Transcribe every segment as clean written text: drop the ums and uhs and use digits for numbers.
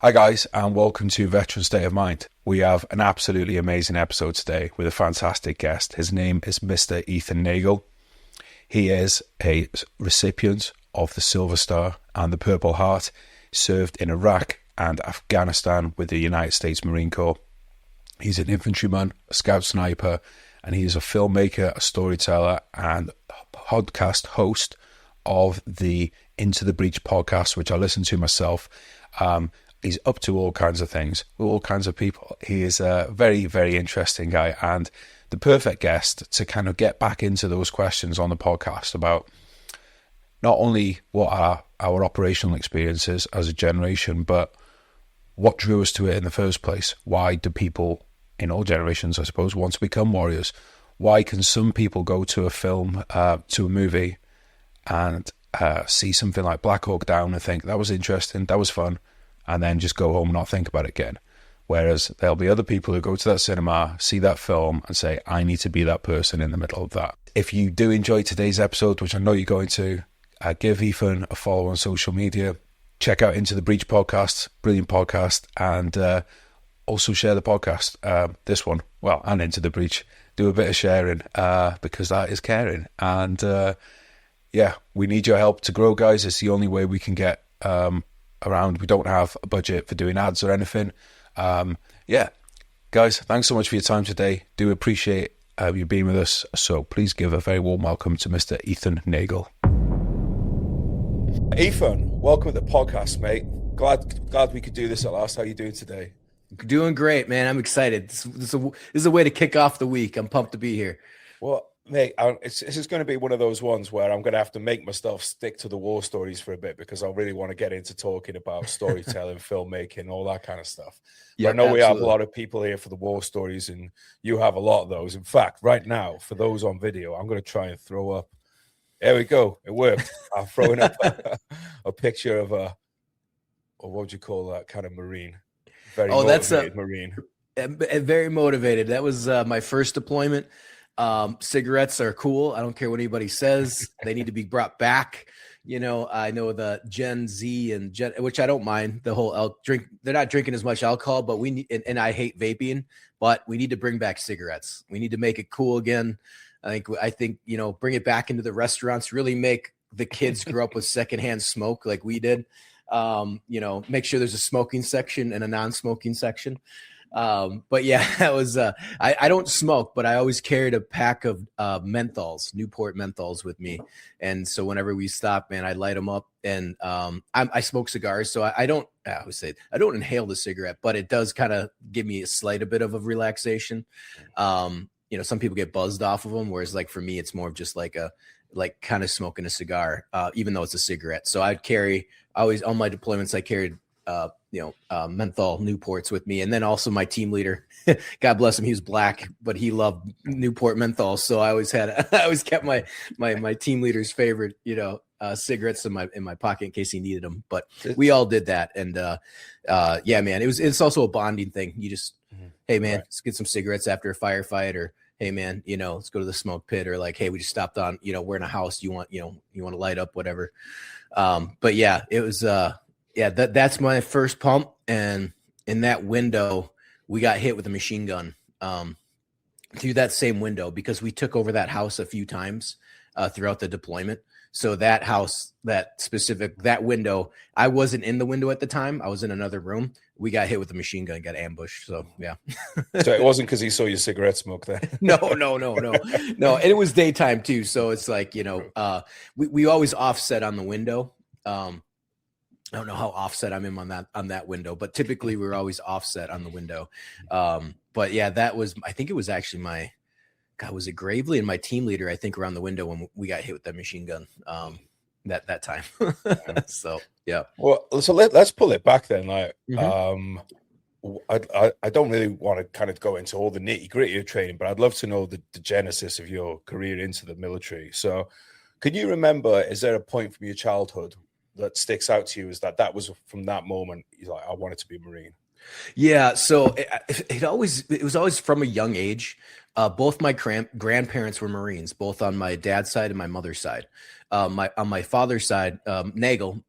Hi guys, and welcome to Veteran State of Mind. We have an absolutely amazing episode today with a fantastic guest. His name is Mr. Ethan Nagel. He is a recipient of the Silver Star and the Purple Heart, served in Iraq and Afghanistan with the United States Marine Corps. He's an infantryman, a scout sniper, and he is a filmmaker, a storyteller, and podcast host of the Into the Breach podcast, which I listen to myself. He's up to all kinds of things with all kinds of people. He is a very, very interesting guy and the perfect guest to kind of get back into those questions on the podcast about not only what are our operational experiences as a generation, but what drew us to it in the first place. Why do people in all generations, I suppose, want to become warriors? Why can some people go to a film, to a movie and see something like Black Hawk Down and think that was interesting, that was fun, and then just go home and not think about it again? Whereas there'll be other people who go to that cinema, see that film and say, I need to be that person in the middle of that. If you do enjoy today's episode, which I know you're going to, give Ethan a follow on social media. Check out Into the Breach podcast, brilliant podcast, and also share the podcast, this one, well, and Into the Breach. Do a bit of sharing because that is caring. And yeah, we need your help to grow, guys. It's the only way we can get around. We don't have a budget for doing ads or anything. Yeah, guys, thanks so much for your time today. Do appreciate you being with us. So please give a very warm welcome to Mr. Ethan Nagel. Ethan, welcome to the podcast, mate. Glad we could do this at last. How are you doing today? Doing great, man. I'm excited. This is a way to kick off the week. I'm pumped to be here. Well, mate, this is going to be one of those ones where I'm going to have to make myself stick to the war stories for a bit because I really want to get into talking about storytelling, filmmaking, all that kind of stuff. Yeah, I know absolutely. We have a lot of people here for the war stories, and you have a lot of those. In fact, right now, for those on video, I'm going to try and throw up. There we go. It worked. I'm throwing up a picture of or what would you call that kind of Marine? Very motivated Marine. Very motivated. That was my first deployment. Cigarettes are cool. I don't care what anybody says. They need to be brought back. You know, I know the Gen Z and which I don't mind the whole drink. They're not drinking as much alcohol, but we need, and I hate vaping, but we need to bring back cigarettes. We need to make it cool again. I think, you know, bring it back into the restaurants, really make the kids grow up with secondhand smoke like we did. You know, make sure there's a smoking section and a non-smoking section. But yeah, that was, I don't smoke, but I always carried a pack of, menthols, Newport menthols with me. And so whenever we stop, man, I light them up and, I smoke cigars. So I don't inhale the cigarette, but it does kind of give me a bit of a relaxation. You know, some people get buzzed off of them, whereas like for me, it's more of just like kind of smoking a cigar, even though it's a cigarette. So always on my deployments, I carried, menthol Newports with me. And then also my team leader, God bless him, he was black, but he loved Newport menthol. So I always kept my team leader's favorite, cigarettes in my pocket in case he needed them. But we all did that. And yeah, man, it's also a bonding thing. You just, hey man, let's get some cigarettes after a firefight, or hey man, let's go to the smoke pit, or like, hey, we just stopped on, we're in a house. You want to light up, whatever. But yeah, it was, that's my first pump. And in that window, we got hit with a machine gun, through that same window, because we took over that house a few times, throughout the deployment. So that house, that window, I wasn't in the window at the time. I was in another room. We got hit with a machine gun, got ambushed. So yeah. So it wasn't because he saw your cigarette smoke there. No. And it was daytime too. So it's like, we always offset on the window. I don't know how offset I'm in on that window, but typically we're always offset on the window. But yeah, I think it was actually was it Gravely and my team leader, I think, around the window when we got hit with that machine gun, that time. So, yeah. Well, so let's pull it back then. Like, I don't really want to kind of go into all the nitty gritty of training, but I'd love to know the genesis of your career into the military. So can you remember, is there a point from your childhood that sticks out to you is that was from that moment, you're like, I wanted to be a Marine? Yeah. So it was always from a young age. Both my grandparents were Marines, both on my dad's side and my mother's side. On my father's side, Nagel,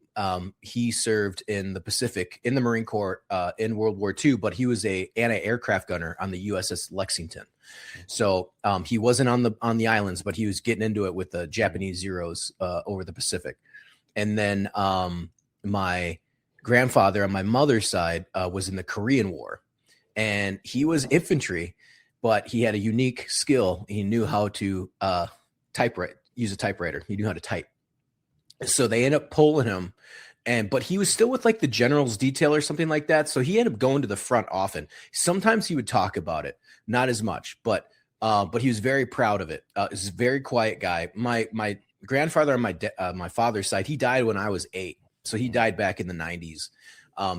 he served in the Pacific in the Marine Corps in World War II, but he was a anti-aircraft gunner on the USS Lexington. So he wasn't on the islands, but he was getting into it with the Japanese Zeros over the Pacific. And then my grandfather on my mother's side was in the Korean War, and he was infantry, but he had a unique skill. He knew how to use a typewriter. He knew how to type. So they ended up pulling him, but he was still with like the general's detail or something like that. So he ended up going to the front often. Sometimes he would talk about it, not as much, but he was very proud of it. He's a very quiet guy. My grandfather on my father's side, he died when I was 8. So he died back in the 90s.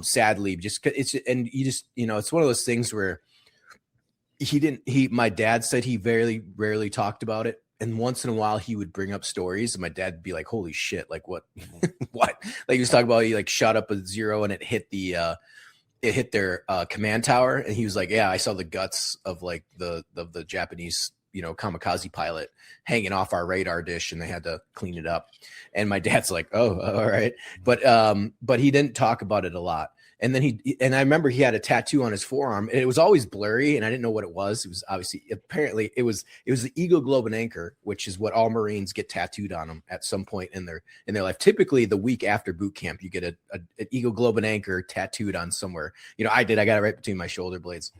Sadly, it's one of those things where my dad said he very rarely talked about it. And once in a while he would bring up stories and my dad would be like, holy shit, like what, what? Like he was talking about, he like shot up a zero and it hit their command tower. And he was like, yeah, I saw the guts of like the Japanese, kamikaze pilot hanging off our radar dish and they had to clean it up. And my dad's like, oh, all right. But he didn't talk about it a lot. And then I remember he had a tattoo on his forearm and it was always blurry and I didn't know what it was. It was apparently it was the Eagle, Globe, and Anchor, which is what all Marines get tattooed on them at some point in their life. Typically the week after boot camp, you get an Eagle, Globe, and Anchor tattooed on somewhere. I got it right between my shoulder blades.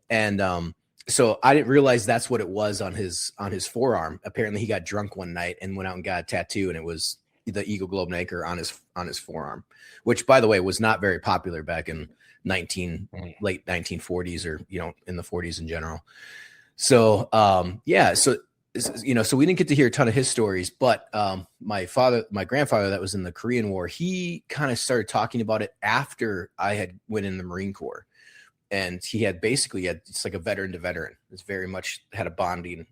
And so I didn't realize that's what it was on his forearm. Apparently he got drunk one night and went out and got a tattoo and it was the Eagle, Globe, and Anchor on his forearm, which by the way was not very popular back in late 1940s or in the 40s in general. So so we didn't get to hear a ton of his stories, but my grandfather that was in the Korean War, he kind of started talking about it after I had went in the Marine Corps, and he had it's like a veteran to veteran. It's very much had a bonding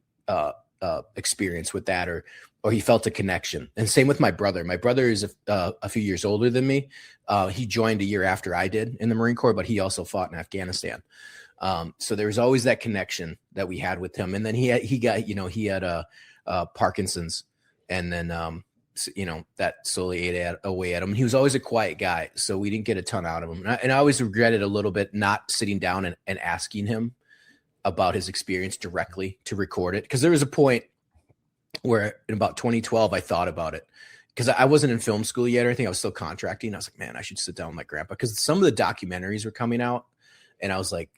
experience with that, or he felt a connection. And same with my brother. My brother is a few years older than me. He joined a year after I did in the Marine Corps, but he also fought in Afghanistan. So there was always that connection that we had with him. And then he had Parkinson's, and then that slowly ate away at him. He was always a quiet guy, so we didn't get a ton out of him. And I always regretted a little bit not sitting down and asking him about his experience directly to record it, because there was a point where in about 2012 I thought about it, because I wasn't in film school yet or anything. I was still contracting. I was like, man, I should sit down with my grandpa, because some of the documentaries were coming out and I was like,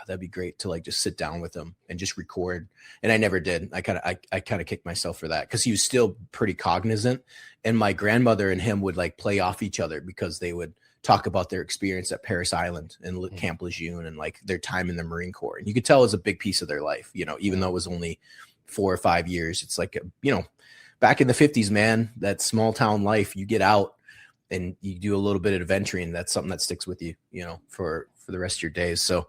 that'd be great to like just sit down with him and just record. And I never did. I kind of kicked myself for that, because he was still pretty cognizant, and my grandmother and him would like play off each other because they would talk about their experience at Paris Island and Camp Lejeune and like their time in the Marine Corps. And you could tell it was a big piece of their life, even though it was only 4 or 5 years. It's like, back in the 50s, man, that small town life, you get out and you do a little bit of adventuring. That's something that sticks with you, for the rest of your days. So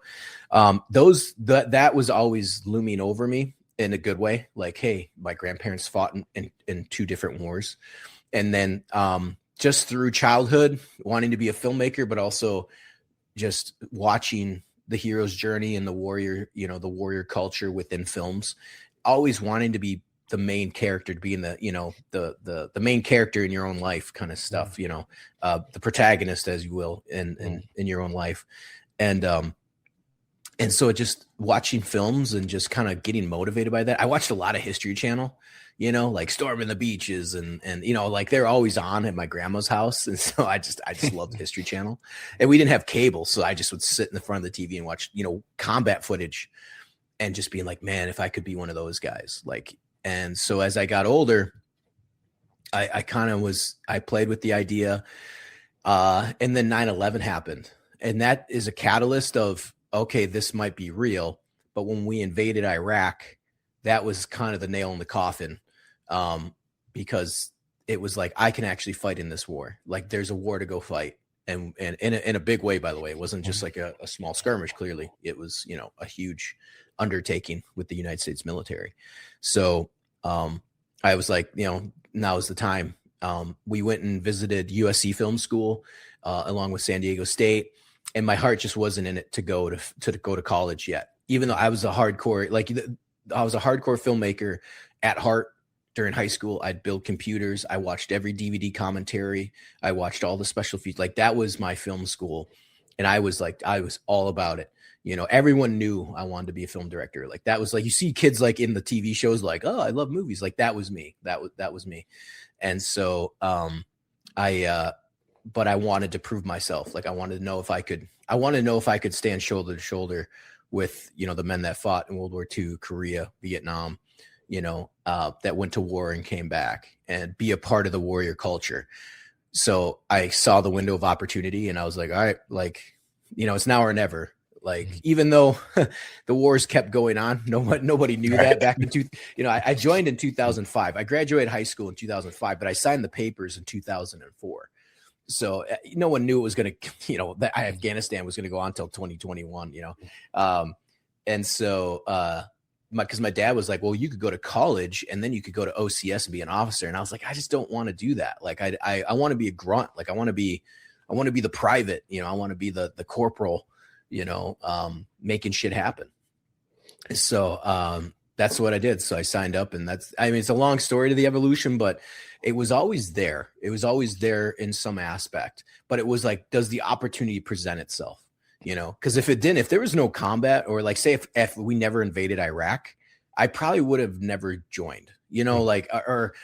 that was always looming over me in a good way. Like, hey, my grandparents fought in 2 different wars. And then just through childhood, wanting to be a filmmaker, but also just watching the hero's journey and the warrior culture within films, always wanting to be the main character, to be in the main character in your own life kind of stuff, the protagonist, as you will, in your own life. And so just watching films and just kind of getting motivated by that. I watched a lot of History Channel, like Storming the Beaches and like they're always on at my grandma's house. And so I just loved History Channel, and we didn't have cable. So I just would sit in the front of the TV and watch, combat footage, and just being like, man, if I could be one of those guys, like. And so as I got older, I played with the idea, and then 9/11 happened. And that is a catalyst of, okay, this might be real. But when we invaded Iraq, that was kind of the nail in the coffin, because it was like, I can actually fight in this war. Like, there's a war to go fight. And in a big way, by the way. It wasn't just like a small skirmish. Clearly, it was, a huge undertaking with the United States military. So I was like, now is the time. We went and visited USC Film School along with San Diego State, and my heart just wasn't in it to go to college yet. Even though I was a hardcore filmmaker at heart, during high school, I'd build computers. I watched every DVD commentary. I watched all the special features. Like that was my film school. And I was all about it. Everyone knew I wanted to be a film director. Like that was like, you see kids like in the TV shows, like, oh, I love movies. Like that was me. That was me. And so, but I wanted to prove myself. Like I wanted to know if I could stand shoulder to shoulder with, the men that fought in World War II, Korea, Vietnam, that went to war and came back, and be a part of the warrior culture. So I saw the window of opportunity, and I was like, all right, like, it's now or never. Like, even though the wars kept going on, nobody knew that back in I joined in 2005. I graduated high school in 2005, but I signed the papers in 2004. So no one knew it was going to, that Afghanistan was going to go on until 2021, and so, because my dad was like, well, you could go to college and then you could go to OCS and be an officer. And I was like, I just don't want to do that. Like, I want to be a grunt. Like, I want to be the private, I want to be the corporal, making shit happen. So, that's what I did. So I signed up, and it's a long story to the evolution, but it was always there. It was always there in some aspect, but it was like, does the opportunity present itself? Because if there was no combat, or like, say if we never invaded Iraq, I probably would have never joined, like, or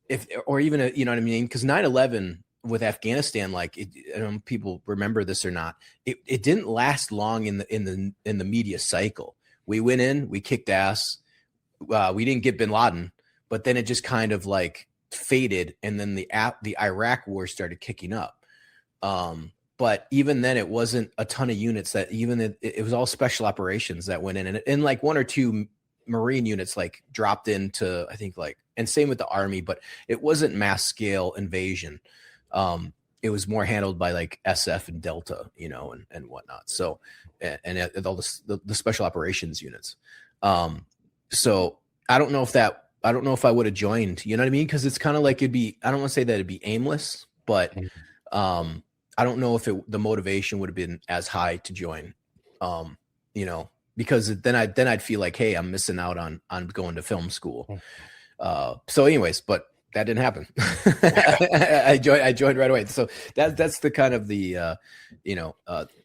even, what I mean? Because 9/11 with Afghanistan, like, I don't know if people remember this or not. It didn't last long in the media cycle. We went in, we kicked ass. We didn't get bin Laden, but then it just kind of like faded. And then the Iraq war started kicking up. But even then it wasn't a ton of units that it was all special operations that went in, and like one or two Marine units like dropped into, I think, like, and same with the Army, but it wasn't mass scale invasion. It was more handled by like SF and Delta, and whatnot. So, and all the special operations units. So I don't know if I would have joined, you know what I mean? Cause it's kind of like, I don't want to say that it'd be aimless, but, I don't know if the motivation would have been as high to join, because then I'd feel like, hey, I'm missing out on going to film school. So anyways, but that didn't happen. I joined right away. So that's the kind of the,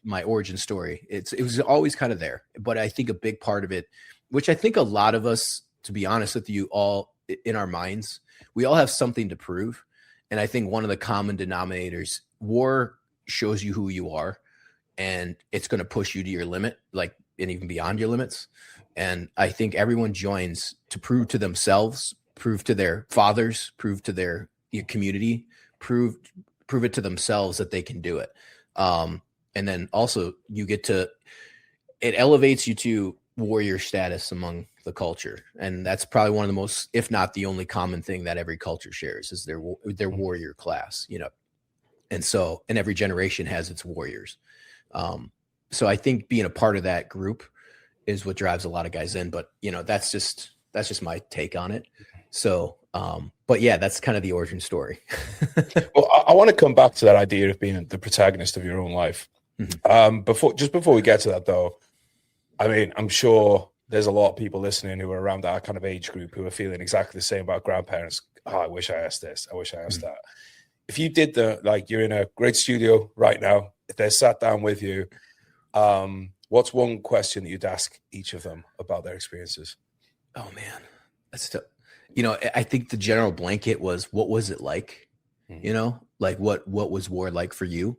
my origin story. It was always kind of there, but I think a big part of it, which I think a lot of us, to be honest with you, all in our minds, we all have something to prove. And I think one of the common denominators, war shows you who you are, and it's going to push you to your limit, like, and even beyond your limits. And I think everyone joins to prove to themselves, prove to their fathers, prove to their community, prove it to themselves that they can do it. And then also it elevates you to warrior status among the culture. And that's probably one of the most, if not the only common thing that every culture shares, is their warrior class, And so, and every generation has its warriors. So I think being a part of that group is what drives a lot of guys in, but that's just my take on it. So, but yeah, that's kind of the origin story. Well, I want to come back to that idea of being the protagonist of your own life. Before we get to that though, I mean, I'm sure there's a lot of people listening who are around our kind of age group who are feeling exactly the same about grandparents. Oh, I wish I asked this. I wish I asked that. If you did you're in a great studio right now, if they sat down with you, what's one question that you'd ask each of them about their experiences? Oh man, that's tough. I think the general blanket was, what was it like? Like what was war like for you,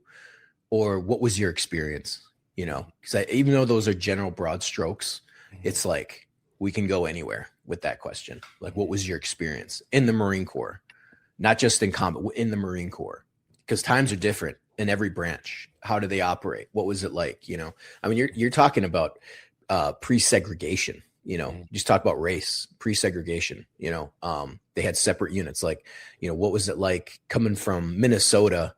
or what was your experience? Because even though those are general broad strokes, it's like we can go anywhere with that question. Like, what was your experience in the Marine Corps? Not just in combat, in the Marine Corps, because times are different in every branch. How do they operate? What was it like? I mean, you're talking about pre-segregation. Just talk about race, pre-segregation. They had separate units. Like, what was it like coming from Minnesota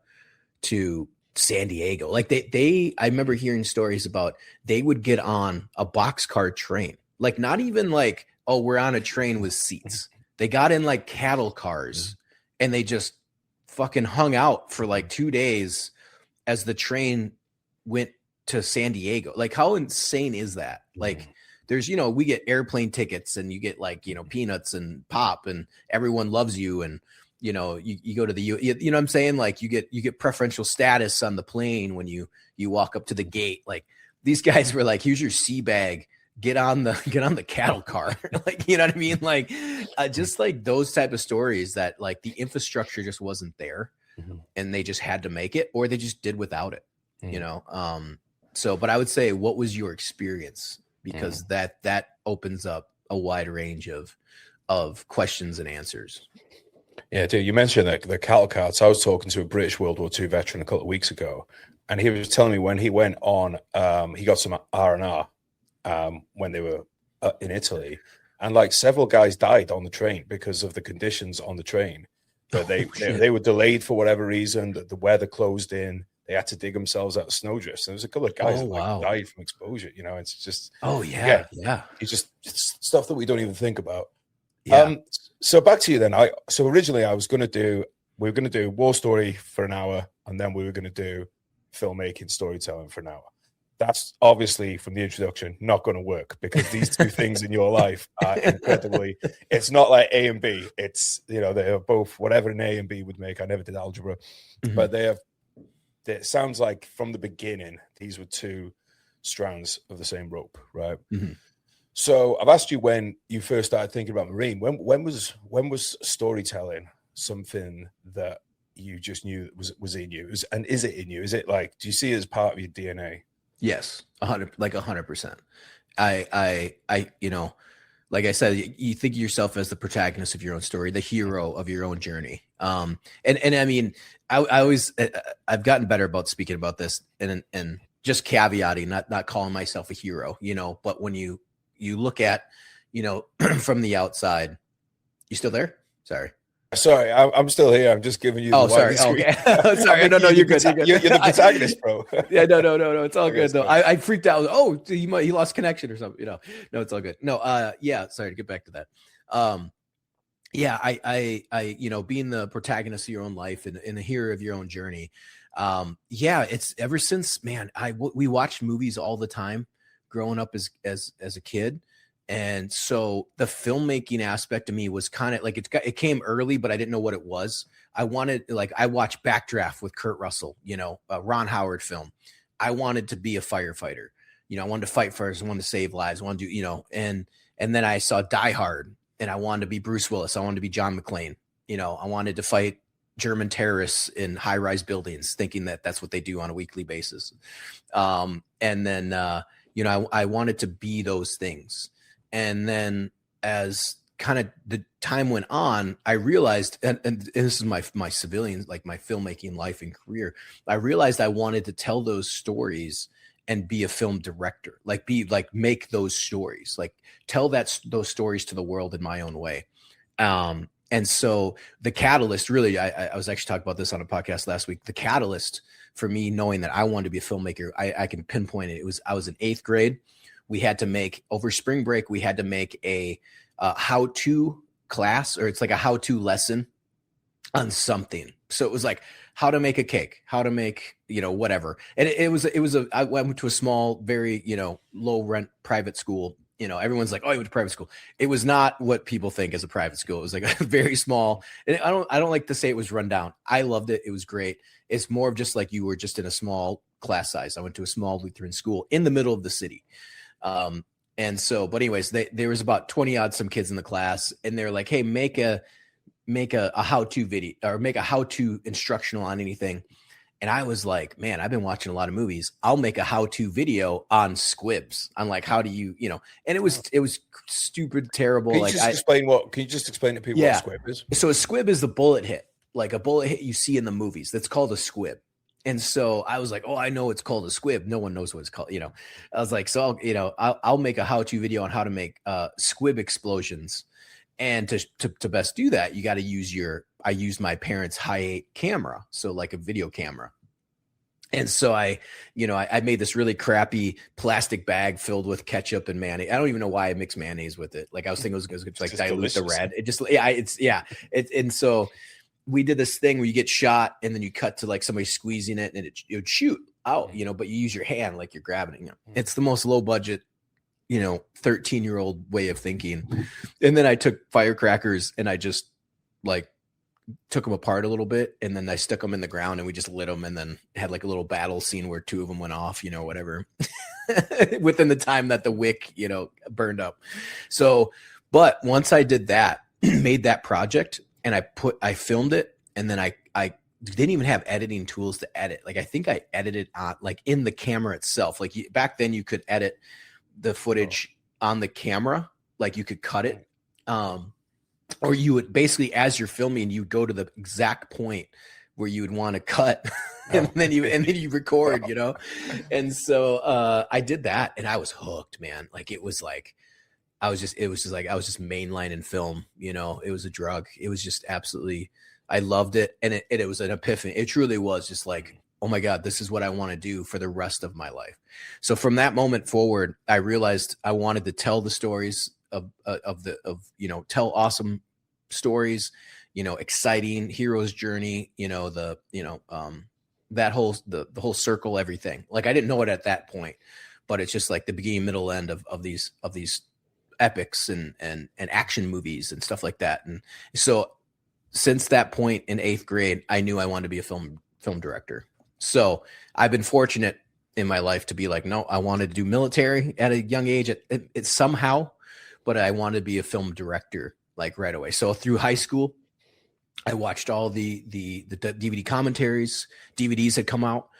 to San Diego? Like I remember hearing stories about they would get on a boxcar train, like not even like, oh, we're on a train with seats. They got in like cattle cars. And they just fucking hung out for like 2 days as the train went to San Diego. Like, how insane is that? Like, there's, you know, we get airplane tickets and you get like, you know, peanuts and pop and everyone loves you. And, you know, you go to the, you know what I'm saying? Like you get preferential status on the plane when you walk up to the gate. Like these guys were like, here's your sea bag, get on the cattle car. Like, you know what I mean? Like just like those type of stories that like the infrastructure just wasn't there and they just had to make it, or they just did without it, you know? So, but I would say, what was your experience? Because that opens up a wide range of questions and answers. Yeah, dude, you mentioned that the cattle carts. I was talking to a British World War II veteran a couple of weeks ago, and he was telling me when he went on, he got some R&R when they were in Italy, and like several guys died on the train because of the conditions on the train. But they were delayed for whatever reason. That the weather closed in. They had to dig themselves out of snowdrifts. There was a couple of guys that died from exposure. You know, it's just yeah. It's stuff that we don't even think about. Yeah. So back to you then. So originally we were going to do war story for an hour, and then we were going to do filmmaking storytelling for an hour. That's obviously, from the introduction, not going to work, because these two things in your life are incredibly, it's not like A and B. It's, you know, they are both whatever an A and B would make. I never did algebra, but it sounds like from the beginning, these were two strands of the same rope, right? So I've asked you when you first started thinking about Marine. When was storytelling something that you just knew was in you? And is it in you? Is it like, do you see it as part of your DNA? Yes, 100%. I, you know, like I said, you think of yourself as the protagonist of your own story, the hero of your own journey. And I mean, I always, I've gotten better about speaking about this and just caveating, not calling myself a hero, you know, but when you look at, you know, from the outside, you still there? Sorry, I'm still here. I'm just giving you. Oh, sorry. Okay. Sorry. No, you're good. You're the protagonist, bro. Yeah. No. It's all good though. I freaked out. Oh, he lost connection or something. You know. No, it's all good. No. Yeah. Sorry to get back to that. Yeah. I you know, being the protagonist of your own life and the hero of your own journey. Yeah. It's ever since, man. We watched movies all the time, growing up as a kid. And so the filmmaking aspect of me was kind of like, it came early, but I didn't know what it was. I watched Backdraft with Kurt Russell, you know, a Ron Howard film. I wanted to be a firefighter. You know, I wanted to fight first. I wanted to save lives. I wanted to do, you know, and then I saw Die Hard and I wanted to be Bruce Willis. I wanted to be John McClane. You know, I wanted to fight German terrorists in high-rise buildings, thinking that that's what they do on a weekly basis. And then, you know, I wanted to be those things. And then as kind of the time went on, I realized, and this is my civilian, like my filmmaking life and career, I realized I wanted to tell those stories and be a film director, make those stories, like tell those stories to the world in my own way. And so the catalyst, really, I was actually talking about this on a podcast last week. The catalyst for me knowing that I wanted to be a filmmaker, I can pinpoint it. I was in 8th grade. We had to make, over spring break, we had to make a how-to class, or it's like a how-to lesson on something. So it was like how to make a cake, how to make, you know, whatever. And I went to a small, very, you know, low rent private school. You know, everyone's like, oh, you went to private school. It was not what people think as a private school. It was like a very small, and I don't like to say it was run down. I loved it. It was great. It's more of just like you were just in a small class size. I went to a small Lutheran school in the middle of the city. And so, but anyways, there was about 20 odd some kids in the class, and they're like, hey, make a how-to video, or make a how-to instructional on anything. And I was like, man, I've been watching a lot of movies. I'll make a how-to video on squibs, on like, how do you, you know, and it was stupid, terrible. Can you just explain to people what a squib is? So a squib is the bullet hit, like a bullet hit you see in the movies. That's called a squib. And so I was like, oh, I know it's called a squib. No one knows what it's called. You know, I was like, so I'll make a how-to video on how to make squib explosions. And to best do that, you got to use I used my parents' Hi8 camera. So like a video camera. And so I made this really crappy plastic bag filled with ketchup and mayonnaise. I don't even know why I mixed mayonnaise with it. Like I was thinking it was like dilute delicious. The red. It just, and so we did this thing where you get shot and then you cut to like somebody squeezing it and it would shoot out, you know, but you use your hand like you're grabbing it. You know? It's the most low budget 13-year-old way of thinking. And then I took firecrackers and I just like took them apart a little bit, and then I stuck them in the ground and we just lit them, and then had like a little battle scene where 2 of them went off, whatever, within the time that the wick, burned up. So, but once I did that, made that project, and I filmed it, and then I didn't even have editing tools to edit. Like, I think I edited on like in the camera itself. Like back then you could edit the footage on the camera, like you could cut it. Or you would basically, as you're filming, you go to the exact point where you would want to cut, and then you record, And so I did that, and I was hooked, man. Like it was just mainlining film, it was a drug. It was just absolutely, I loved it. And it was an epiphany. It truly was just like, oh my God, this is what I want to do for the rest of my life. So from that moment forward, I realized I wanted to tell the stories tell awesome stories, exciting hero's journey, the whole circle, everything. Like I didn't know it at that point, but it's just like the beginning, middle, end of these epics and action movies and stuff like that. And so since that point in 8th grade, I knew I wanted to be a film director. So I've been fortunate in my life to be like, no, I wanted to do military at a young age. It somehow, but I wanted to be a film director like right away. So through high school, I watched all the DVD commentaries. DVDs had come out,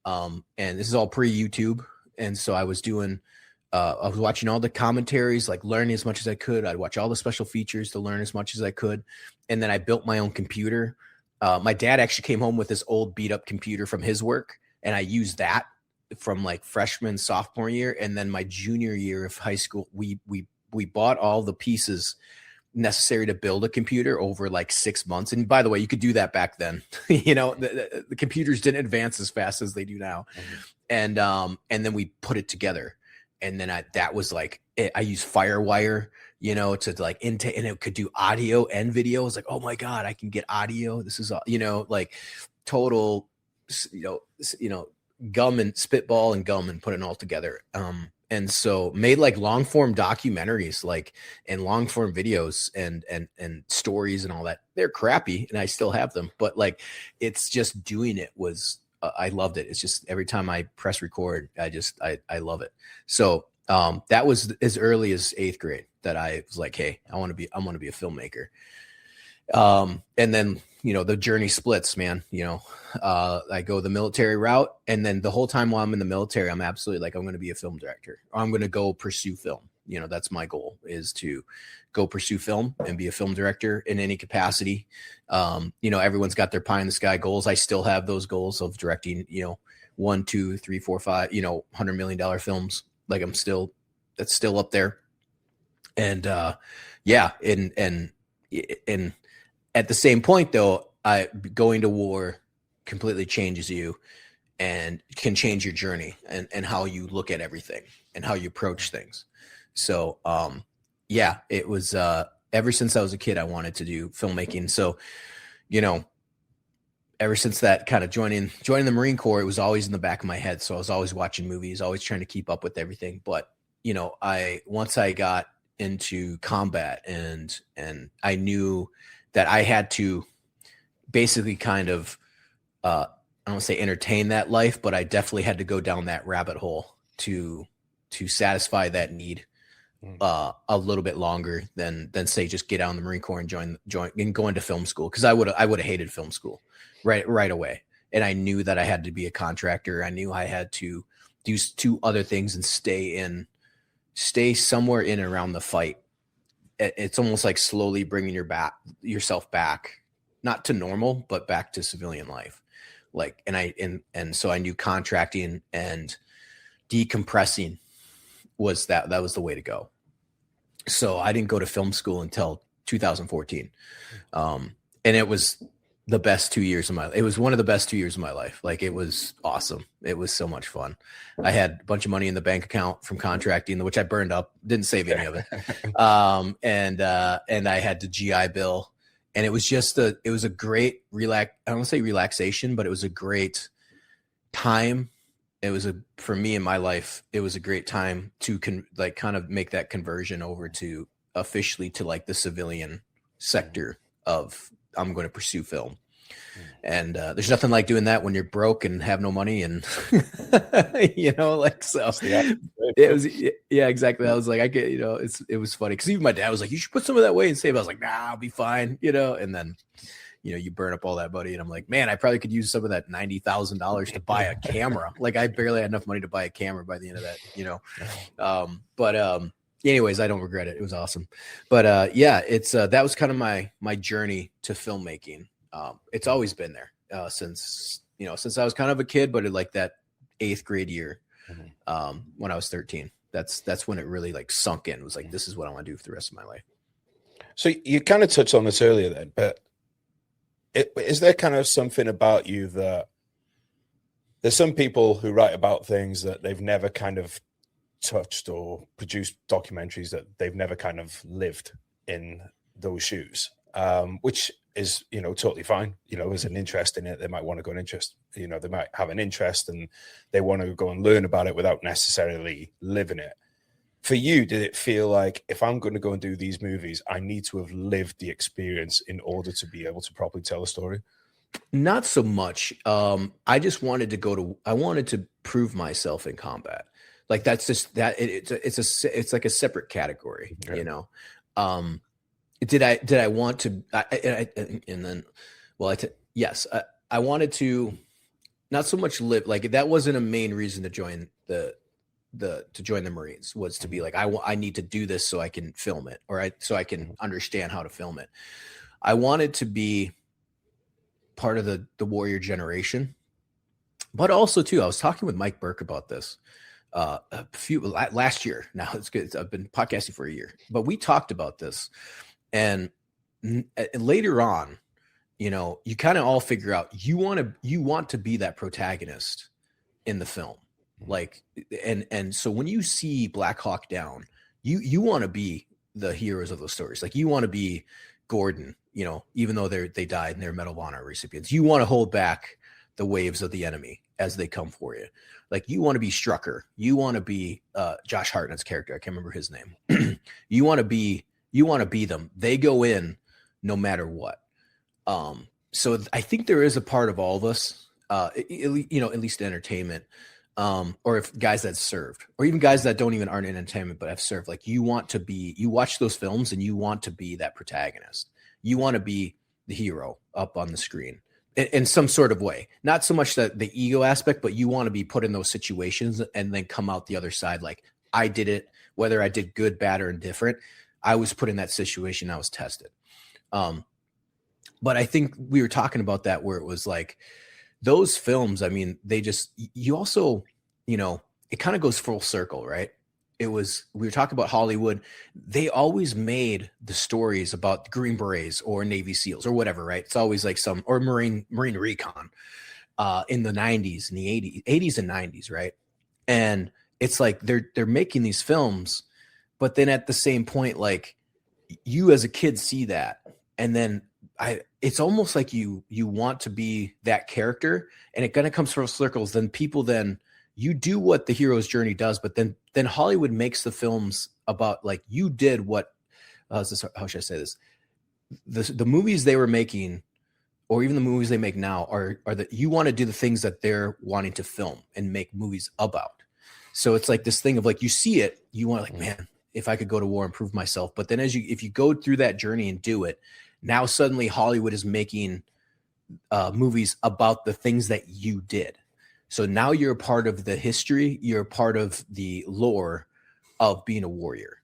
and this is all pre-YouTube. And so I was watching all the commentaries, like learning as much as I could. I'd watch all the special features to learn as much as I could. And then I built my own computer. My dad actually came home with this old beat up computer from his work, and I used that from like freshman, sophomore year. And then my junior year of high school, we bought all the pieces necessary to build a computer over like 6 months. And by the way, you could do that back then. The computers didn't advance as fast as they do now. Mm-hmm. And then we put it together. And then that was like, I used Firewire, to like intake, and it could do audio and video. I was like, oh my God, I can get audio. This is, like total, gum and spitball and gum and put it all together. And so made like long form documentaries, like, and long form videos and stories and all that. They're crappy and I still have them, but like, it's just doing it was, I loved it. It's just every time I press record, I love it. So, that was as early as 8th grade that I was like, hey, I want to be a filmmaker. And then, the journey splits, man. I go the military route, and then the whole time while I'm in the military, I'm absolutely like, I'm going to be a film director, or I'm going to go pursue film. That's my goal, is to go pursue film and be a film director in any capacity. Everyone's got their pie in the sky goals. I still have those goals of directing, 1, 2, 3, 4, 5, $100 million films. Like that's still up there. And, and at the same point though, going to war completely changes you and can change your journey and how you look at everything and how you approach things. So, it was, ever since I was a kid, I wanted to do filmmaking. So, ever since that kind of joining the Marine Corps, it was always in the back of my head. So I was always watching movies, always trying to keep up with everything. But, once I got into combat and I knew that I had to basically kind of, I don't want to say entertain that life, but I definitely had to go down that rabbit hole to satisfy that need a little bit longer than say just get out in the Marine Corps and join and go into film school. Cause I would have hated film school right away. And I knew that I had to be a contractor. I knew I had to do 2 other things and stay somewhere in and around the fight. It's almost like slowly bringing yourself back, not to normal, but back to civilian life. Like, and so I knew contracting and decompressing was that was the way to go. So I didn't go to film school until 2014. And it was the best 2 years of my life. It was one of the best 2 years of my life. Like, it was awesome. It was so much fun. I had a bunch of money in the bank account from contracting, which I burned up, didn't save any of it. And I had the GI Bill, and it was just it was a great I don't want to say relaxation, but it was a great time for me in my life, it was a great time to kind of make that conversion over to officially to like the civilian sector of I'm going to pursue film. And there's nothing like doing that when you're broke and have no money, and like so. It was exactly. I was like, I get, it was funny because even my dad was like, you should put some of that away and save. I was like, nah, I'll be fine, and then you burn up all that money, and I'm like, man, I probably could use some of that $90,000 to buy a camera. Like I barely had enough money to buy a camera by the end of that, but anyways, I don't regret it. It was awesome. But it's that was kind of my journey to filmmaking. It's always been there since I was kind of a kid, but like that 8th grade year, when I was 13, that's when it really like sunk in. It was like, this is what I want to do for the rest of my life. So you kind of touched on this earlier then, but is there kind of something about you that there's some people who write about things that they've never kind of touched or produced documentaries that they've never kind of lived in those shoes, which is, totally fine. There's an interest in it. They might want to go and interest, they might have an interest and they want to go and learn about it without necessarily living it. For you, did it feel like if I'm going to go and do these movies, I need to have lived the experience in order to be able to properly tell a story? Not so much. I just wanted I wanted to prove myself in combat. Like that's just that it's like a separate category, okay. Did I want to, yes, I wanted to not so much live, like that wasn't a main reason to join the Marines, was to be like, I need to do this so I can film it, so I can understand how to film it. I wanted to be part of the warrior generation, but also too, I was talking with Mike Burke about this last year. Now it's good. I've been podcasting for a year, but we talked about this. And later on, you kind of all figure out you want to be that protagonist in the film. Like, and so when you see Black Hawk Down, you want to be the heroes of those stories. Like you want to be Gordon, even though they died and they're Medal of Honor recipients, you want to hold back the waves of the enemy as they come for you. Like you want to be Strucker. You want to be Josh Hartnett's character. I can't remember his name. You want to be them. They go in no matter what. So I think there is a part of all of us, at least in entertainment, or if guys that served, or even guys that aren't in entertainment but have served. Like you watch those films and you want to be that protagonist. You want to be the hero up on the screen in some sort of way. Not so much the ego aspect, but you want to be put in those situations and then come out the other side like, I did it, whether I did good, bad, or indifferent. I was put in that situation. I was tested. But I think we were talking about that where it was like those films, I mean, you also, it kind of goes full circle, right? We were talking about Hollywood. They always made the stories about Green Berets or Navy SEALs or whatever, right? It's always like or Marine Recon in the 90s and the 80s and 90s, right? And it's like they're making these films, but then at the same point, like you as a kid see that, and then it's almost like you want to be that character, and it kind of comes full circles. Then you do what the hero's journey does, but then Hollywood makes the films about like you did what. How should I say this? The movies they were making, or even the movies they make now, are that you want to do the things that they're wanting to film and make movies about. So it's like this thing of like you see it, you want to like, man, if I could go to war and prove myself. But then if you go through that journey and do it, now suddenly Hollywood is making movies about the things that you did. So now you're a part of the history, you're a part of the lore of being a warrior.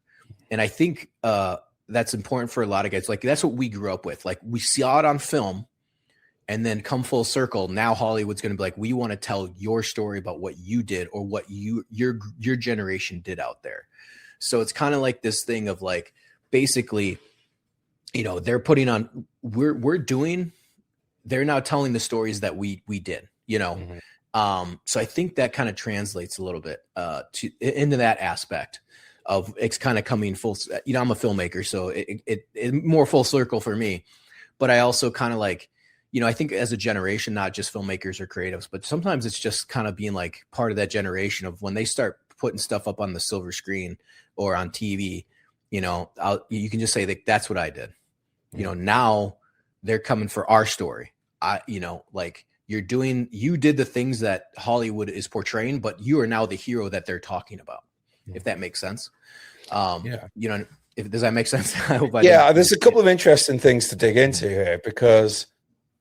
And I think that's important for a lot of guys. Like that's what we grew up with. Like we saw it on film, and then come full circle. Now Hollywood's going to be like, we want to tell your story about what you did or what your generation did out there. So it's kind of like this thing of like, basically, they're putting on, they're now telling the stories that we did, So I think that kind of translates a little bit into that aspect of it's kind of coming full, I'm a filmmaker, so it more full circle for me, but I also kind of like, I think as a generation, not just filmmakers or creatives, but sometimes it's just kind of being like part of that generation of when they start putting stuff up on the silver screen or on TV, you can just say that that's what I did. Now they're coming for our story. Like you did the things that Hollywood is portraying, but you are now the hero that they're talking about, if that makes sense. Does that make sense? I hope there's a couple of interesting things to dig into here because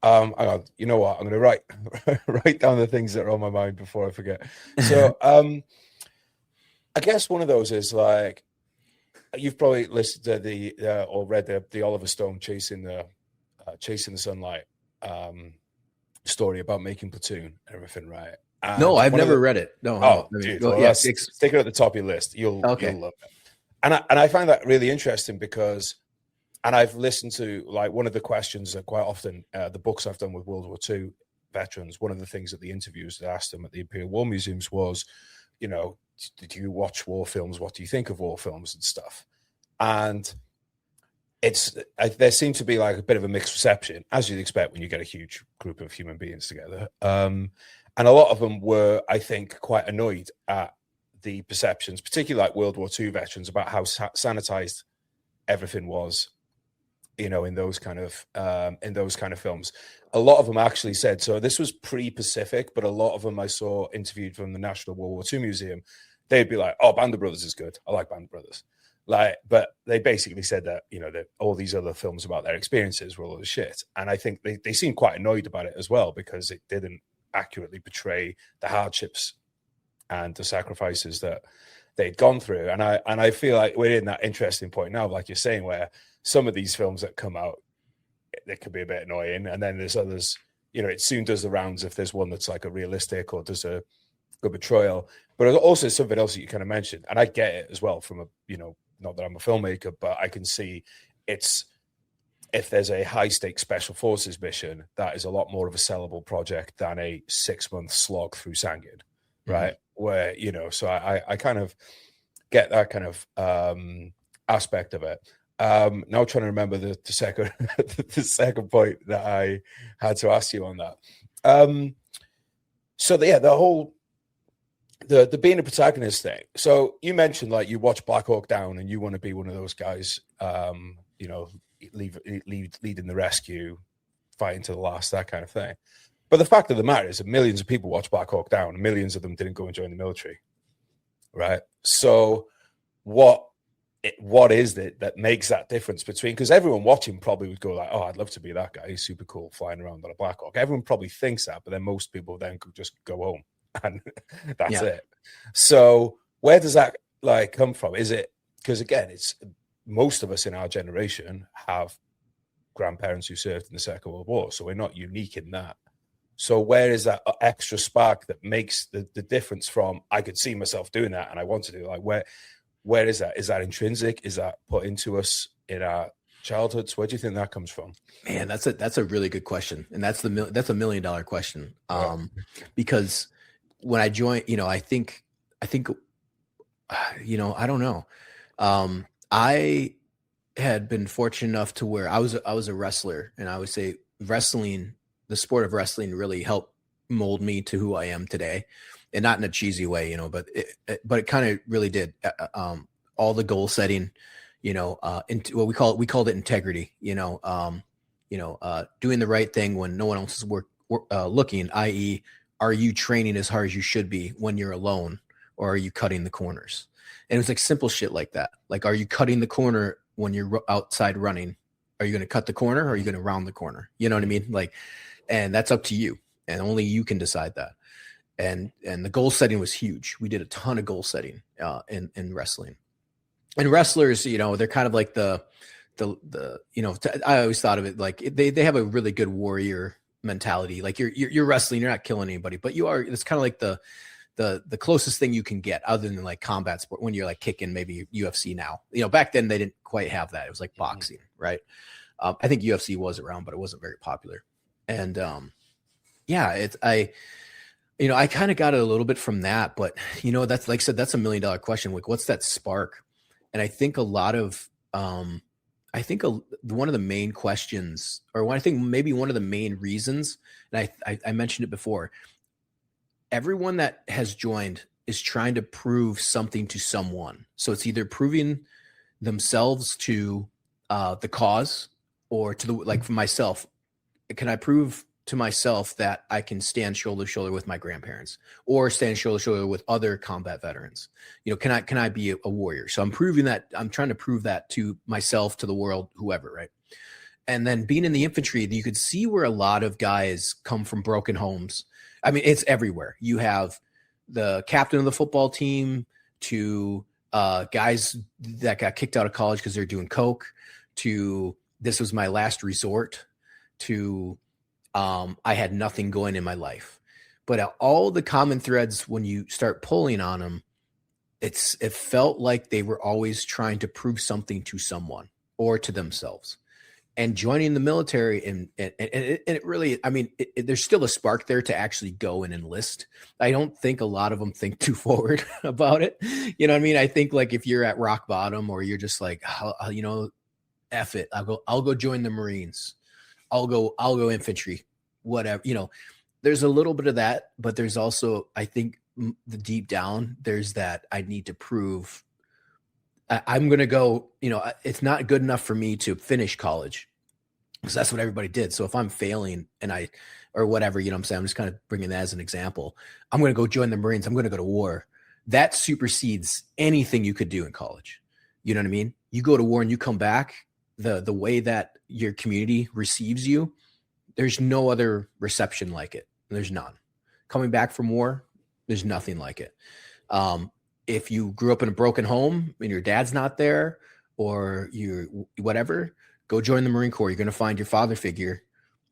you know what? I'm going to write down the things that are on my mind before I forget. So I guess one of those is like, you've probably listened to or read the Oliver Stone Chasing the Sunlight story about making Platoon and everything, right? And no, I've never read it. No. Dude, stick it at the top of your list. You'll love it. And I find that really interesting because, and I've listened to like one of the questions that quite often the books I've done with World War II veterans, one of the things that the interviewers that asked them at the Imperial War Museums was, did you watch war films? What do you think of war films and stuff? And there seemed to be like a bit of a mixed reception, as you'd expect when you get a huge group of human beings together. And a lot of them were, I think, quite annoyed at the perceptions, particularly like World War II veterans, about how sanitized everything was, in those kind of films. A lot of them actually said, so this was pre-Pacific, but a lot of them I saw interviewed from the National World War II Museum, they'd be like, oh, Band of Brothers is good. I like Band of Brothers. But they basically said that, that all these other films about their experiences were all the shit. And I think they seemed quite annoyed about it as well, because it didn't accurately portray the hardships and the sacrifices that they'd gone through. And I feel like we're in that interesting point now, like you're saying, where some of these films that come out, they could be a bit annoying. And then there's others, it soon does the rounds if there's one that's like a realistic or does a good portrayal. But also something else that you kind of mentioned, and I get it as well from not that I'm a filmmaker, but I can see if there's a high stakes special forces mission, that is a lot more of a sellable project than a 6-month slog through Sangin, right? Where, so I kind of get that kind of aspect of it. Now trying to remember the second the second point that I had to ask you on that. The whole the being a protagonist thing. So you mentioned like you watch Black Hawk Down and you want to be one of those guys, leading the rescue, fighting to the last, that kind of thing. But the fact of the matter is that millions of people watch Black Hawk Down, and millions of them didn't go and join the military, right? So what is it that makes that difference between, because everyone watching probably would go like, oh, I'd love to be that guy, he's super cool flying around on a Black Hawk. Everyone probably thinks that, but then most people then could just go home and that's it. So where does that like come from? Is it because, again, it's most of us in our generation have grandparents who served in the Second World War, so we're not unique in that. So where is that extra spark that makes the difference from I could see myself doing that and I want to do it? Like where is that? Is that intrinsic? Is that put into us in our childhoods? Where do you think that comes from? Man, that's a really good question, and that's a $1 million question. Because when I joined, I think, I don't know. I had been fortunate enough to where I was a wrestler, and I would say the sport of wrestling really helped mold me to who I am today, and not in a cheesy way, but it kind of really did. All the goal setting, into what we called it integrity, doing the right thing when no one else is looking, i.e., are you training as hard as you should be when you're alone, or are you cutting the corners? And it was like simple shit like that. Like, are you cutting the corner when you're outside running? Are you going to cut the corner, or are you going to round the corner? You know what I mean? Like, and that's up to you, and only you can decide that. And the goal setting was huge. We did a ton of goal setting in wrestling. And wrestlers, they're kind of like the I always thought of it like they have a really good warrior mentality. Like you're wrestling, you're not killing anybody, but you are. It's kind of like the closest thing you can get other than like combat sport when you're like kicking maybe UFC now. Back then they didn't quite have that. It was like boxing, right? I think UFC was around, but it wasn't very popular. And I kind of got it a little bit from that, but that's, like I said, that's $1 million question. Like, what's that spark? And I think a lot of I think one of the main questions, or I think maybe one of the main reasons, and I mentioned it before, everyone that has joined is trying to prove something to someone. So it's either proving themselves to the cause, or to the, like for myself, can I prove to myself that I can stand shoulder to shoulder with my grandparents, or stand shoulder to shoulder with other combat veterans? Can I be a warrior? So I'm trying to prove that to myself, to the world, whoever, right? And then being in the infantry, you could see where a lot of guys come from broken homes. I mean, it's everywhere. You have the captain of the football team, to guys that got kicked out of college because they're doing coke, to this was my last resort, to I had nothing going in my life. But all the common threads, when you start pulling on them, it felt like they were always trying to prove something to someone or to themselves. And joining the military, and it really, I mean, there's still a spark there to actually go and enlist. I don't think a lot of them think too forward about it. You know what I mean? I think, like, if you're at rock bottom, or you're just like, F it, I'll go join the Marines. I'll go infantry, whatever. There's a little bit of that, but there's also, I think, the deep down, there's that I need to prove. I'm going to go, it's not good enough for me to finish college, because that's what everybody did. So if I'm failing or whatever, I'm saying, I'm just kind of bringing that as an example. I'm going to go join the Marines. I'm going to go to war. That supersedes anything you could do in college. You know what I mean? You go to war and you come back, the way that your community receives you, there's no other reception like it. There's none. Coming back from war, there's nothing like it. If you grew up in a broken home and your dad's not there, or you whatever, go join the Marine Corps. You're going to find your father figure,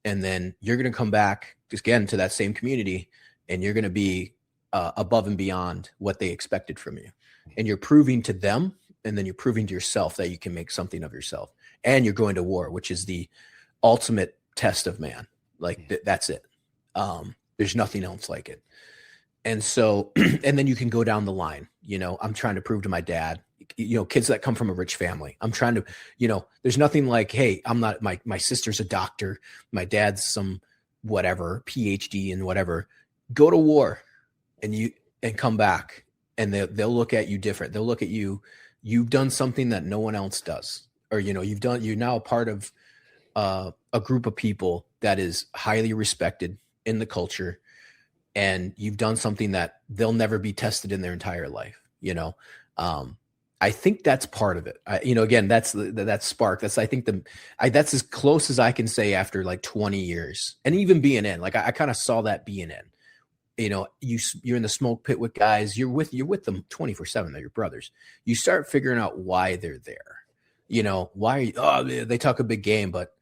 and then you're going to come back again to that same community, and you're going to be above and beyond what they expected from you. And you're proving to them, and then you're proving to yourself that you can make something of yourself. And you're going to war, which is the ultimate test of man. Like, that's it. There's nothing else like it. And so, and then you can go down the line. I'm trying to prove to my dad, kids that come from a rich family, I'm trying to, there's nothing like, hey, I'm not, my sister's a doctor, my dad's some whatever PhD and whatever. Go to war and come back, and they'll look at you different. They'll look at you. You've done something that no one else does, or you're now a part of a group of people that is highly respected in the culture. And you've done something that they'll never be tested in their entire life. I think that's part of it. Again, that's that spark. That's, I think that's as close as I can say after like 20 years, and even being in, like, I kind of saw that being in, you're in the smoke pit with guys, you're with them 24/7. They're your brothers. You start figuring out why they're there. Why, they talk a big game, but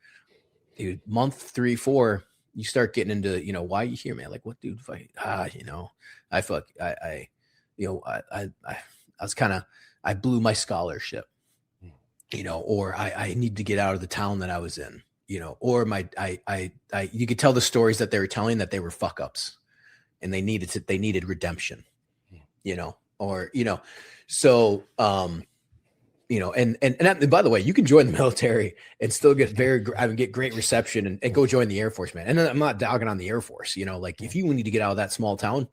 dude, month 3, 4, you start getting into, why are you here, man? Like, what, dude? I blew my scholarship, or I need to get out of the town that I was in, or you could tell the stories that they were telling, that they were fuck ups, and they needed redemption, so, and by the way, you can join the military and still get get great reception and go join the Air Force, man. And I'm not dogging on the Air Force, like, if you need to get out of that small town,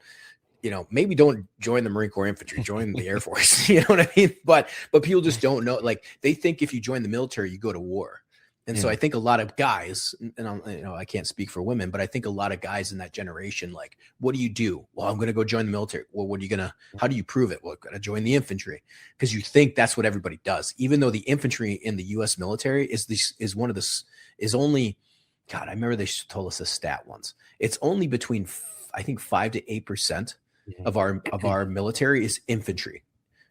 maybe don't join the Marine Corps infantry, join the Air Force, you know what I mean? But people just don't know, like, they think if you join the military, you go to war. And so I think a lot of guys, and I can't speak for women, but I think a lot of guys in that generation, like, what do you do? Well, I'm going to go join the military. Well, how do you prove it? Well, I'm going to join the infantry, because you think that's what everybody does. Even though the infantry in the U.S. military is only, God, I remember they told us a stat once. It's only between, I think, 5 to 8% of our military is infantry.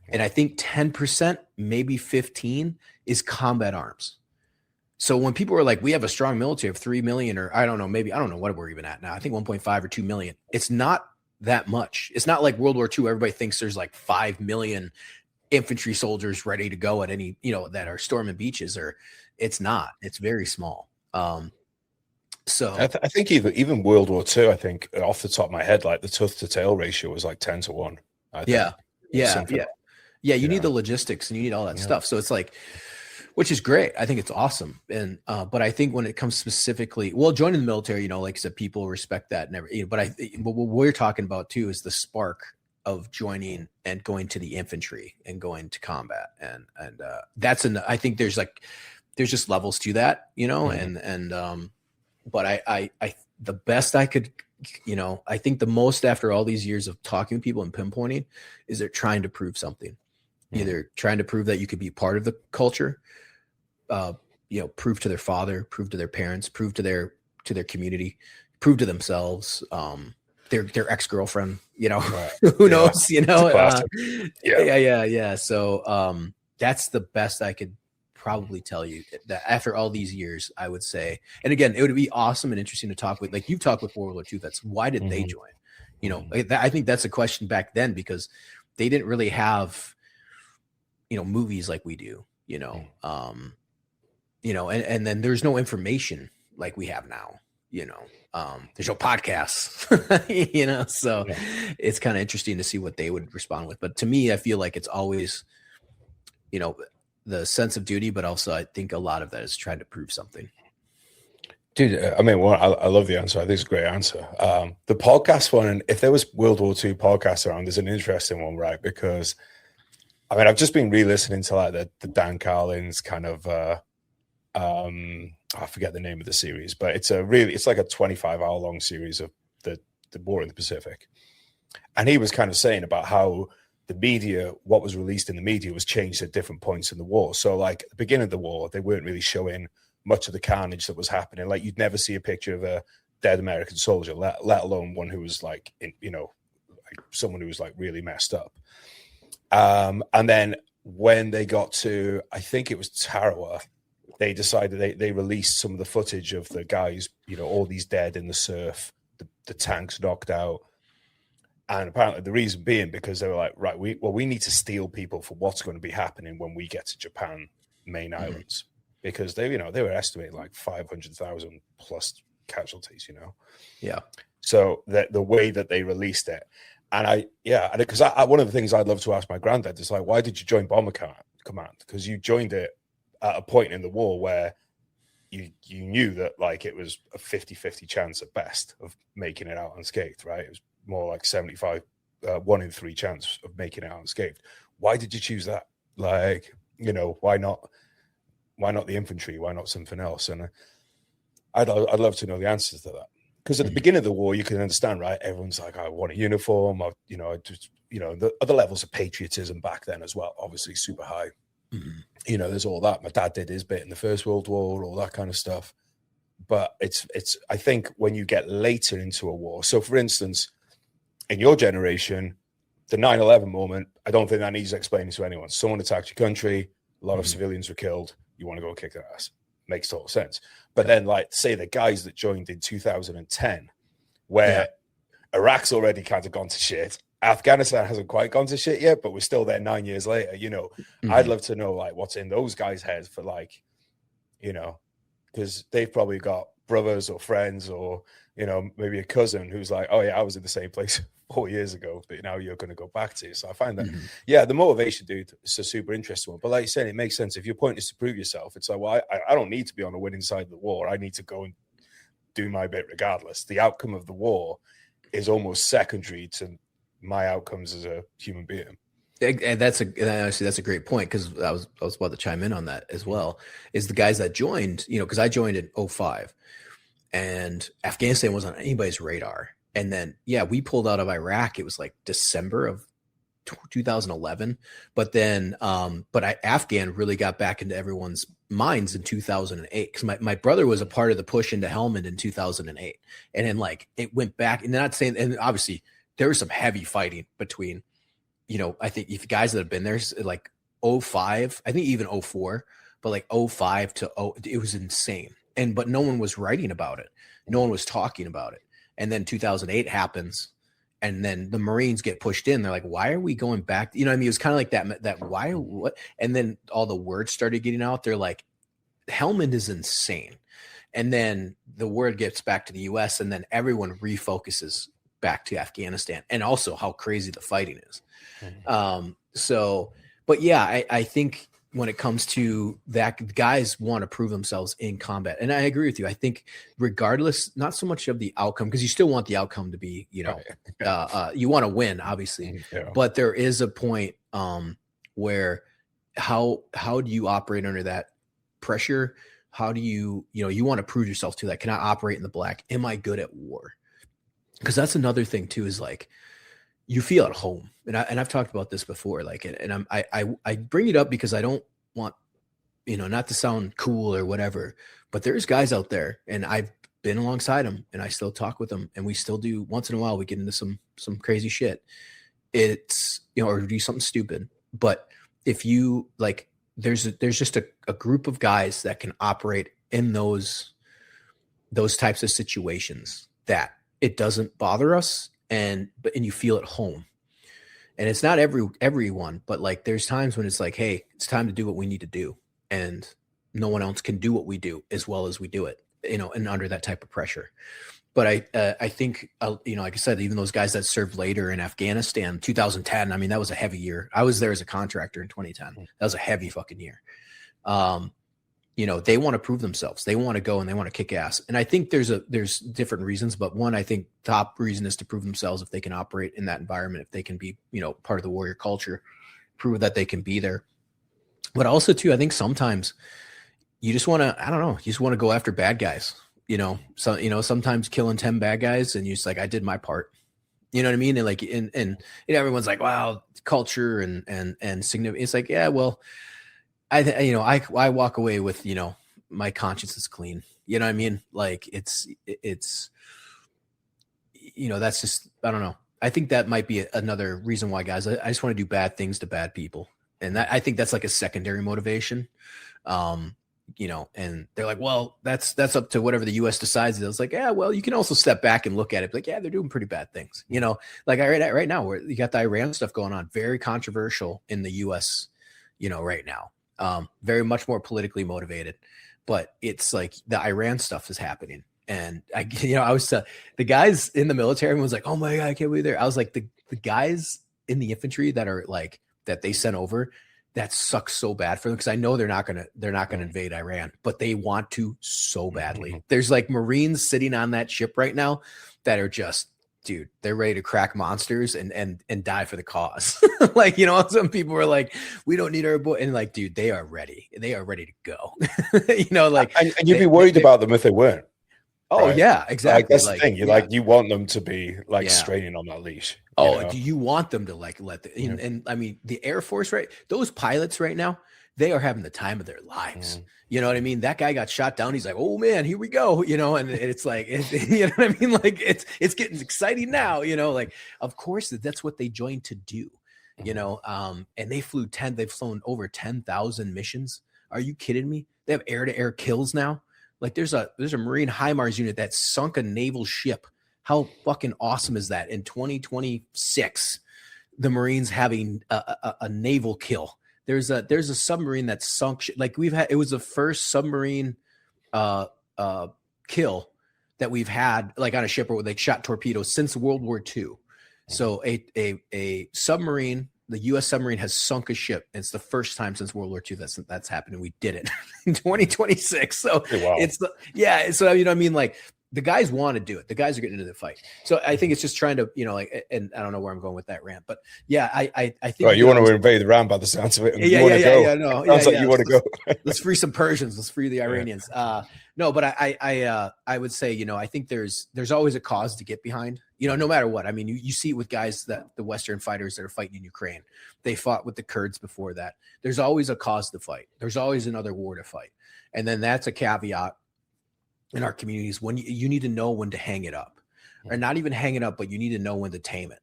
And I think 10%, maybe 15 is combat arms. So when people are like, we have a strong military of 3 million, or I don't know what we're even at now. I think 1.5 or 2 million. It's not that much. It's not like World War II. Everybody thinks there's like 5 million infantry soldiers ready to go at any, that are storming beaches, or it's not. It's very small. So I think even World War II, I think off the top of my head, like the tooth to tail ratio was like 10 to 1. Yeah. You need the logistics and you need all that stuff. So it's like, which is great. I think it's awesome. And, but I think when it comes specifically, well, joining the military, you know, like I said, people respect that and everything, but what we're talking about too is the spark of joining and going to the infantry and going to combat. And I think there's just levels to that, you know, but I the best I could, you know, I think the most after all these years of talking to people and pinpointing is they're trying to prove something, either trying to prove that you could be part of the culture, you know, prove to their father, prove to their parents, prove to their community, prove to themselves, their ex-girlfriend, you know, who knows, you know, yeah. So, that's the best I could probably tell you, that after all these years, I would say. And again, it would be awesome and interesting to talk with, like you've talked with World War II vets. Why did they join? You know, I think that's a question back then, because they didn't really have, you know, movies like we do, you know, and then there's no information like we have now, you know, there's no podcasts, you know, so it's kind of interesting to see what they would respond with. But to me, I feel like it's always, you know, the sense of duty, but also I think a lot of that is trying to prove something. Dude, I mean, I love the answer. I think it's a great answer. The podcast one, and if there was World War II podcasts around, there's an interesting one, right? Because, I mean, I've just been re-listening to like the Dan Carlin's kind of, I forget the name of the series, but it's like a 25-hour long series of the war in the Pacific. And he was kind of saying about how the media, what was released in the media was changed at different points in the war. So like at the beginning of the war, they weren't really showing much of the carnage that was happening. Like you'd never see a picture of a dead American soldier, let alone one who was like, you know, like someone who was like really messed up. And then when they got to, I think it was Tarawa, they decided they released some of the footage of the guys, you know, all these dead in the surf, the tanks knocked out. And apparently the reason being because they were like, right, we need to steal people for what's going to be happening when we get to Japan main islands, because they were estimating like 500,000 plus casualties, you know? Yeah. So the way that they released it, and because one of the things I'd love to ask my granddad is like, why did you join Bomber Command? Because you joined it at a point in the war where you knew that like it was a 50-50 chance at best of making it out unscathed, right? It was more like 75, 1 in 3 chance of making it unscathed. Why did you choose that? Like, you know, why not the infantry? Why not something else? And I'd love to know the answers to that. Because at the beginning of the war, you can understand, right? Everyone's like, I want a uniform. The other levels of patriotism back then as well, obviously super high. You know, there's all that. My dad did his bit in the First World War, all that kind of stuff. But it's I think when you get later into a war, so for instance, in your generation, the 9/11 moment, I don't think that needs explaining to anyone. Someone attacked your country, a lot of civilians were killed, you want to go kick their ass. Makes total sense. But then, like, say the guys that joined in 2010, where Iraq's already kind of gone to shit, Afghanistan hasn't quite gone to shit yet, but we're still there 9 years later, you know. I'd love to know, like, what's in those guys' heads for, like, you know, because they've probably got brothers or friends or, you know, maybe a cousin who's like, oh yeah, I was in the same place 4 years ago, but now you're going to go back to it. So I find that, the motivation, dude, is a super interesting one. But like you said, it makes sense. If your point is to prove yourself, it's like, well, I don't need to be on the winning side of the war. I need to go and do my bit regardless. The outcome of the war is almost secondary to my outcomes as a human being. And that's a great point, because I was about to chime in on that as well. Is the guys that joined, you know, because I joined in 2005, and Afghanistan wasn't on anybody's radar. And then we pulled out of Iraq. It was like December of 2011. But then Afghan really got back into everyone's minds in 2008, because my brother was a part of the push into Helmand in 2008, and then like it went back. And not saying, and obviously there was some heavy fighting between, you know, I think if guys that have been there, like 2005, I think even 2004, but like 2005 to it was insane. But no one was writing about it. No one was talking about it. And then 2008 happens, and then the Marines get pushed in. They're like, why are we going back? You know what I mean? It was kind of like that why, what? And then all the words started getting out. They're like, Helmand is insane. And then the word gets back to the US, and then everyone refocuses back to Afghanistan, and also how crazy the fighting is. But yeah, I think, when it comes to that, guys want to prove themselves in combat. And I agree with you. I think regardless, not so much of the outcome, because you still want the outcome to be, you know, you want to win, obviously, but there is a point where how do you operate under that pressure? How do you want to prove yourself to that? Can I operate in the black? Am I good at war? Because that's another thing too, is like, you feel at home. And I've talked about this before, like, and I bring it up because I don't want, you know, not to sound cool or whatever, but there's guys out there, and I've been alongside them, and I still talk with them, and we still do, once in a while we get into some crazy shit. It's, you know, or do something stupid. But if you like, there's just a group of guys that can operate in those types of situations that it doesn't bother us. And you feel at home, and it's not everyone, but like, there's times when it's like, hey, it's time to do what we need to do, and no one else can do what we do as well as we do it, you know, and under that type of pressure. But I think, you know, like I said, even those guys that served later in Afghanistan, 2010, I mean, that was a heavy year. I was there as a contractor in 2010. That was a heavy fucking year. You know, they want to prove themselves. They want to go and they want to kick ass. And I think there's different reasons, but one, I think top reason is to prove themselves. If they can operate in that environment, if they can be, you know, part of the warrior culture, prove that they can be there. But also too, I think sometimes you just want to, I don't know, you just want to go after bad guys, you know, so, you know, sometimes killing 10 bad guys and you're just like, I did my part, you know what I mean? And like, and you know, everyone's like, wow, culture and significant. It's like, yeah, well, I walk away with, you know, my conscience is clean. You know what I mean? Like it's, you know, that's just, I don't know. I think that might be another reason why guys, I just want to do bad things to bad people. And I think that's like a secondary motivation. You know, and they're like, well, that's up to whatever the US decides. I was like, yeah, well, you can also step back and look at it. Like, yeah, they're doing pretty bad things. You know, like right now where you got the Iran stuff going on, very controversial in the US, you know, right now. Very much more politically motivated, but it's like the Iran stuff is happening. And I was the guys in the military was like, oh my God, I can't believe they're, I was like, the guys in the infantry that are like, that they sent over, that sucks so bad for them. Cause I know they're not going to invade Iran, but they want to so badly. There's like Marines sitting on that ship right now that are just, dude, they're ready to crack monsters and die for the cause. Like, you know, some people were like, we don't need our boy. And like, dude, they are ready. They are ready to go. You know, like, and you'd be worried about them if they weren't. Oh right? Yeah, exactly. Like, that's the thing. You like, you want them to be like straining on that leash. Oh, do you want them to like let the, and I mean, the Air Force, right? Those pilots right now, they are having the time of their lives. You know what I mean? That guy got shot down. He's like, oh man, here we go. You know, and it's like, you know what I mean? Like it's getting exciting now, you know, like, of course that's what they joined to do, you know? And they've flown over 10,000 missions. Are you kidding me? They have air to air kills now. Like there's a Marine HIMARS unit that sunk a naval ship. How fucking awesome is that? In 2026, the Marines having a naval kill. There's a submarine that sunk. Like it was the first submarine kill that we've had, like on a ship where they shot torpedoes since World War II. So a submarine, the U.S. submarine has sunk a ship. And it's the first time since World War II that's happened, and we did it in 2026. So So you know what I mean? Like the guys want to do it. The guys are getting into the fight. So I think it's just trying to, you know, like, and I don't know where I'm going with that rant, but yeah, I think. Right, you want to invade Iran by the sounds of it. Sounds like you want to go. Let's free some Persians. Let's free the Iranians. No, but I would say, you know, I think there's always a cause to get behind, you know, no matter what. I mean, you see it with guys the Western fighters that are fighting in Ukraine. They fought with the Kurds before that. There's always a cause to fight. There's always another war to fight. And then that's a caveat in our communities when you need to know when to hang it up, or not even hang it up, but you need to know when to tame it,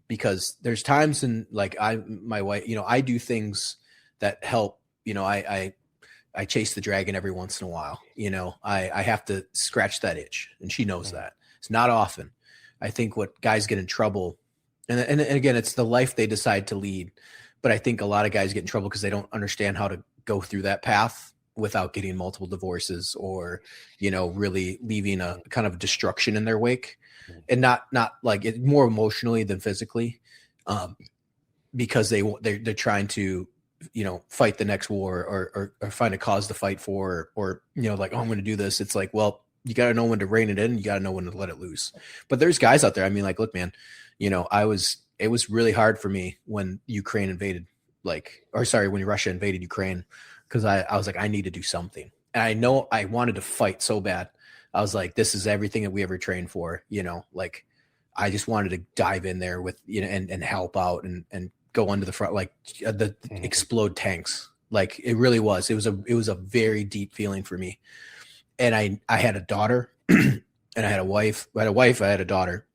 because there's times in like my wife, you know, I do things that help, you know, I chase the dragon every once in a while, you know, I have to scratch that itch, and she knows that. It's not often. I think what guys get in trouble, and again, it's the life they decide to lead. But I think a lot of guys get in trouble because they don't understand how to go through that path without getting multiple divorces, or, you know, really leaving a kind of destruction in their wake, and not like it more emotionally than physically, because they're trying to fight the next war or find a cause to fight for, or like, oh, I'm going to do this. It's like, well, you got to know when to rein it in. You got to know when to let it loose. But there's guys out there. I mean, like, look, man, it was really hard for me when Ukraine invaded, when Russia invaded Ukraine, because I was like, I need to do something. And I know I wanted to fight so bad. I was like, this is everything that we ever trained for, like I just wanted to dive in there with, and help out and go under the front, like the explode tanks. Like it really was. It was a very deep feeling for me. And I had a daughter and I had a wife. I had a daughter.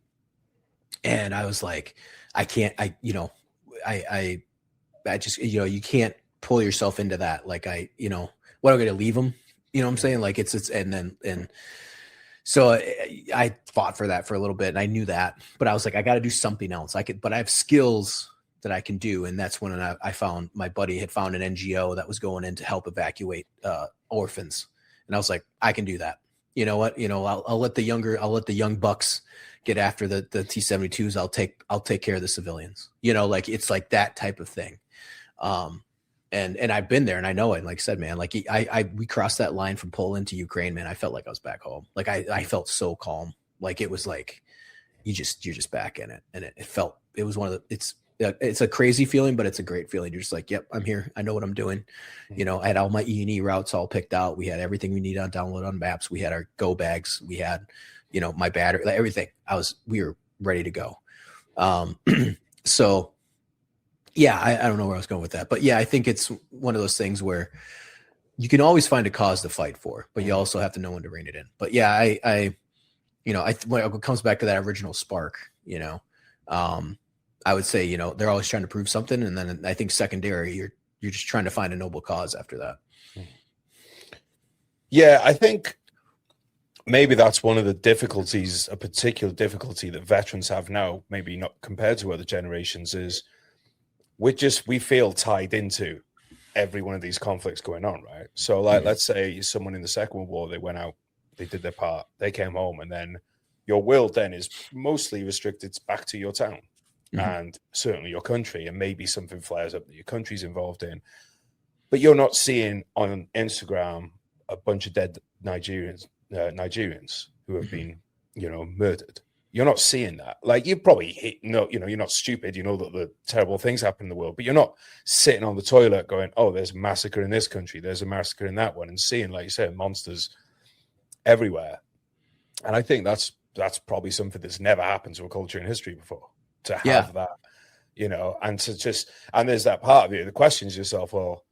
And I was like, I can't, I just, you can't pull yourself into that. Like what am I going to leave them? You know what I'm saying? Like so I fought for that for a little bit and I knew that, but I was like, I got to do something else. But I have skills that I can do. And that's when I found, my buddy had found an NGO that was going in to help evacuate orphans. And I was like, I can do that. You know what? I'll let the young bucks get after the T-72s. I'll take care of the civilians. Like it's like that type of thing. And I've been there and I know it. Like I said, man, like we crossed that line from Poland to Ukraine, man. I felt like I was back home. Like I felt so calm. Like it was like you're just back in it. And it was one of the, it's a crazy feeling, but it's a great feeling. You're just like, yep, I'm here. I know what I'm doing. I had all my E&E routes all picked out. We had everything we needed on download on maps. We had our go bags. We had, my battery, like everything. We were ready to go. So yeah, I don't know where I was going with that, but yeah, I think it's one of those things where you can always find a cause to fight for, but you also have to know when to rein it in. But yeah, when it comes back to that original spark, I would say, they're always trying to prove something. And then I think secondary, you're just trying to find a noble cause after that. Yeah, I think maybe that's one of the difficulties, a particular difficulty that veterans have now, maybe not compared to other generations, is we feel tied into every one of these conflicts going on, right? So like, let's say someone in the Second World War, they went out, they did their part, they came home, and then your world then is mostly restricted back to your town. And certainly your country, and maybe something flares up that your country's involved in, but you're not seeing on Instagram a bunch of dead Nigerians who have been, murdered. You're not seeing that. Like you probably you're not stupid. You know that the terrible things happen in the world, but you're not sitting on the toilet going, "Oh, there's a massacre in this country. There's a massacre in that one," and seeing, like you said, monsters everywhere. And I think that's probably something that's never happened to a culture in history before. To have that, and to just, and there's that part of you, the questions yourself, well,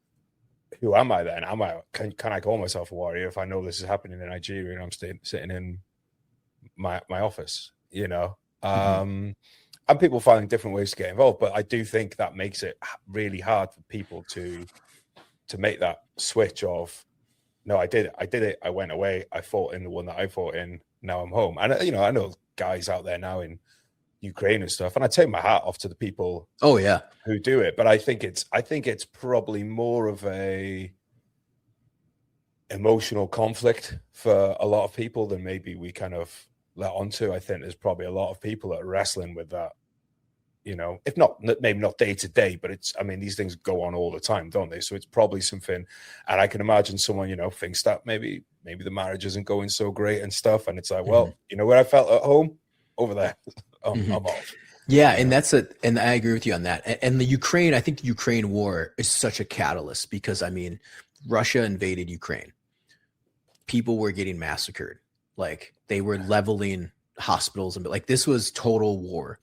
who am I then? Can I call myself a warrior if I know this is happening in Nigeria and I'm sitting in my office, and people finding different ways to get involved. But I do think that makes it really hard for people to make that switch of, no, I did it. I went away. I fought in the one that I fought in. Now I'm home. And, I know guys out there now in Ukraine and stuff, and I take my hat off to the people who do it, but I think it's probably more of a emotional conflict for a lot of people than maybe we kind of let onto. I think there's probably a lot of people that are wrestling with that, if not, maybe not day to day, but these things go on all the time, don't they? So it's probably something, and I can imagine someone, thinks that maybe the marriage isn't going so great and stuff, and it's like, well, where I felt at home? Over there. I'm off. Yeah, and and I agree with you on that. And the Ukraine, I think the Ukraine war is such a catalyst because Russia invaded Ukraine. People were getting massacred. Like they were leveling hospitals and like this was total war.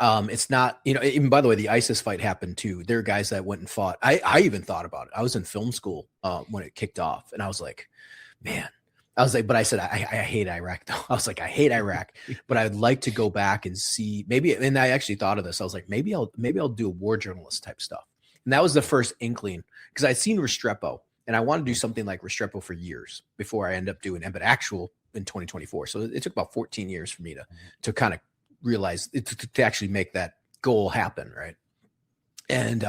It's not, even by the way, the ISIS fight happened too. There are guys that went and fought. I even thought about it. I was in film school when it kicked off, and I was like, man. But I said, I hate Iraq though. I was like, I hate Iraq, but I'd like to go back and see maybe, and I actually thought of this. I was like, maybe I'll do a war journalist type stuff. And that was the first inkling because I'd seen Restrepo and I wanted to do something like Restrepo for years before I end up doing but actual in 2024. So it took about 14 years for me to kind of realize to actually make that goal happen. Right. And,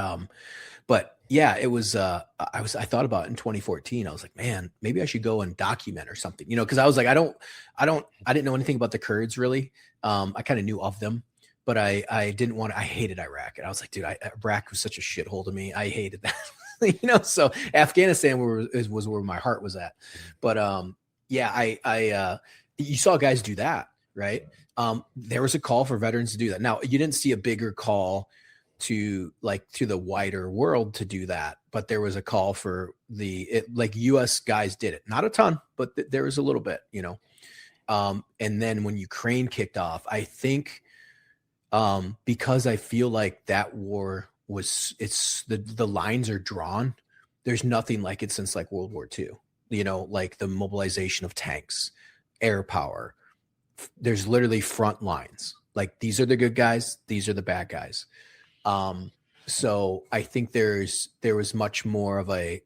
but yeah, it was, I thought about it in 2014. I was like, man, maybe I should go and document or something, cause I was like, I didn't know anything about the Kurds really. I kind of knew of them, but I hated Iraq. And I was like, dude, Iraq was such a shithole to me. I hated that. So Afghanistan was where my heart was at. But I you saw guys do that, right? There was a call for veterans to do that. Now, you didn't see a bigger call to the wider world to do that, but there was a call for US guys did it. Not a ton, but there was a little bit, and then when Ukraine kicked off, I think because I feel like that war the lines are drawn. There's nothing like it since like World War II, like the mobilization of tanks, air power. There's literally front lines. Like, these are the good guys, these are the bad guys. So I think there was much more of a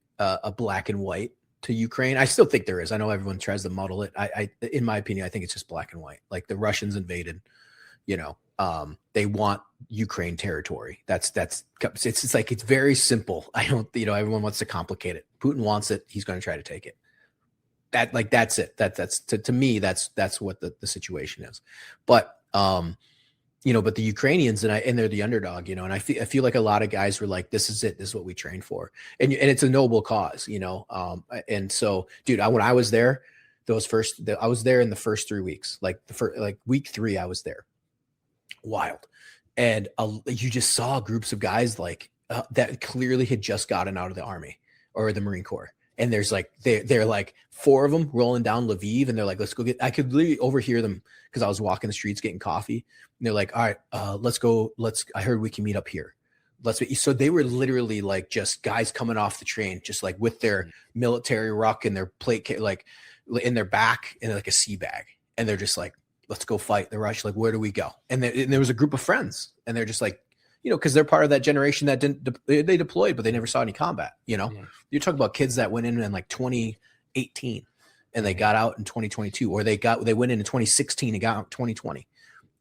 black and white to Ukraine. I still think there is. I know everyone tries to muddle it. I in my opinion, I think it's just black and white. Like, the Russians invaded, they want Ukraine territory. It's like, it's very simple. I don't, everyone wants to complicate it. Putin wants it. He's going to try to take it. That's it. That's to me, that's what the situation is. But, but the Ukrainians and they're the underdog, and I feel like a lot of guys were like, this is it. This is what we trained for. And it's a noble cause, and so, dude, when I was there, I was there in the first 3 weeks, week 3, I was there. Wild. And you just saw groups of guys that clearly had just gotten out of the Army or the Marine Corps. And there's they're like 4 of them rolling down Lviv, and they're like, let's go I could literally overhear them because I was walking the streets getting coffee. And they're like, all right, let's go. I heard we can meet up here. So they were literally like just guys coming off the train, just like with their military ruck and their plate, like in their back and like a sea bag. And they're just like, let's go fight the Rush. Like, where do we go? And there was a group of friends, and they're just like, because they're part of that generation that they deployed, but they never saw any combat. You're talking about kids that went in like 2018 and they got out in 2022, or they went in 2016 and got out in 2020,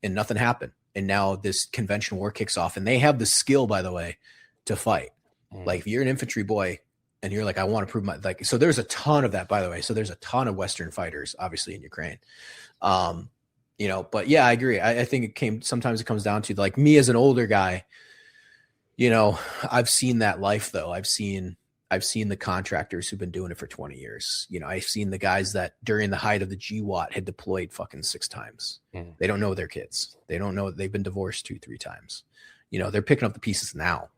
and nothing happened. And now this conventional war kicks off, and they have the skill, by the way, to fight. Like, if you're an infantry boy and you're like, I want to prove so there's a ton of that, by the way. So there's a ton of Western fighters, obviously, in Ukraine. But yeah, I agree. I think sometimes it comes down to, like, me as an older guy, I've seen that life though. I've seen the contractors who've been doing it for 20 years. I've seen the guys that during the height of the GWAT had deployed fucking 6 times. They don't know their kids. They don't know they've been divorced 2-3 times. They're picking up the pieces now.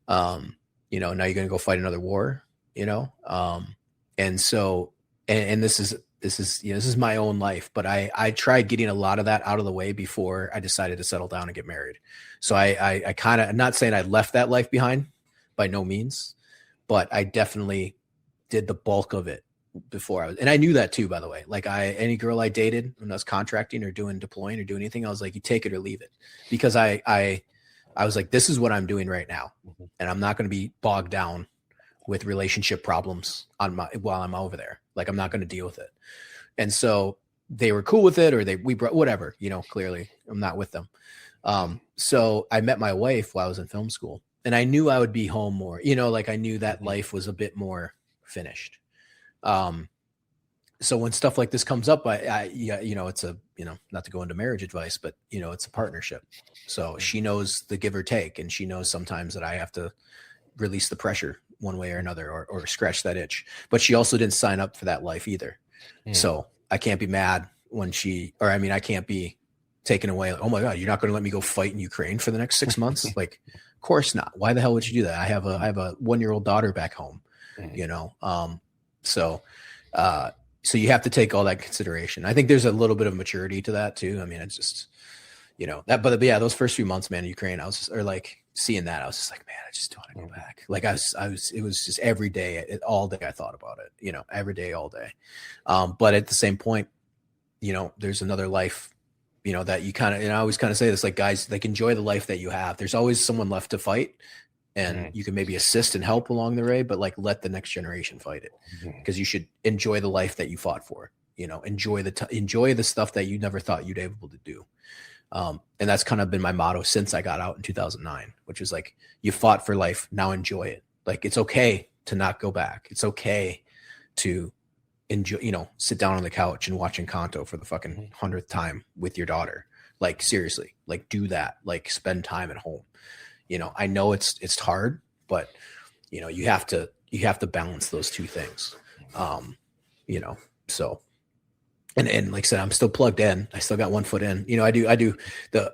Now you're going to go fight another war, and so, and this is my own life, but I tried getting a lot of that out of the way before I decided to settle down and get married. So I kind of, I'm not saying I left that life behind, by no means, but I definitely did the bulk of it before and I knew that too, by the way. Like, any girl I dated when I was contracting or deploying or doing anything, I was like, you take it or leave it, because I was like, this is what I'm doing right now. And I'm not going to be bogged down with relationship problems while I'm over there. Like, I'm not going to deal with it. And so they were cool with it, or we brought whatever, clearly I'm not with them. So I met my wife while I was in film school, and I knew I would be home more, I knew that life was a bit more finished. So when stuff like this comes up, it's a, not to go into marriage advice, but it's a partnership. So she knows the give or take, and she knows sometimes that I have to release the pressure one way or another, or scratch that itch. But she also didn't sign up for that life either. So I can't be mad when I can't be taken away. Like, oh my God, you're not going to let me go fight in Ukraine for the next 6 months? Like, of course not. Why the hell would you do that? I have a 1-year-old daughter back home, so you have to take all that consideration. I think there's a little bit of maturity to that too. I mean, it's just, but yeah, those first few months, man, in Ukraine, I was just, or like seeing that, I was just like, man, I just don't want to go back. Like it was just every day, all day I thought about it, every day, all day. But at the same point, there's another life, that you kind of, and I always kind of say this, like, guys, like, enjoy the life that you have. There's always someone left to fight, and you can maybe assist and help along the way, but like, let the next generation fight it, because you should enjoy the life that you fought for, enjoy the stuff that you never thought you'd be able to do. And that's kind of been my motto since I got out in 2009, which is like, you fought for life, now enjoy it. Like, it's okay to not go back. It's okay to enjoy, sit down on the couch and watch Encanto for the fucking 100th time with your daughter. Like, seriously, like, do that, like, spend time at home. I know it's hard, but you know, you have to balance those two things. You know, so. And like I said, I'm still plugged in. I still got one foot in. You know, I do and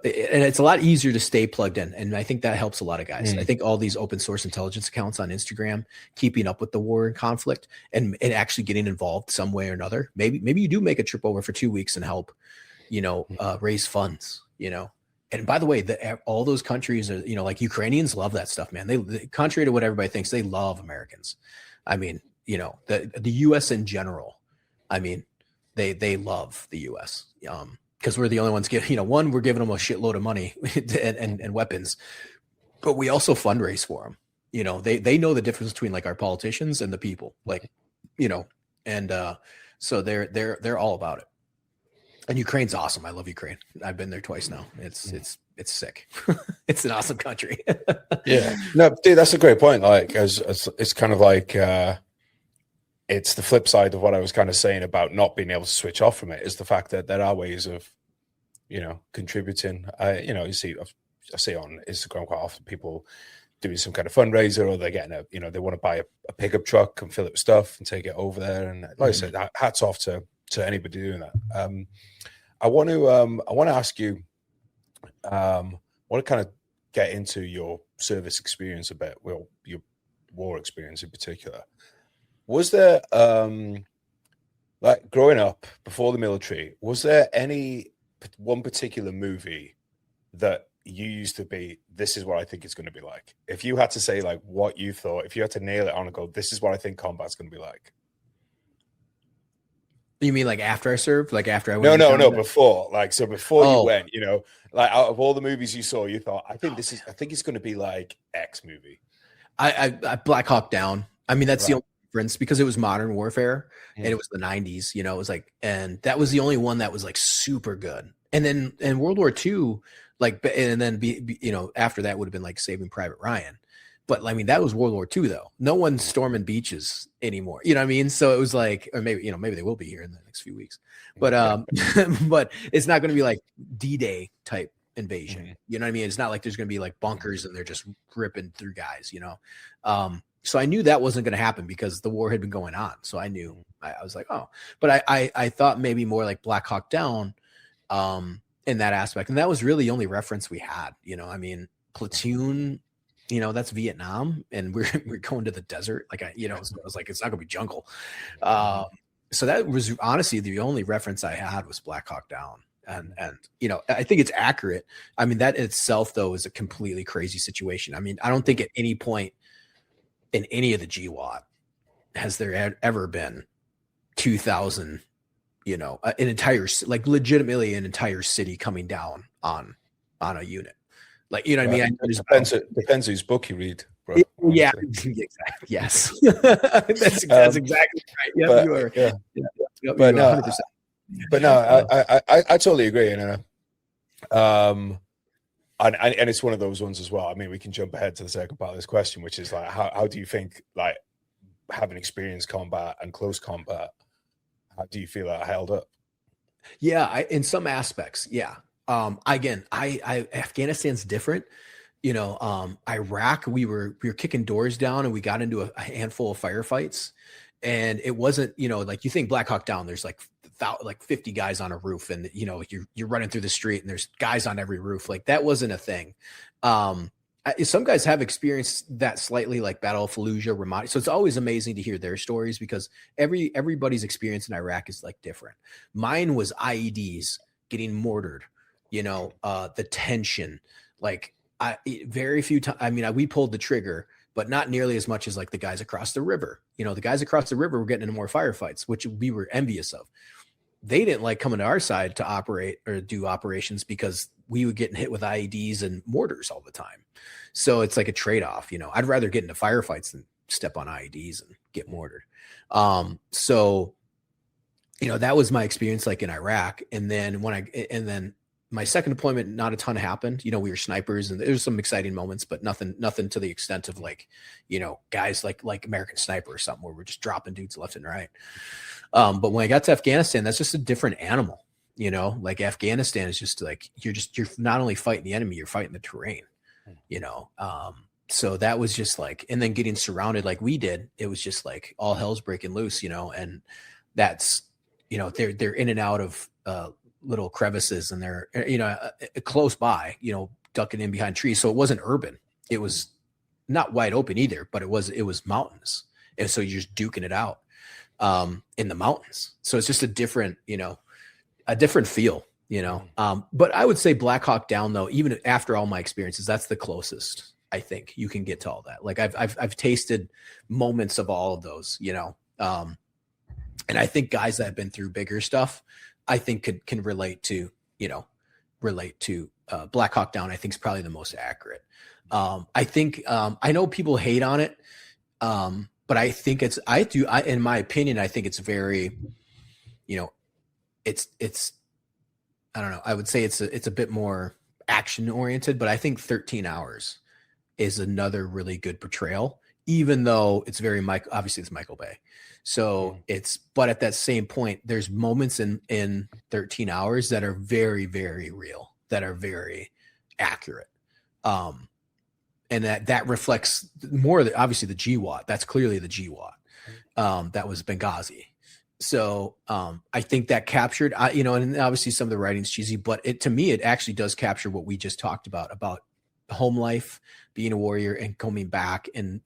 it's a lot easier to stay plugged in. And I think that helps a lot of guys. I think all these open source intelligence accounts on Instagram, keeping up with the war and conflict and actually getting involved some way or another. Maybe you do make a trip over for 2 weeks and help, you know, raise funds, you know. And by the way, all those countries are, you know, like Ukrainians love that stuff, man. They contrary to what everybody thinks, they love Americans. I mean, you know, the US in general, I mean, they love the US because we're the only ones giving, you know, one, we're giving them a shitload of money and weapons, but we also fundraise for them. You know, they know the difference between like our politicians and the people, like, you know, and so they're all about it. And Ukraine's awesome. I love Ukraine. I've been there twice now. It's sick. It's an awesome country. Yeah, no, dude, that's a great point. Like, as it's kind of like. It's the flip side of what I was kind of saying about not being able to switch off from it is the fact that there are ways of, you know, contributing. You know, I see on Instagram quite often people doing some kind of fundraiser, or they're getting you know, they want to buy a pickup truck and fill it with stuff and take it over there. And like I said, hats off to anybody doing that. I want to ask you, I want to kind of get into your service experience a bit, well, your war experience in particular. Was there, like growing up before the military, was there one particular movie that you used to be, this is what I think it's going to be like? If you had to say like what you thought, if you had to nail it on and go, this is what I think combat's going to be like. You mean like after I served? Like after I went? No, before. Like, so before you went, you know, like out of all the movies you saw, you thought, I think it's going to be like X movie. I Black Hawk Down. I mean, that's the only difference because it was modern warfare and it was the 90s, you know, it was like, and that was the only one that was like super good. And then in World War II, like, and then you know, after that would have been like Saving Private Ryan. But I mean, that was World War II though. No one's storming beaches anymore. You know what I mean? So it was like, or maybe, you know, maybe they will be here in the next few weeks, but, but it's not going to be like D-Day type invasion. You know what I mean? It's not like there's going to be like bunkers and they're just ripping through guys, you know? So I knew that wasn't going to happen because the war had been going on. So I knew, I was like, oh, but I thought maybe more like Black Hawk Down in that aspect. And that was really the only reference we had, you know, I mean, Platoon, you know, that's Vietnam and we're going to the desert. Like, you know, so I was like, it's not gonna be jungle. So that was honestly the only reference I had was Black Hawk Down. And, you know, I think it's accurate. I mean, that itself though is a completely crazy situation. I mean, I don't think at any point in any of the GWAT has there ever been 2,000, you know, an entire, like legitimately an entire city coming down on a unit. Like, you know what I mean? Depends whose book you read, bro. Yeah, exactly. Yes. that's exactly right. Yep, but, you are. Yeah. Yep, but, no, 100%. But no, I totally agree. And it's one of those ones as well. I mean, we can jump ahead to the second part of this question, which is like, how do you think, like, having experienced combat and close combat, how do you feel that held up? Yeah, in some aspects, yeah. Again, Afghanistan's different. You know, Iraq, we were kicking doors down and we got into a handful of firefights, and it wasn't, you know, like you think Black Hawk Down, there's like 50 guys on a roof, and you know, you're running through the street and there's guys on every roof. Like that wasn't a thing. Some guys have experienced that slightly, like Battle of Fallujah, Ramadi. So it's always amazing to hear their stories because everybody's experience in Iraq is like different. Mine was IEDs getting mortared, you know, the tension, like very few times. I mean, we pulled the trigger, but not nearly as much as like the guys across the river. You know, the guys across the river were getting into more firefights, which we were envious of. They didn't like coming to our side to operate or do operations because we were getting hit with IEDs and mortars all the time. So it's like a trade-off, you know. I'd rather get into firefights than step on IEDs and get mortared. So, you know, that was my experience like in Iraq. And then my second deployment, not a ton happened. You know, we were snipers and there's some exciting moments, but nothing to the extent of like, you know, guys like American Sniper or something where we're just dropping dudes left and right. But when I got to Afghanistan, that's just a different animal, you know, like Afghanistan is just like, you're not only fighting the enemy, you're fighting the terrain, you know? So that was just like, and then getting surrounded like we did, it was just like all hell's breaking loose, and that's, they're in and out of little crevices, and they're, close by, ducking in behind trees. So it wasn't urban. It was not wide open either, but it was mountains. And so you're just duking it out in the mountains. So it's just a different feel, but I would say Black Hawk Down, though, even after all my experiences, that's the closest I think you can get to all that. Like I've tasted moments of all of those, and I think guys that have been through bigger stuff, I think can relate to Black Hawk Down. I think is probably the most accurate. I think I know people hate on it, but I think in my opinion, I think it's very, it's I don't know. I would say it's a bit more action oriented, but I think 13 Hours is another really good portrayal, even though it's very obviously it's Michael Bay. So but at that same point, there's moments in 13 Hours that are very, very real, that are very accurate. And that reflects more obviously the GWAT. That's clearly the GWAT. That was Benghazi. So I think that captured, and obviously some of the writing's cheesy, but to me, it actually does capture what we just talked about home life, being a warrior and coming back and,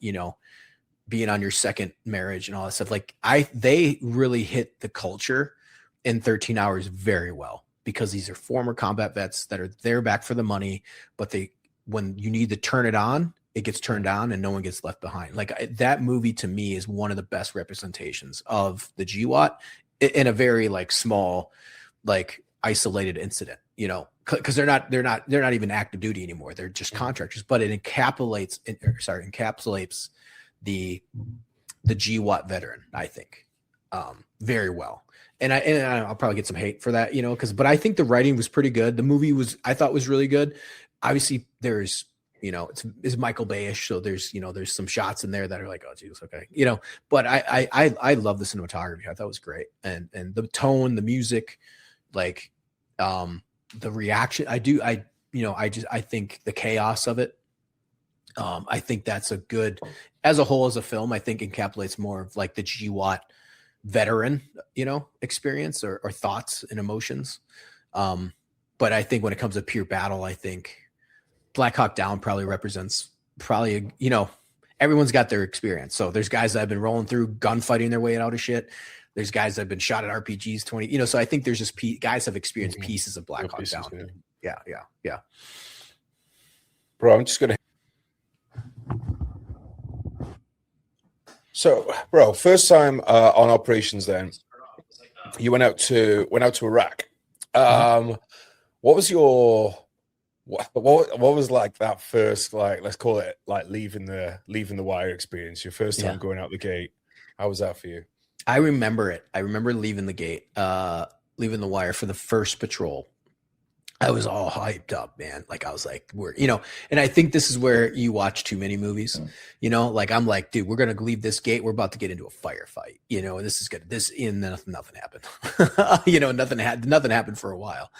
being on your second marriage and all that stuff. Like they really hit the culture in 13 Hours very well, because these are former combat vets that are there back for the money, but when you need to turn it on, it gets turned on and no one gets left behind. Like that movie to me is one of the best representations of the GWAT in a very like small, like isolated incident, because they're not even active duty anymore. They're just contractors, but it encapsulates the GWAT veteran, I think, very well. And I'll probably get some hate for that, but I think the writing was pretty good. The movie I thought was really good. Obviously there's, it's Michael Bay-ish. So there's some shots in there that are like, oh geez, okay. But I love the cinematography. I thought it was great. And the tone, the music, like, the reaction, I think the chaos of it, I think that's a good, as a whole, as a film, I think encapsulates more of like the GWAT veteran, experience or thoughts and emotions. But I think when it comes to pure battle, I think Black Hawk Down probably represents everyone's got their experience. So there's guys that have been rolling through gunfighting their way out of shit. There's guys that have been shot at RPGs 20, so I think there's just guys have experienced pieces of Black Hawk Down. Yeah. Bro, I'm just going to. So, bro, first time on operations then, you went out to Iraq. What was your what was like that first, like, let's call it like leaving the wire experience, your first time going out the gate? How was that for you? I remember it. I remember leaving the gate, leaving the wire for the first patrol. I was all hyped up, man. Like I was like, and I think this is where you watch too many movies, like I'm like, dude, we're going to leave this gate. We're about to get into a firefight, and this is good. And nothing happened. Nothing happened for a while,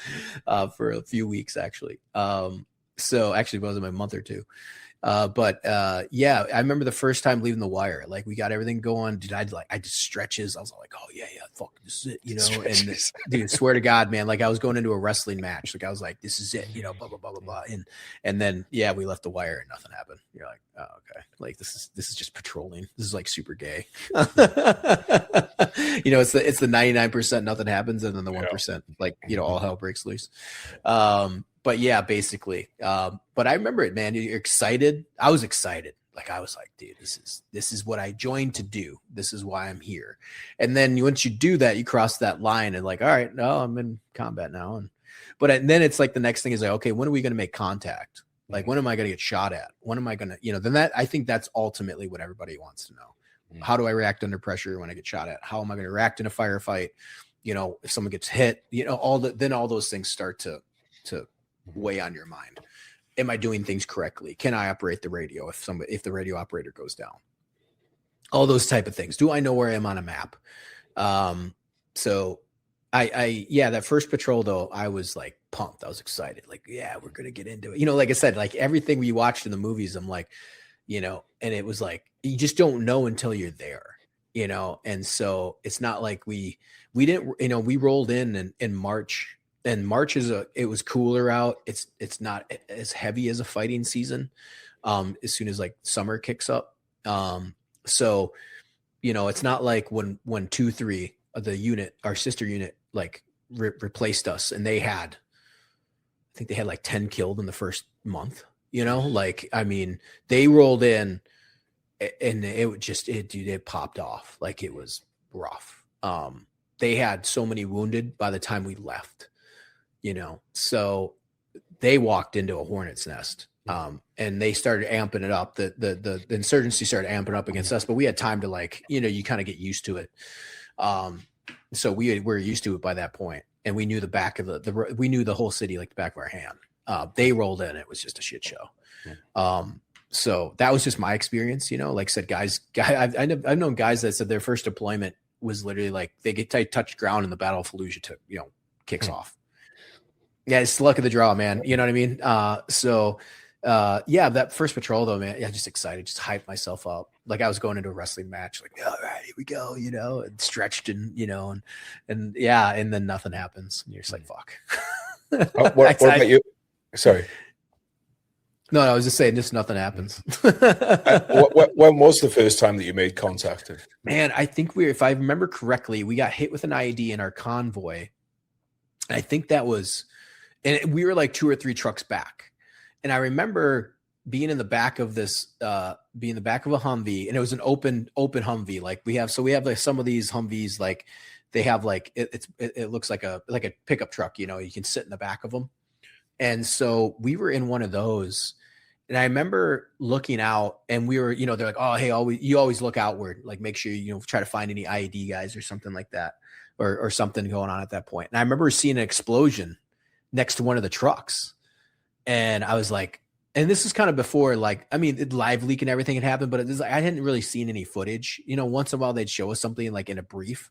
for a few weeks, actually. So actually it wasn't a month or two. But I remember the first time leaving the wire, like we got everything going. Dude, I did stretches. I was like, oh yeah, fuck, this is it, and dude, swear to God, man, like I was going into a wrestling match. Like I was like, this is it, blah, blah, blah, blah, blah. And then, we left the wire and nothing happened. You're like, oh, okay. Like this is just patrolling. This is like super gay. It's the 99% nothing happens. And then the 1%, like, all hell breaks loose. But yeah, basically. But I remember it, man. You're excited. I was excited. Like I was like, dude, this is what I joined to do. This is why I'm here. And then once you do that, you cross that line and like, all right, no, I'm in combat now. But then it's like the next thing is like, okay, when are we going to make contact? Like, when am I going to get shot at? When am I going to, then that, I think that's ultimately what everybody wants to know. How do I react under pressure when I get shot at? How am I going to react in a firefight? If someone gets hit, all those things start to weigh on your mind. Am I doing things correctly? Can I operate the radio if the radio operator goes down? All those type of things. Do I know where I am on a map? So that first patrol though, I was like pumped. I was excited. Like, yeah, we're going to get into it. Like I said, like everything we watched in the movies, I'm like, you know, and it was like, you just don't know until you're there, you know? And so it's not like we didn't, you know, we rolled in March, and March it was cooler out. It's not as heavy as a fighting season. As soon as like summer kicks up. So, you know, it's not like when 2-3 of the unit, our sister unit, like replaced us, and I think they had like 10 killed in the first month, you know, like, I mean, they rolled in and it popped off. Like, it was rough. They had so many wounded by the time we left, you know, so they walked into a hornet's nest. And they started amping it up. The insurgency started amping up against us, but we had time to, like, you know, you kind of get used to it. So we were used to it by that point, and we knew the back of we knew the whole city like the back of our hand. They rolled in, it was just a shit show. So that was just my experience, you know. Like I said, I've known guys that said their first deployment was literally like they touched ground and the Battle of Fallujah kicks off. Yeah, it's the luck of the draw, man. You know what I mean? Yeah, that first patrol though, man, yeah, just excited, just hyped myself up. Like I was going into a wrestling match, like, all right, here we go, you know, and stretched and, you know, and yeah, and then nothing happens. And you're just like, fuck. What about you? Sorry. No, I was just saying, just nothing happens. When was the first time that you made contact? Man, I think if I remember correctly, we got hit with an IED in our convoy. And I think that was, and we were like 2 or 3 trucks back. And I remember being in the back of this, being in the back of a Humvee, and it was an open Humvee. Like we have like some of these Humvees, like they have like, it looks like a pickup truck, you know, you can sit in the back of them. And so we were in one of those, and I remember looking out, and we were, you know, they're like, oh, hey, you always look outward, like make sure, you know, try to find any IED guys or something like that, or something going on at that point. And I remember seeing an explosion next to one of the trucks. And I was like, and this is kind of before, like, I mean, live leak and everything had happened, but I hadn't really seen any footage. You know, once in a while they'd show us something like in a brief,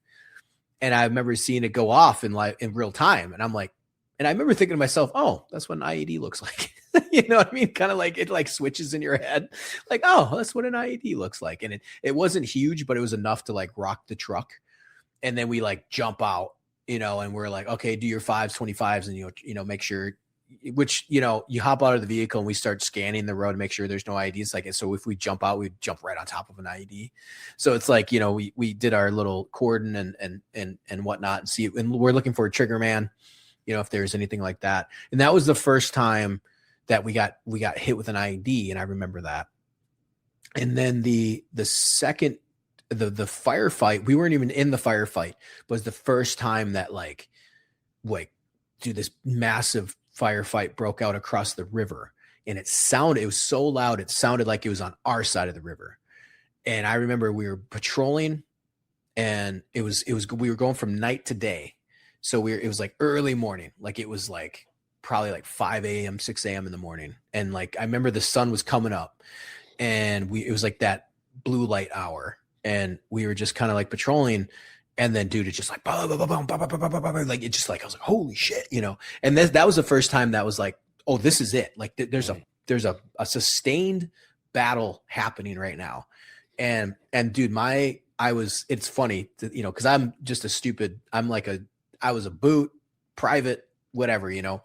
and I remember seeing it go off in real time. And I'm like, and I remember thinking to myself, oh, that's what an IED looks like. You know what I mean? Kind of like it like switches in your head, like, oh, that's what an IED looks like. And it wasn't huge, but it was enough to like rock the truck. And then we like jump out, you know, and we're like, okay, do your 5s, 25s, and you know, make sure. Which, you know, you hop out of the vehicle and we start scanning the road to make sure there's no IEDs. Like, so if we jump out, we jump right on top of an IED. So it's like, you know, we did our little cordon and whatnot, and and we're looking for a trigger man, you know, if there's anything like that. And that was the first time that we got hit with an IED. And I remember that. And then the second, the firefight, we weren't even in the firefight, was the first time that like, dude, this massive firefight broke out across the river, and it was so loud, it sounded like it was on our side of the river. And I remember we were patrolling, and we were going from night to day. So it was like early morning, like it was like probably like 5 a.m., 6 a.m. in the morning. And like, I remember the sun was coming up, and it was like that blue light hour, and we were just kind of like patrolling. And then, dude, it's just like, like, it just like, I was like, holy shit, you know? And that was the first time that was like, oh, this is it. Like there's a sustained battle happening right now. And dude, it's funny, you know, cause I'm just I was a boot, private, whatever, you know?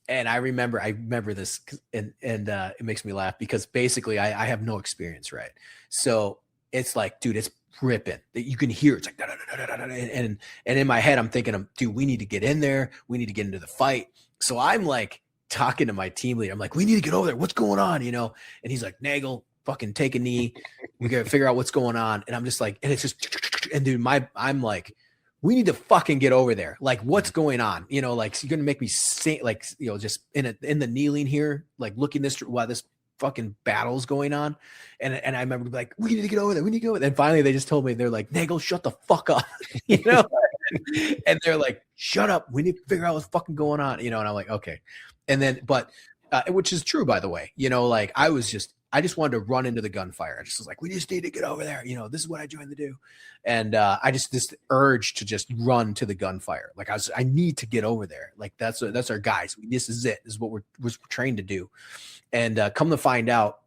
And I remember this, and it makes me laugh because basically I have no experience. Right. So it's like, dude, it's ripping, that you can hear. It's like, and in my head, I'm thinking, dude, we need to get in there. We need to get into the fight. So I'm like talking to my team leader. I'm like, we need to get over there. What's going on? You know? And he's like, Nagel, fucking take a knee. We got to figure out what's going on. And I'm just like, and it's just, and dude, I'm like, we need to fucking get over there. Like, what's going on? You know, like, so you're going to make me say, like, you know, just in the kneeling here, like looking while this fucking battles going on. And I remember like, we need to get over there. We need to go. And finally they just told me, they're like, Nagel, shut the fuck up. You know? And they're like, shut up. We need to figure out what's fucking going on. You know? And I'm like, okay. And then, but, which is true, by the way, you know, like I just wanted to run into the gunfire. I just was like, we just need to get over there. You know, this is what I joined to do. And I just, this urge to just run to the gunfire. Like I need to get over there. Like that's our guys. This is it. This is what we're trained to do. And come to find out,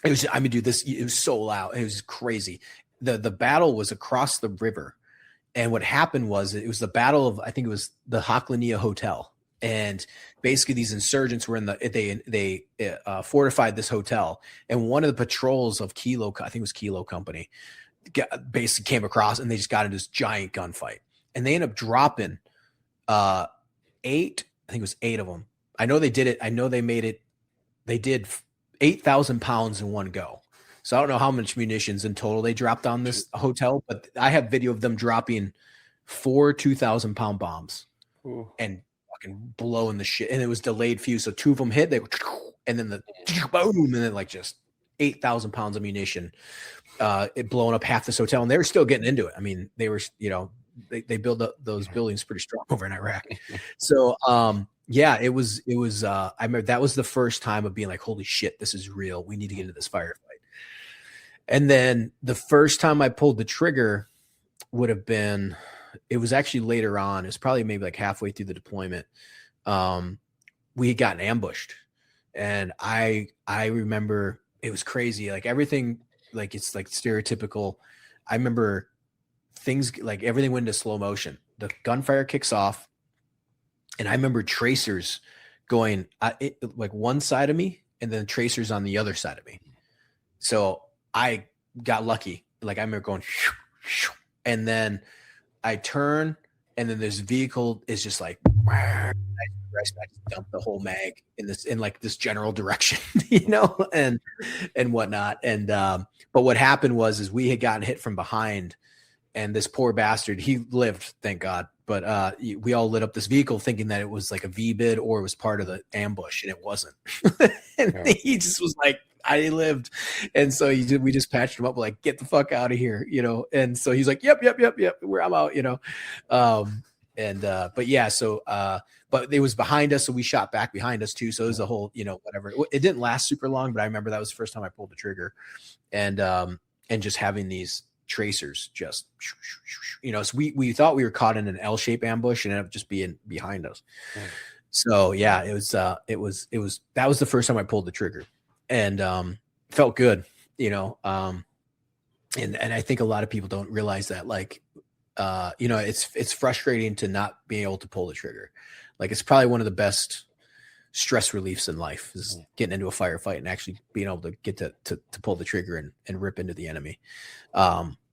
It was, I mean, dude, it was so loud. It was crazy. The battle was across the river. And what happened was it was the battle of, I think it was the Haklania Hotel. And basically these insurgents were they fortified this hotel. And one of the patrols of Kilo, I think it was Kilo Company, basically came across and they just got into this giant gunfight. And they ended up dropping 8, I think it was 8 of them. I know they did it. I know they made it. They did 8,000 pounds in one go. So I don't know how much munitions in total they dropped on this hotel, but I have video of them dropping 4 2,000-pound bombs. Ooh. And fucking blowing the shit. And it was delayed fuse. So 2 of them hit, and then the boom, and then like just 8,000 pounds of munition, it blowing up half this hotel. And they were still getting into it. I mean, they were, they build up those buildings pretty strong over in Iraq. So, yeah, it was, I remember that was the first time of being like, holy shit, this is real. We need to get into this firefight. And then the first time I pulled the trigger would have been, it was actually later on. It was probably maybe like halfway through the deployment. We had gotten ambushed, and I remember it was crazy. Like everything, like it's like stereotypical. I remember things like everything went into slow motion. The gunfire kicks off, and I remember tracers going like one side of me, and then tracers on the other side of me. So I got lucky. Like I remember going, and then I turn, and then this vehicle is just like, I just dumped the whole mag in like this general direction, and whatnot. And but what happened was we had gotten hit from behind, and this poor bastard, he lived, thank God. But we all lit up this vehicle thinking that it was like a V-bid or it was part of the ambush, and it wasn't. And he just was like, I lived. And so we just patched him up, like, get the fuck out of here, And so he's like, yep, I'm out, but yeah, so but it was behind us, so we shot back behind us too. So it was a whole, whatever. It didn't last super long, but I remember that was the first time I pulled the trigger, and just having these tracers just, so we thought we were caught in an L-shaped ambush and ended up just being behind us. So yeah, it was that was the first time I pulled the trigger, and felt good, and I think a lot of people don't realize that, like, it's frustrating to not be able to pull the trigger. Like, it's probably one of the best stress reliefs in life is getting into a firefight and actually being able to get to pull the trigger and rip into the enemy.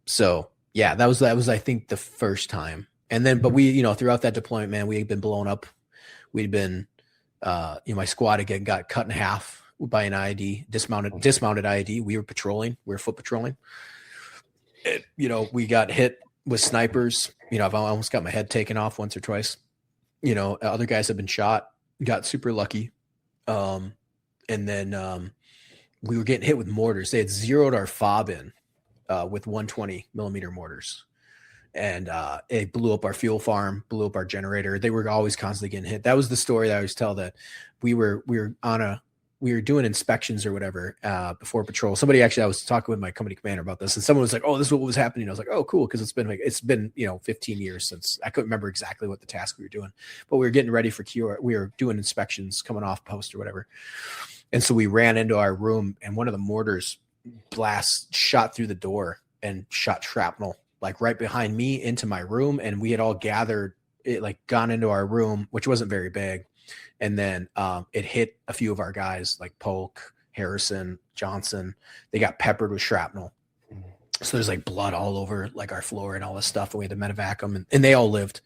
So yeah, that was, I think, the first time. And then, but we, throughout that deployment, man, we had been blown up. We'd been, my squad again got cut in half by an IED, dismounted IED. We were patrolling. We were foot patrolling. We got hit with snipers. I've almost got my head taken off once or twice. Other guys have been shot, got super lucky. And then we were getting hit with mortars. They had zeroed our fob in with 120 millimeter mortars. And it blew up our fuel farm, blew up our generator. They were always constantly getting hit. That was the story that I always tell, that we were doing inspections or whatever before patrol. Somebody actually, I was talking with my company commander about this, and someone was like, "Oh, this is what was happening." I was like, "Oh, cool," because it's been 15 years since I couldn't remember exactly what the task we were doing, but we were getting ready for Q. We were doing inspections coming off post or whatever, and so we ran into our room, and one of the mortars blast shot through the door and shot shrapnel like right behind me into my room, and we had all gathered, it like gone into our room, which wasn't very big. And then it hit a few of our guys like Polk, Harrison, Johnson. They got peppered with shrapnel. So there's like blood all over like our floor and all this stuff. And we had to medevac them, and they all lived.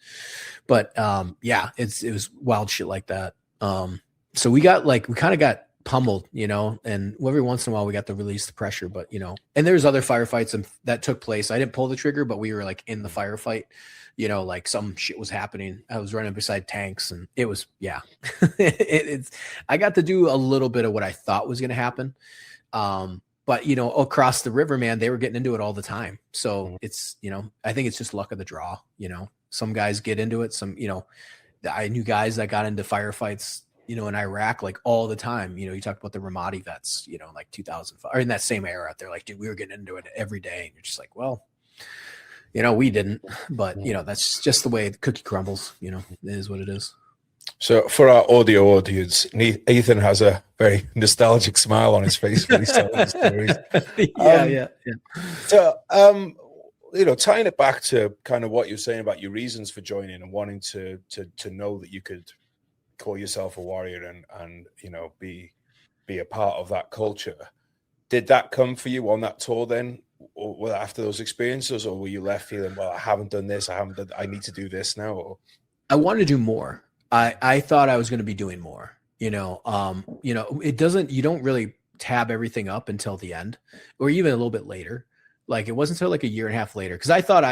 But yeah, it was wild shit like that. So we kind of got pummeled, and every once in a while we got to release the pressure, but and there's other firefights that took place. I didn't pull the trigger, but we were like in the firefight. Like some shit was happening. I was running beside tanks, and it was, yeah, I got to do a little bit of what I thought was going to happen. But across the river, man, they were getting into it all the time. So it's, I think it's just luck of the draw. Some guys get into it. Some, I knew guys that got into firefights, in Iraq, like all the time. You talk about the Ramadi vets, like 2005 or in that same era out there, like, dude, we were getting into it every day. And you're just like, well, we didn't, but that's just the way the cookie crumbles. It is what it is. So for our audio audience, Ethan has a very nostalgic smile on his face when he's telling the stories. Yeah. So, tying it back to kind of what you're saying about your reasons for joining and wanting to know that you could call yourself a warrior and be a part of that culture. Did that come for you on that tour then, or after those experiences, or were you left feeling, well, I haven't done this, I need to do this now? Or? I wanted to do more. I thought I was going to be doing more, it doesn't, you don't really tab everything up until the end or even a little bit later. Like it wasn't until like a year and a half later. Cause I thought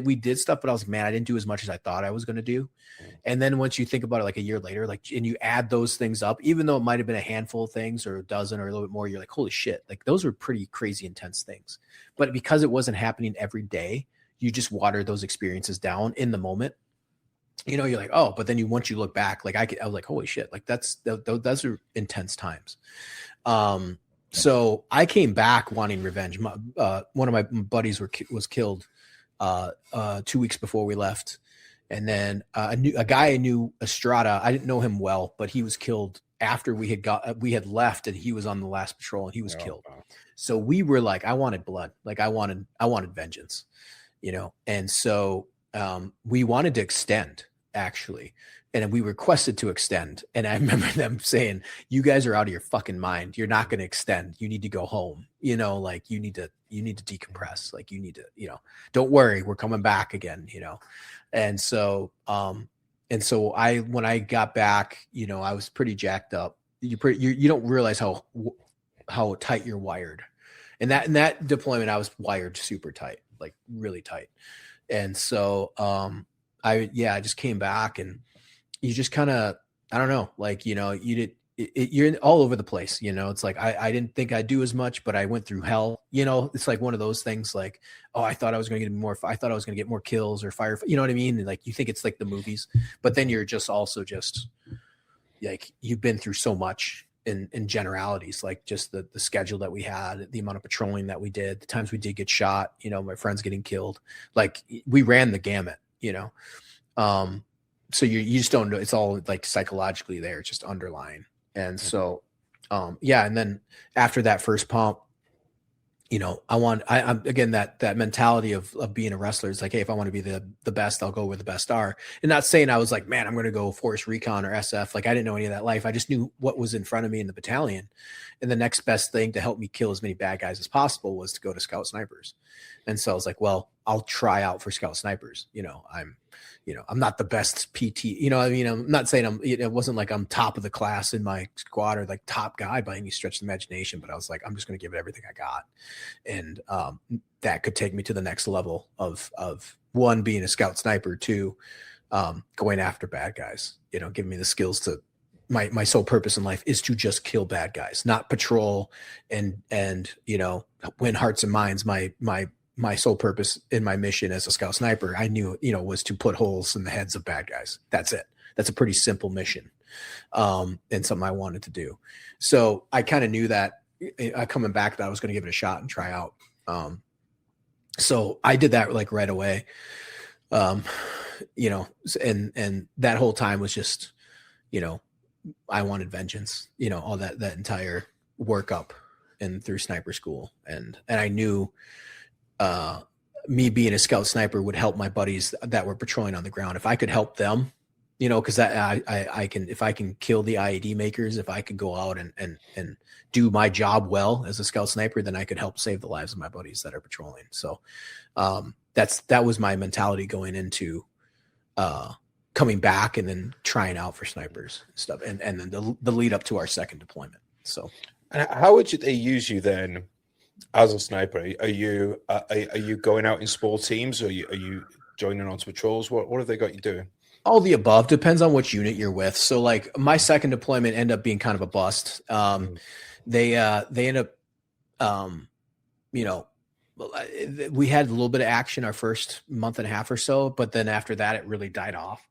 we did stuff, but I was like, man, I didn't do as much as I thought I was going to do. And then once you think about it, like a year later, and you add those things up, even though it might've been a handful of things or a dozen or a little bit more, you're like, holy shit. Like those were pretty crazy, intense things, but because it wasn't happening every day, you just watered those experiences down in the moment. You're like, oh, but then once you look back, like I was like, holy shit, like those are intense times. So I came back wanting revenge. One of my buddies was killed 2 weeks before we left. And then a guy I knew, Estrada, I didn't know him well, but he was killed after we had left, and he was on the last patrol and he was killed. Wow. So we were like, I wanted blood. Like I wanted vengeance, And so we wanted to extend, actually, and we requested to extend. And I remember them saying, you guys are out of your fucking mind. You're not going to extend. You need to go home. Like you need to decompress. Like you need to, don't worry, we're coming back again, And so, when I got back, I was pretty jacked up. You don't realize how tight you're wired. And that deployment, I was wired super tight, like really tight. And so, I just came back, and you just kind of, I don't know, like, you're all over the place, it's like, I didn't think I'd do as much, but I went through hell, it's like one of those things like, oh, I thought I was going to get more kills or fire. You know what I mean? And like, you think it's like the movies, but then you're just also just like, you've been through so much in generalities, like just the schedule that we had, the amount of patrolling that we did, the times we did get shot, my friends getting killed, like we ran the gamut, so you just don't know. It's all like psychologically there. It's just underlying. And so, and then after that first pump, I'm again, that mentality of being a wrestler is like, hey, if I want to be the best, I'll go where the best are. And not saying I was like, man, I'm going to go Force Recon or SF. Like I didn't know any of that life. I just knew what was in front of me in the battalion. And the next best thing to help me kill as many bad guys as possible was to go to Scout Snipers. And so I was like, well, I'll try out for Scout Snipers. I'm not the best PT, I'm not saying it wasn't like I'm top of the class in my squad or like top guy by any stretch of the imagination, but I was like, I'm just going to give it everything I got. And that could take me to the next level of one, being a Scout Sniper, two, going after bad guys, giving me the skills to, my sole purpose in life is to just kill bad guys, not patrol and win hearts and minds. My sole purpose in my mission as a Scout Sniper, I knew, was to put holes in the heads of bad guys. That's it. That's a pretty simple mission. And something I wanted to do. So I kind of knew that coming back that I was going to give it a shot and try out. So I did that like right away. And that whole time was just, I wanted vengeance, all that entire workup and through sniper school. And I knew, me being a Scout Sniper would help my buddies that were patrolling on the ground. If I could help them, cause I can, if I can kill the IED makers, if I could go out and do my job well as a Scout Sniper, then I could help save the lives of my buddies that are patrolling. So, that was my mentality going into, coming back and then trying out for snipers and stuff. And then the lead up to our second deployment. So, and how would they use you then as a sniper? Are you going out in small teams, or are you joining onto patrols? What have they got you doing? All the above. Depends on which unit you're with. So like my second deployment ended up being kind of a bust. They end up, we had a little bit of action our first month and a half or so, but then after that, it really died off.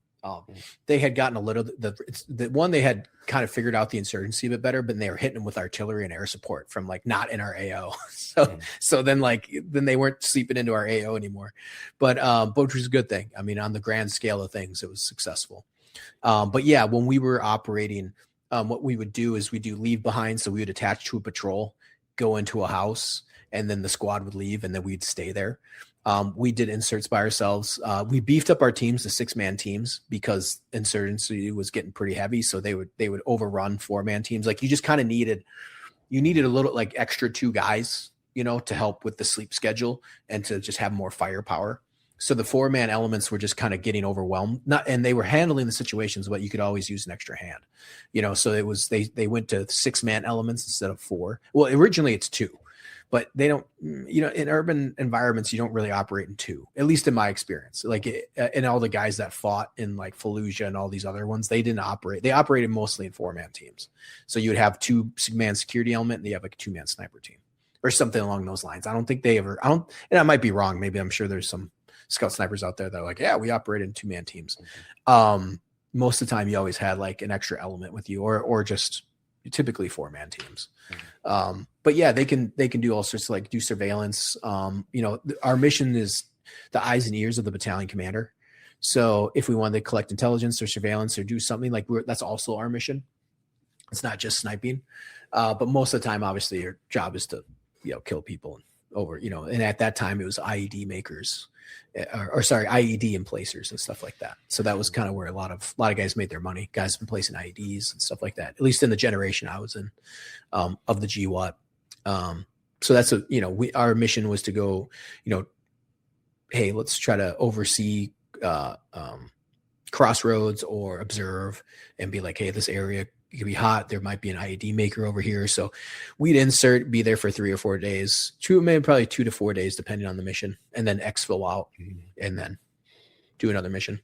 They had gotten a little, the one, they had kind of figured out the insurgency a bit better, but they were hitting them with artillery and air support from like not in our AO. So then they weren't sleeping into our AO anymore, but which was a good thing. I mean, on the grand scale of things, it was successful. But yeah, when we were operating, what we would do is we do leave behind. So we would attach to a patrol, go into a house, and then the squad would leave, and then we'd stay there. We did inserts by ourselves. We beefed up our teams to 6-man teams because insurgency was getting pretty heavy. So they would overrun 4-man teams. Like you just kind of needed a little like extra 2 guys, to help with the sleep schedule and to just have more firepower. So the 4-man elements were just kind of getting overwhelmed. And they were handling the situations, but you could always use an extra hand, so it was, they went to 6-man elements instead of 4. Well, originally it's 2. But they don't, in urban environments, you don't really operate in 2, at least in my experience. Like, and all the guys that fought in like Fallujah and all these other ones, they didn't operate. They operated mostly in 4-man teams. So you would have 2-man security element, and you have like a 2-man sniper team or something along those lines. I don't think they ever, and I might be wrong. Maybe I'm sure there's some scout snipers out there that are like, yeah, we operate in 2-man teams. Most of the time you always had like an extra element with you or just typically 4-man teams. But yeah, they can do all sorts of like do surveillance. Our mission is the eyes and ears of the battalion commander. So if we wanted to collect intelligence or surveillance or do something like that's also our mission. It's not just sniping. But most of the time, obviously your job is to, kill people and at that time it was IED makers IED emplacers and stuff like that. So that was kind of where a lot of guys made their money. Guys been placing IEDs and stuff like that, at least in the generation I was in, of the GWAT. So that's our mission was to go, hey, let's try to oversee, crossroads or observe and be like, hey, this area it could be hot. There might be an IED maker over here. So we'd be there for 3 or 4 days, probably 2 to 4 days, depending on the mission, and then exfil out and then do another mission.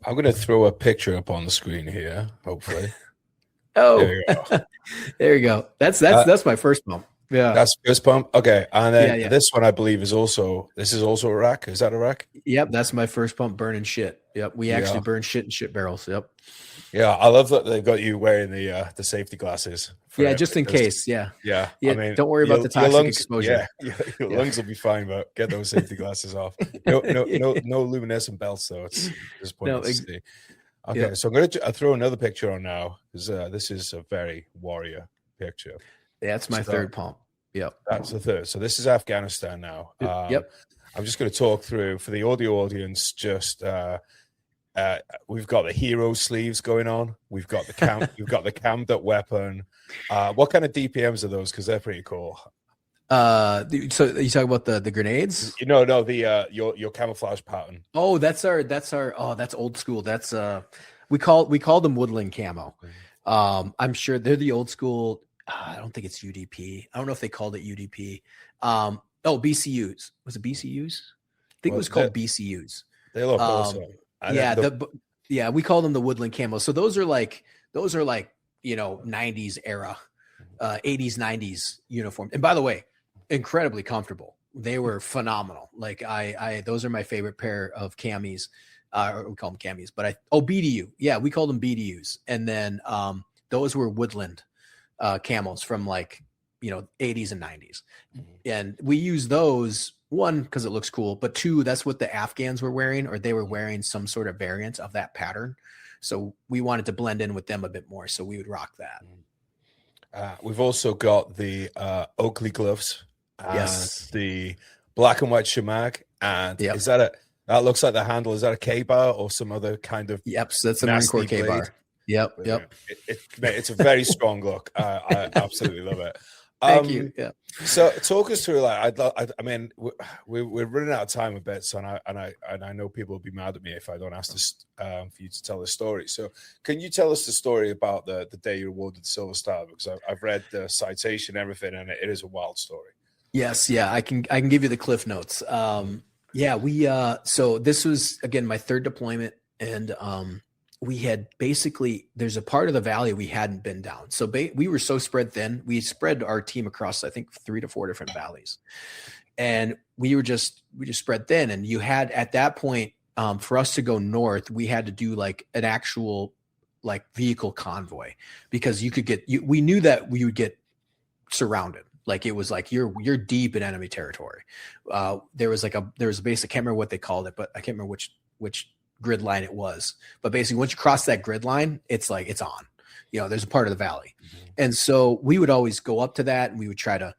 I'm going to throw a picture up on the screen here, hopefully. Oh, there you go. There you go. That's my first pump. Yeah. That's first pump. Okay. And then this one, I believe is also Iraq. Is that Iraq? Yep. That's my first pump burning shit. Yep. We actually burn shit in shit barrels. Yep. Yeah, I love that they've got you wearing the safety glasses. Yeah, just in case. Yeah. Yeah. I mean, don't worry about the toxic exposure. Yeah, your lungs will be fine, but get those safety glasses off. No luminescent belts, though. It's disappointing to see. Okay, so I'm going to throw another picture on now because this is a very warrior picture. Yeah, that's my third pump. Yep. That's the third. So this is Afghanistan now. Yep. I'm just going to talk through for the audio audience. Just we've got the hero sleeves going on. We've got the cammed up weapon. What kind of DPMs are those? Because they're pretty cool. So you talk about the grenades? No, your camouflage pattern. Oh, that's old school. That's we call them woodland camo. I'm sure they're the old school. I don't think it's UDP. I don't know if they called it UDP. BCUs. Was it BCUs? I think it was called BCUs. They look awesome. Yeah, we call them the woodland camo. So those are like 90s era, 80s, 90s uniform. And by the way, incredibly comfortable. They were phenomenal. Like those are my favorite pair of camis. We call them camis, but BDU. Yeah, we call them BDUs. And then those were woodland camos from 80s and 90s. And we use those, one, because it looks cool, but two, that's what the Afghans were wearing, or they were wearing some sort of variant of that pattern. So we wanted to blend in with them a bit more. So we would rock that. We've also got the Oakley gloves. Yes. The black and white shamag. And is that that looks like the handle. Is that a K-bar or some other kind of? Yep. So that's a Marine Corps K-bar. Yep. It's a very strong look. I absolutely love it. Thank you. Yeah. So talk us through, I mean, we're running out of time a bit, so I know people will be mad at me if I don't ask this for you to tell the story. So can you tell us the story about the day you awarded the Silver Star? Because I've read the citation, everything, and it is a wild story. Yes. Yeah. I can give you the cliff notes. So this was, again, my third deployment, and we had there's a part of the valley we hadn't been down. So we were so spread thin. We spread our team across, I think, 3 to 4 different valleys, and we just spread thin. And you had, at that point, for us to go north, we had to do an actual vehicle convoy, because we knew that we would get surrounded. It was you're deep in enemy territory. There was a base, I can't remember what they called it, but I can't remember which grid line it was. But basically, once you cross that grid line, it's like it's on. There's a part of the valley. And so we would always go up to that, and we would try to,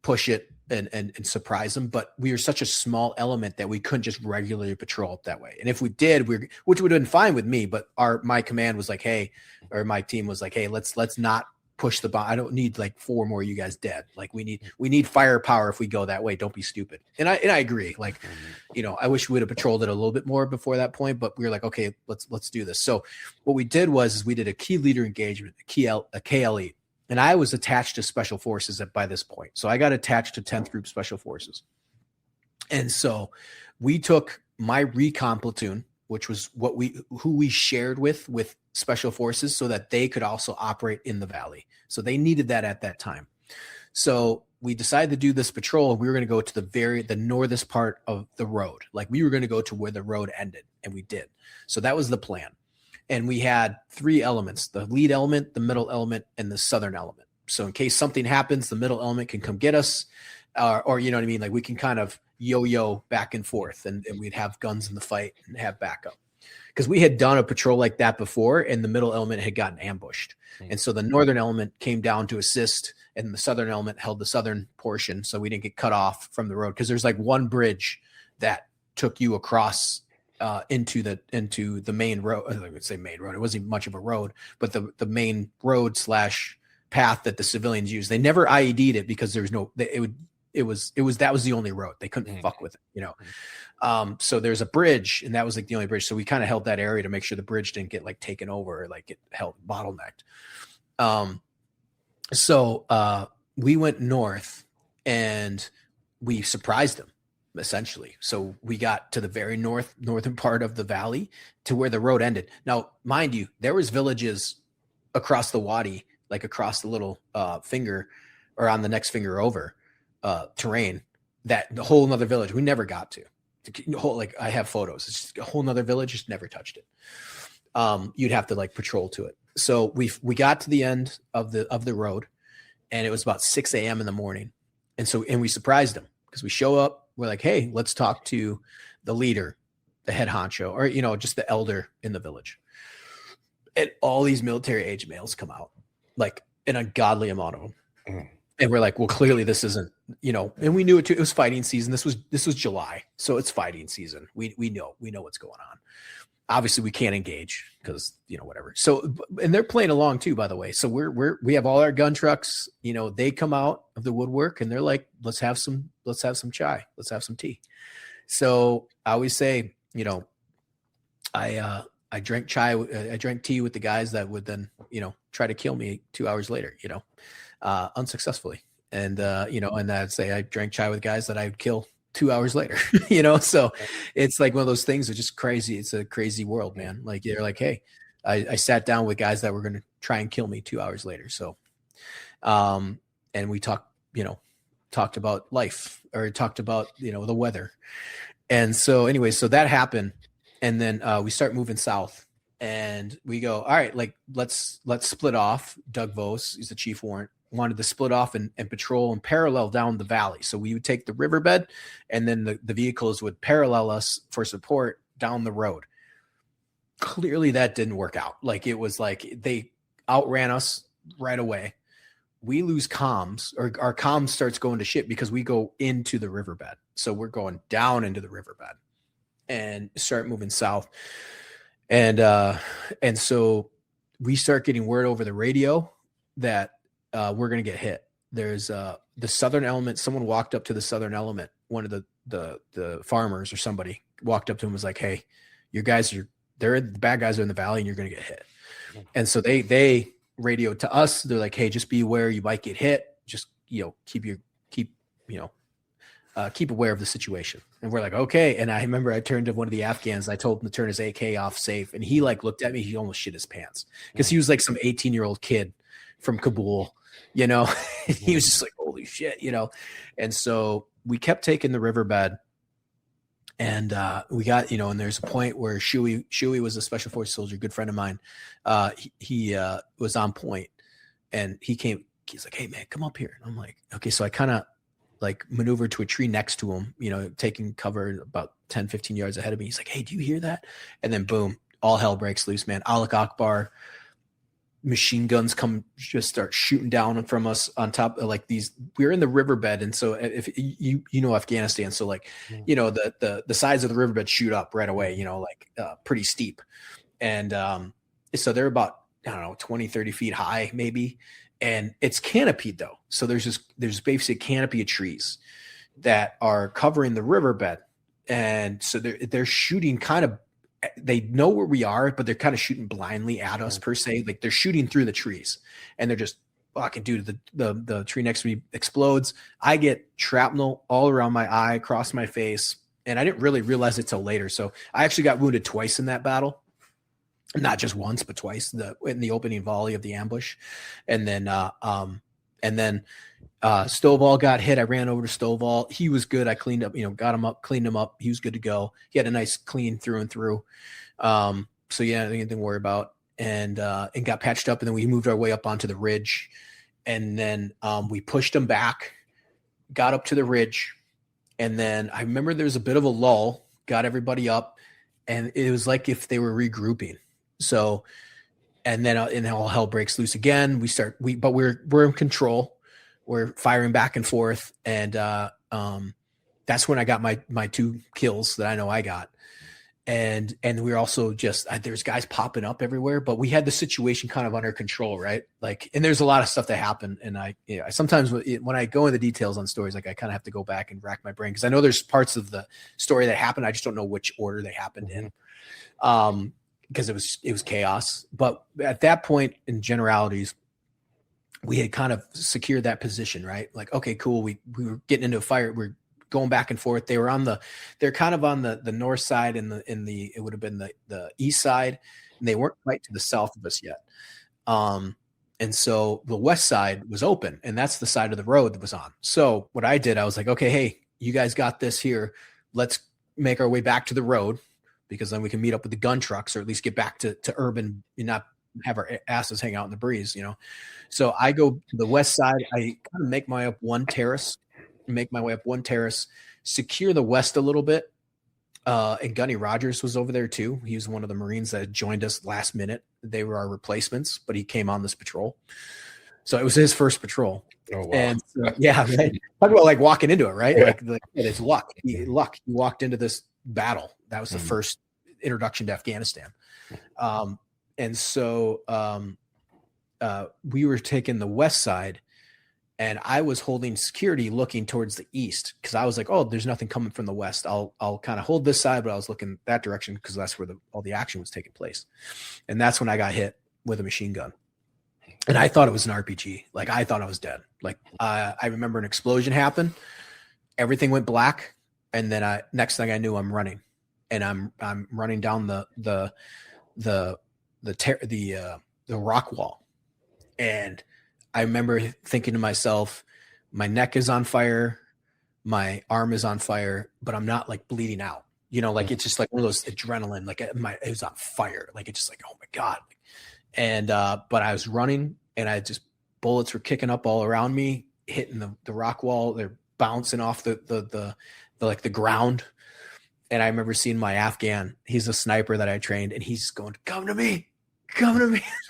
push it and surprise them. But we were such a small element that we couldn't just regularly patrol up that way. And if we did, which would have been fine with me, but my command was like, hey, or my team was like, hey, let's not push the bomb. I don't need like 4 more of you guys dead. Like we need firepower if we go that way. Don't be stupid. And I agree. Like, I wish we would have patrolled it a little bit more before that point, but we were like, okay, let's do this. So what we did was we did a key leader engagement, a KLE, and I was attached to special forces by this point. So I got attached to 10th Group Special Forces. And so we took my recon platoon, which was who we shared with special forces, so that they could also operate in the valley. So they needed that at that time. So we decided to do this patrol. We were going to go to the northest part of the road. Like we were going to go to where the road ended, and we did. So that was the plan. And we had 3 elements: the lead element, the middle element, and the southern element. So in case something happens, the middle element can come get us, or you know what I mean? Like we can kind of yo-yo back and forth, and we'd have guns in the fight and have backup. Because we had done a patrol like that before, and the middle element had gotten ambushed. And so the northern element came down to assist, and the southern element held the southern portion, so we didn't get cut off from the road. Because there's like one bridge that took you across into the main road. I would say main road. It wasn't much of a road, but the main road / path that the civilians use. They never IED'd it because there was no. That was the only road. They couldn't fuck with it, so there's a bridge, and that was like the only bridge. So we kind of held that area to make sure the bridge didn't get like taken over or like get held bottlenecked. So we went north and we surprised them essentially. So we got to the very northern part of the valley to where the road ended. Now, mind you, there was villages across the wadi, like across the little finger or on the next finger over terrain, that the whole nother village we never got to. Like I have photos. It's just a whole nother village, just never touched it. You'd have to like patrol to it. So we got to the end of the road, and it was about 6 a.m. in the morning. And we surprised them because we show up. We're like, hey, let's talk to the leader, the head honcho, or just the elder in the village. And all these military age males come out, like an ungodly amount of them. Mm. And we're like, well, clearly this isn't, and we knew it too. It was fighting season. This was July. So it's fighting season. We know what's going on. Obviously we can't engage because, whatever. So, and they're playing along too, by the way. So we have all our gun trucks, they come out of the woodwork and they're like, let's have some chai. Let's have some tea. So I always say, I drank chai. I drank tea with the guys that would then, try to kill me 2 hours later, unsuccessfully. And, and I'd say I drank chai with guys that I would kill 2 hours later, so it's like one of those things are just crazy. It's a crazy world, man. Like you're like, hey, I sat down with guys that were going to try and kill me 2 hours later. So, and we talked about life, or talked about, the weather. And so anyway, so that happened. And then we start moving south, and we go, all right, like let's split off. Doug Vose, he's the chief warrant, wanted to split off and patrol and parallel down the valley. So we would take the riverbed, and then the vehicles would parallel us for support down the road. Clearly that didn't work out. Like it was like they outran us right away. We lose comms, or our comms starts going to shit because we go into the riverbed. So we're going down into the riverbed and start moving south. And so we start getting word over the radio that we're going to get hit. There's the southern element. Someone walked up to the southern element. One of the farmers or somebody walked up to him and was like, hey, your guys the bad guys are in the valley and you're going to get hit. And so they radioed to us. They're like, hey, just be aware you might get hit. Just, keep aware of the situation. And we're like, okay. And I remember I turned to one of the Afghans. I told him to turn his AK off safe. And he like looked at me. He almost shit his pants because he was like some 18-year-old kid from Kabul, he was just like, holy shit, And so we kept taking the riverbed, and we got, and there's a point where Shuey was a special forces soldier, good friend of mine. He was on point, and he's like, hey man, come up here. And I'm like, okay. So I kind of like maneuvered to a tree next to him, you know, taking cover about 10, 15 yards ahead of me. He's like, hey, do you hear that? And then boom, all hell breaks loose, man. Alak Akbar, machine guns come, just start shooting down from us on top of like these. We're in the riverbed. And so if you know, Afghanistan, so like, you know, the sides of the riverbed shoot up right away, you know, like pretty steep. And so they're about, I don't know, 20, 30 feet high, maybe. And it's canopied though. So there's basically a canopy of trees that are covering the riverbed. And so they're shooting kind of, they know where we are, but they're kind of shooting blindly at us per se. Like they're shooting through the trees and they're just fucking, dude, the tree next to me explodes. I get shrapnel all around my eye, across my face. And I didn't really realize it till later. So I actually got wounded twice in that battle. Not just once, but twice in the opening volley of the ambush. And then Stovall got hit. I ran over to Stovall. He was good. I cleaned up, you know, got him up, cleaned him up. He was good to go. He had a nice clean through and through. So yeah, anything to worry about, and got patched up. And then we moved our way up onto the ridge, and then we pushed him back, got up to the ridge. And then I remember there was a bit of a lull, got everybody up, and it was like if they were regrouping. So, and then all hell breaks loose again. But we're in control. We're firing back and forth. And that's when I got my 2 kills that I know I got. And we're also just, there's guys popping up everywhere, but we had the situation kind of under control, right? Like, and there's a lot of stuff that happened. And I sometimes when I go into details on stories, like I kind of have to go back and rack my brain, because I know there's parts of the story that happened. I just don't know which order they happened in. Because it was chaos. But at that point, in generalities, we had kind of secured that position, right? Like, okay, cool. We were getting into a fire. We're going back and forth. They're kind of on the north side and it would have been the east side, and they weren't quite to the south of us yet. And so the west side was open, and that's the side of the road that was on. So what I did, I was like, okay, hey, you guys got this here. Let's make our way back to the road, because then we can meet up with the gun trucks, or at least get back to urban and not have our asses hang out in the breeze, you know? So I go to the west side. I kind of make my way up one terrace, secure the west a little bit. And Gunny Rogers was over there too. He was one of the Marines that joined us last minute. They were our replacements, but he came on this patrol. So it was his first patrol. Oh, wow. And yeah, right? Talk about like walking into it, right? Yeah. Like it's luck. He walked into this battle. That was the first introduction to Afghanistan. And so we were taking the west side, and I was holding security looking towards the east, because I was like, oh, there's nothing coming from the west. I'll kind of hold this side, but I was looking that direction because that's where all the action was taking place. And that's when I got hit with a machine gun. And I thought it was an RPG. Like, I thought I was dead. Like, I remember an explosion happened. Everything went black. And then next thing I knew, I'm running, and I'm running down the rock wall. And I remember thinking to myself, my neck is on fire, my arm is on fire, but I'm not like bleeding out. You know, like it's just like one of those adrenaline, like it was on fire. Like it's just like, oh my God. And but I was running, and I just, bullets were kicking up all around me, hitting the rock wall. They're bouncing off the like the ground. And I remember seeing my Afghan, he's a sniper that I trained, and he's going, come to me.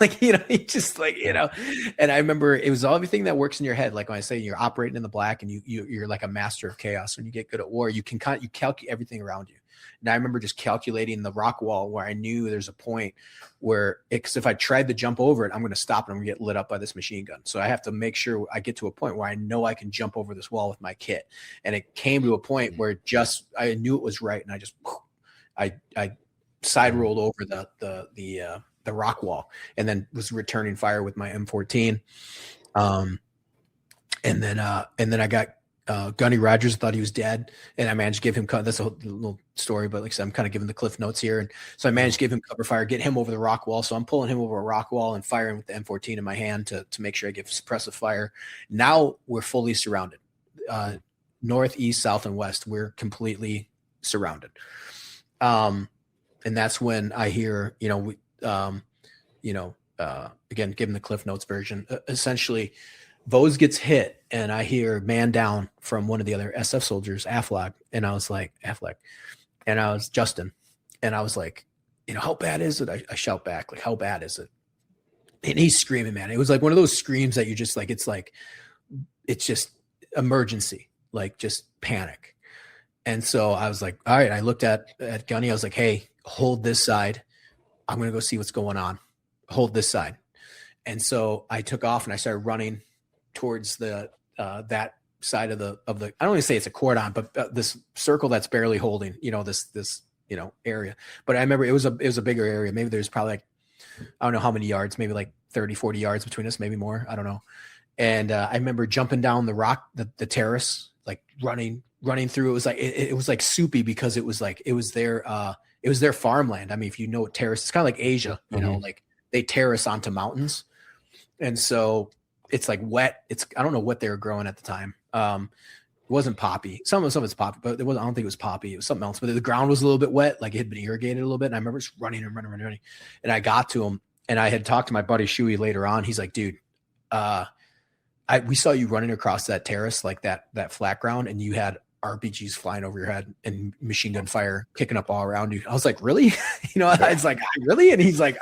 Like, you know, he just like, you know, and I remember it was everything that works in your head. Like when I say you're operating in the black, and you're like a master of chaos. When you get good at war, you calculate everything around you. And I remember just calculating the rock wall, where I knew there's a point where because if I tried to jump over it, I'm going to stop and I'm going to get lit up by this machine gun. So I have to make sure I get to a point where I know I can jump over this wall with my kit. And it came to a point where I knew it was right. And I just, I side rolled over the rock wall, and then was returning fire with my M14. And then I got Gunny Rogers, thought he was dead, and I managed to give him that's a little story, but like I said, I'm kind of giving the cliff notes here. And so I managed to give him cover fire, get him over the rock wall. So I'm pulling him over a rock wall and firing with the M14 in my hand to make sure I give suppressive fire. Now we're fully surrounded, north, east, south, and west. We're completely surrounded. And that's when I hear, again, given the Cliff Notes version, essentially, Vose gets hit, and I hear man down from one of the other SF soldiers, Aflag. And I was like, Aflag. And I was Justin. And I was like, how bad is it? I shout back, like, how bad is it? And he's screaming, man. It was like one of those screams that you just like, it's just emergency, like just panic. And so I was like, all right. I looked at Gunny. I was like, hey, hold this side. I'm going to go see what's going on. Hold this side. And so I took off and I started running towards the that side of the I don't want to say it's a cordon, but this circle that's barely holding, this area. But I remember it was a bigger area. Maybe there's probably like, I don't know how many yards, maybe like 30, 40 yards between us, maybe more. I don't know. And I remember jumping down the rock, the terrace, like running through. It was like it was like soupy because it was their farmland. I mean, if you know what terrace, it's kind of like Asia, like they terrace onto mountains. And so it's like wet. I don't know what they were growing at the time. It wasn't poppy. Some of it's poppy, but I don't think it was poppy. It was something else. But the ground was a little bit wet, like it had been irrigated a little bit. And I remember just running. And I got to him, and I had talked to my buddy Shuey later on. He's like, dude, we saw you running across that terrace, like that flat ground, and you had RPGs flying over your head and machine gun fire kicking up all around you. I was like, really? I was like, really? And he's like,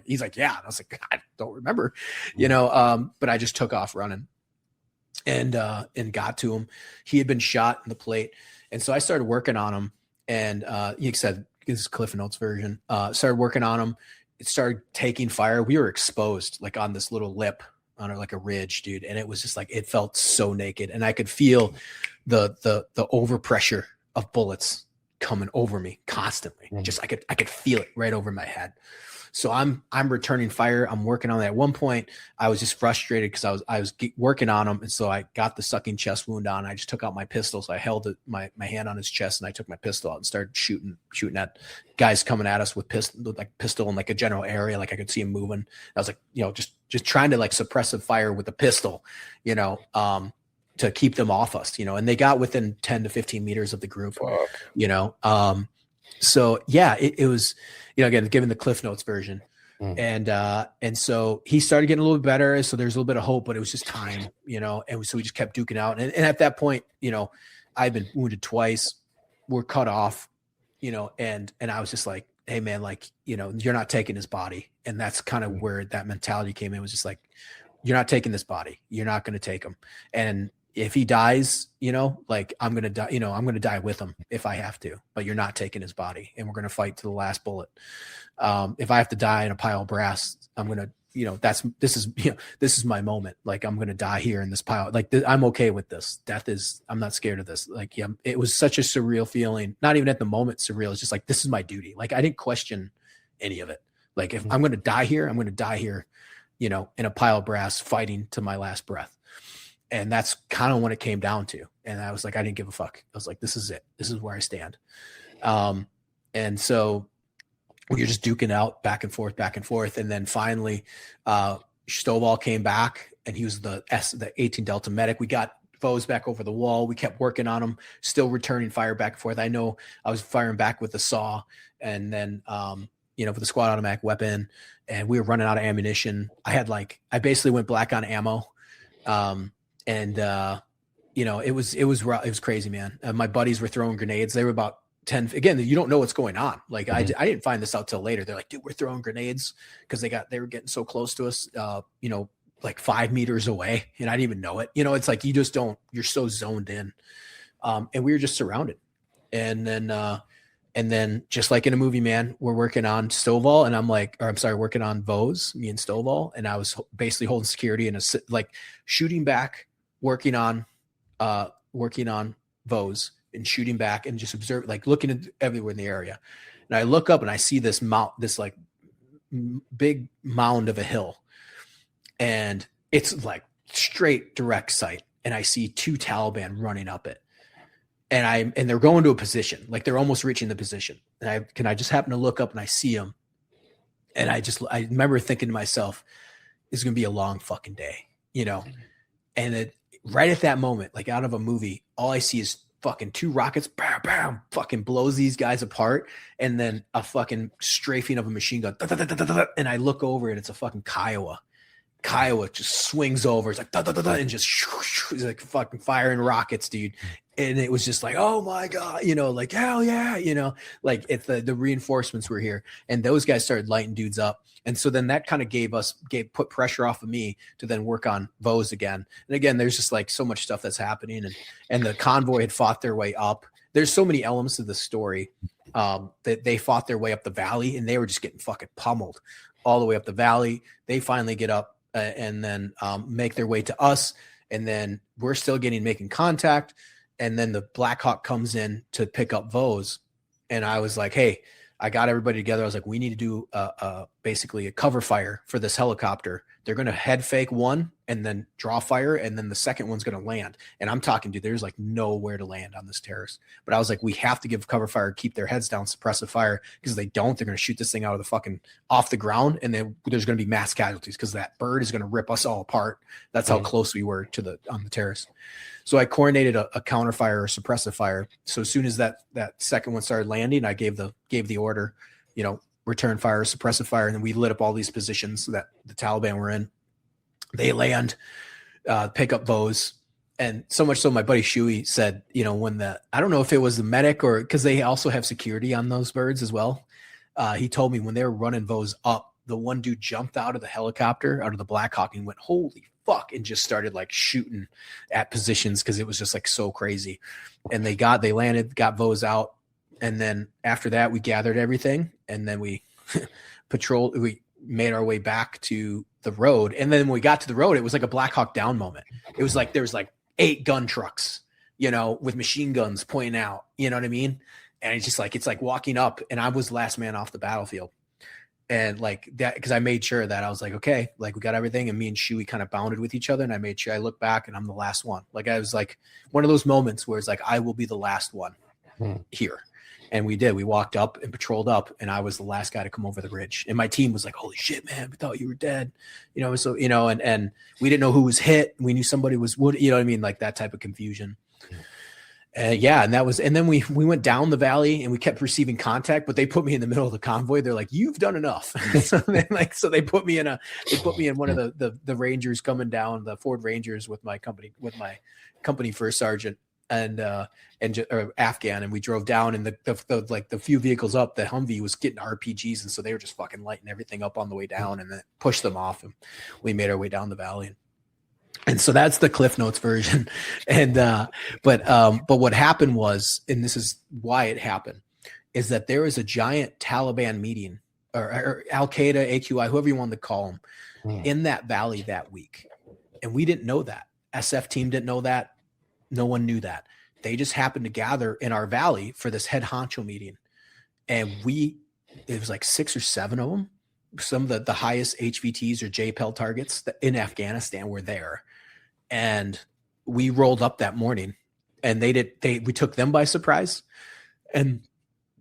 he's like, yeah. And I was like, I don't remember, but I just took off running and got to him. He had been shot in the plate. And so I started working on him, and he said, this is Cliff Notes version, started working on him. It started taking fire. We were exposed like on this little lip on like a ridge, dude. And it was just like, it felt so naked, and I could feel the overpressure of bullets coming over me constantly. Just, I could feel it right over my head. So I'm returning fire. I'm working on that. At one point I was just frustrated because I was working on him. And so I got the sucking chest wound on. I just took out my pistol. So I held my hand on his chest, and I took my pistol out and started shooting at guys coming at us with pistol in like a general area. Like I could see him moving. I was like, just trying to like suppressive fire with the pistol, to keep them off us, and they got within 10 to 15 meters of the group. So yeah, it was, again, given the Cliff Notes version. And so he started getting a little bit better. So there's a little bit of hope, but it was just time, and so we just kept duking out. And at that point, I've been wounded twice. We're cut off, and I was just like, hey man, like, you're not taking his body. And that's kind of where that mentality came in. It was just like, you're not taking this body. You're not going to take him. And if he dies, like I'm going to die, I'm going to die with him if I have to, but you're not taking his body, and we're going to fight to the last bullet. If I have to die in a pile of brass, I'm going to, this is my moment. Like I'm going to die here in this pile. Like I'm okay with this. I'm not scared of this. Like, yeah, it was such a surreal feeling. Not even at the moment surreal. It's just like, this is my duty. Like I didn't question any of it. Like if I'm going to die here, I'm going to die here, in a pile of brass fighting to my last breath. And that's kind of what it came down to. And I was like, I didn't give a fuck. I was like, this is it. This is where I stand. And so we were just duking out back and forth. And then finally, Stovall came back, and he was the 18 Delta medic. We got Vose back over the wall. We kept working on him, still returning fire back and forth. I know I was firing back with the saw, and then, with the squad automatic weapon, and we were running out of ammunition. I basically went black on ammo. It was crazy, man. My buddies were throwing grenades. They were about 10. Again, you don't know what's going on. Like I didn't find this out till later. They're like, dude, we're throwing grenades because they were getting so close to us, like 5 meters away. And I didn't even know it. It's like, you're so zoned in. And we were just surrounded. And then just like in a movie, man, we're working on Stovall, and working on Vose, me and Stovall. And I was basically holding security and shooting back, working on Vose and shooting back, and just observe, like looking at everywhere in the area. And I look up and I see this like big mound of a hill, and it's like straight direct sight. And I see 2 Taliban running up it. And they're going to a position, like they're almost reaching the position. And I just happen to look up and I see them. And I remember thinking to myself, it's going to be a long fucking day, and right at that moment, like out of a movie, all I see is fucking 2 rockets, bam, bam, fucking blows these guys apart. And then a fucking strafing of a machine gun. And I look over and it's a fucking Kiowa Kiowa just swings over. It's like da, da, da, da, and just he's like fucking firing rockets, dude. And it was just like, oh my God, you know, like hell yeah, you know, like if the reinforcements were here, and those guys started lighting dudes up. And so then that kind of put pressure off of me to then work on Vose again. And again, there's just like so much stuff that's happening, and the convoy had fought their way up. There's so many elements of the story that they fought their way up the valley, and they were just getting fucking pummeled all the way up the valley. They finally get up and then make their way to us, and then we're still making contact. And then the Black Hawk comes in to pick up Vose, and I was like, hey, I got everybody together. I was like, we need to do basically a cover fire for this helicopter. They're going to head fake one and then draw fire, and then the second one's going to land. And I'm talking, dude, there's like nowhere to land on this terrace. But I was like, we have to give cover fire, keep their heads down, suppress the fire, because if they don't, they're going to shoot this thing out of the fucking off the ground, and then there's going to be mass casualties because that bird is going to rip us all apart. That's how close we were to on the terrace. So I coordinated a counter fire or suppressive fire. So as soon as that second one started landing, I gave the order, you know, return fire, suppressive fire, and then we lit up all these positions that the Taliban were in. They land, pick up Vose, and so much so my buddy Shuey said, you know, I don't know if it was the medic or because they also have security on those birds as well. He told me when they were running Vose up, the one dude jumped out of the helicopter, out of the Black Hawk, and went, holy fuck, and just started like shooting at positions because it was just like so crazy. And they landed, got Vose out, and then after that we gathered everything, and then we we made our way back to the road. And then when we got to the road, it was like a Black Hawk Down moment. It was like there was like 8 gun trucks, you know, with machine guns pointing out, you know what I mean? And it's like walking up, and I was last man off the battlefield. And like that, because I made sure that I was like, okay, like we got everything. And me and Shuey kind of bounded with each other. And I made sure I look back and I'm the last one. Like I was like one of those moments where it's like, I will be the last one here. And we did. We walked up and patrolled up, and I was the last guy to come over the ridge. And my team was like, holy shit, man, we thought you were dead. You know, so, you know, and we didn't know who was hit. We knew somebody was wounded, you know what I mean? Like that type of confusion. Yeah. And then we went down the valley, and we kept receiving contact, but they put me in the middle of the convoy. They're like, you've done enough. so they put me in one of the Rangers coming down, the Ford Rangers with my company first sergeant and Afghan. And we drove down, and the few vehicles up, the Humvee was getting RPGs. And so they were just fucking lighting everything up on the way down, and then pushed them off, and we made our way down the valley. And so that's the Cliff Notes version. And, but what happened was, and this is why it happened, is that there was a giant Taliban meeting or Al-Qaeda, AQI, whoever you wanted to call them, in that valley that week. And we didn't know that. SF team didn't know that. No one knew that. They just happened to gather in our valley for this head honcho meeting. And it was like 6 or 7 of them. Some of the highest HVTs or JPEL targets in Afghanistan were there. And we rolled up that morning, and we took them by surprise, and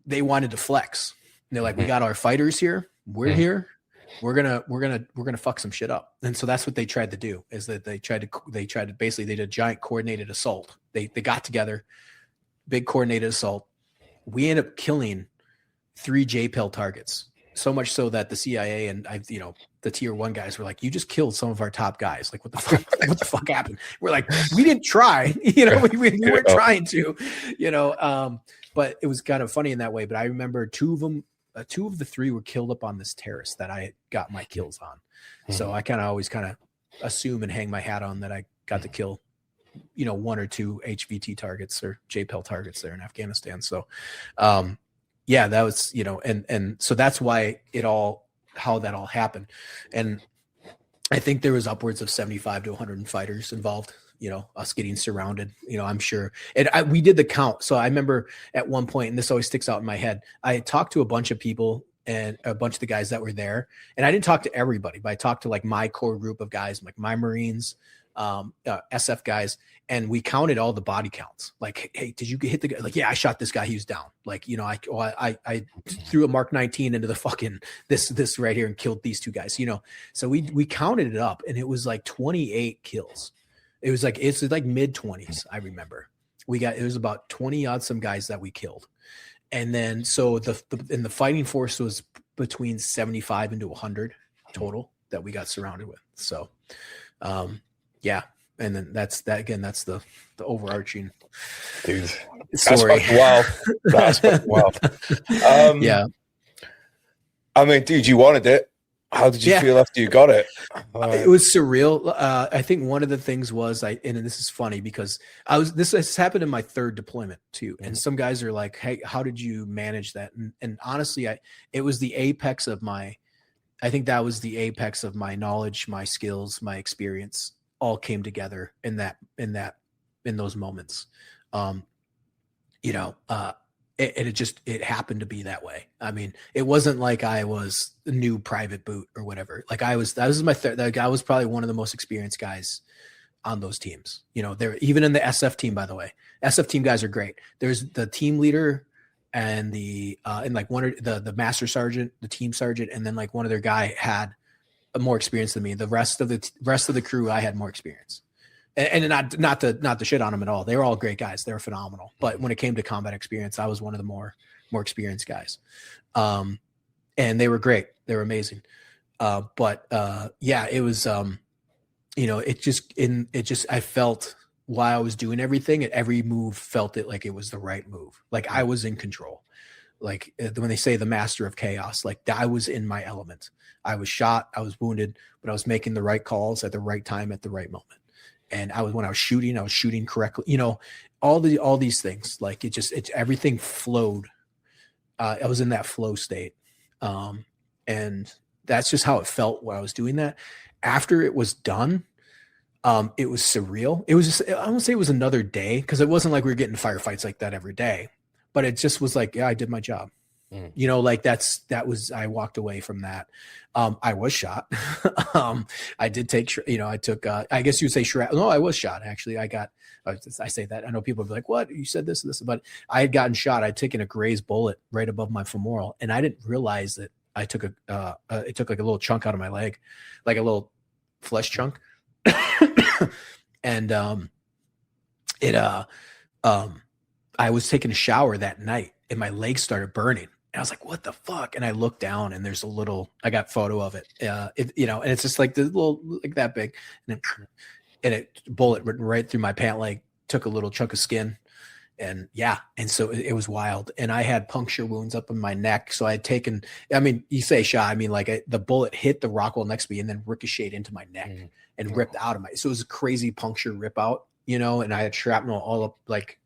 they wanted to flex. And they're like, we got our fighters here. We're here. We're gonna fuck some shit up. And so that's what they tried to do, is that they tried to basically, they did a giant coordinated assault. They got together, big coordinated assault. We ended up killing 3 JPEL targets. So much so that the CIA and the tier 1 guys were like, you just killed some of our top guys. Like, what the fuck? What the fuck happened? We're like, we didn't try, we weren't trying to, but it was kind of funny in that way. But I remember 2 of the 3 were killed up on this terrace that I got my kills on. So I always assume and hang my hat on that I got to kill, 1 or 2 HVT targets or JPEL targets there in Afghanistan. So, yeah, that was, and so that's why how that all happened. And I think there was upwards of 75 to 100 fighters involved, us getting surrounded, I'm sure. And we did the count. So I remember at one point, and this always sticks out in my head, I talked to a bunch of people and a bunch of the guys that were there. And I didn't talk to everybody, but I talked to like my core group of guys, like my Marines, SF guys, and we counted all the body counts. Like, hey, did you hit the guy? Like, yeah, I shot this guy. He was down. Like, I threw a Mark 19 into the fucking this right here and killed these 2 guys. So we counted it up, and it was like 28 kills. It's like mid 20s. I remember it was about 20 odd some guys that we killed, and then so the fighting force was between 75 and 100 total that we got surrounded with. So, yeah. And then that's the overarching story. That's fucking wild. Yeah. I mean, dude, you wanted it. How did you feel after you got it? It was surreal. I think one of the things was and this is funny because this has happened in my third deployment too. And some guys are like, hey, how did you manage that? And honestly, it was the apex of I think that was the apex of my knowledge, my skills, my experience all came together in those moments. It happened to be that way. I mean, it wasn't like I was a new private boot or whatever. Like that was my third. Like I was probably one of the most experienced guys on those teams. They're even in the SF team, by the way. SF team guys are great. There's the team leader and the master sergeant, the team sergeant, and then like one of their guy had more experience than me. The rest of the crew, I had more experience. And not to shit on them at all. They were all great guys. They were phenomenal. But when it came to combat experience, I was one of the more experienced guys. And they were great. They were amazing. It was, I felt while I was doing everything, at every move felt it like it was the right move. Like I was in control. Like when they say the master of chaos, like I was in my element. I was shot, I was wounded, but I was making the right calls at the right time at the right moment. And when I was shooting correctly, all these things, like everything flowed. I was in that flow state. And that's just how it felt when I was doing that. After it was done, it was surreal. It was just, I won't say it was another day, because it wasn't like we were getting firefights like that every day, but it just was like, yeah, I did my job. I walked away from that. I was shot. I did take, I took, I guess you would say shrapnel. No, I was shot. Actually, I say that. I know people would be like, what? You said this, but I had gotten shot. I'd taken a grazed bullet right above my femoral, and I didn't realize that I took it took like a little chunk out of my leg, like a little flesh chunk. And, I was taking a shower that night and my leg started burning. And I was like, what the fuck? And I looked down and there's I got a photo of it. And it's just like the little, like that big, and it bullet went right through my pant leg, took a little chunk of skin. And yeah. And so it was wild. And I had puncture wounds up in my neck. So I had taken, you say shot, the bullet hit the rock wall next to me and then ricocheted into my neck and ripped out of so it was a crazy puncture rip out, and I had shrapnel all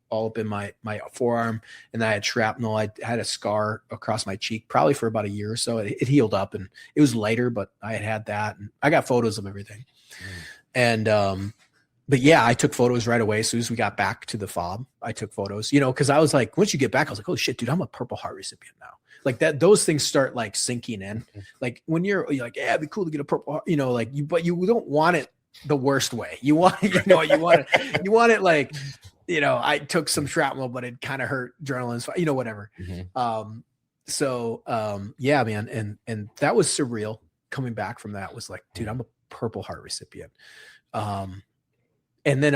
up in my forearm, and I had shrapnel. I had a scar across my cheek probably for about a year or so. It healed up and it was lighter, but I had that, and I got photos of everything. And, but yeah, I took photos right away. As soon as we got back to the fob, I took photos, cause I was like, once you get back, I was like, oh shit, dude, I'm a Purple Heart recipient now. Like that, those things start like sinking in. Like when you're like, yeah, it'd be cool to get a Purple Heart, but you don't want it the worst way. You want, you want it like, I took some shrapnel, but it kind of hurt adrenaline's, whatever. Yeah, man. And that was surreal. Coming back from that was like, dude, I'm a Purple Heart recipient. And then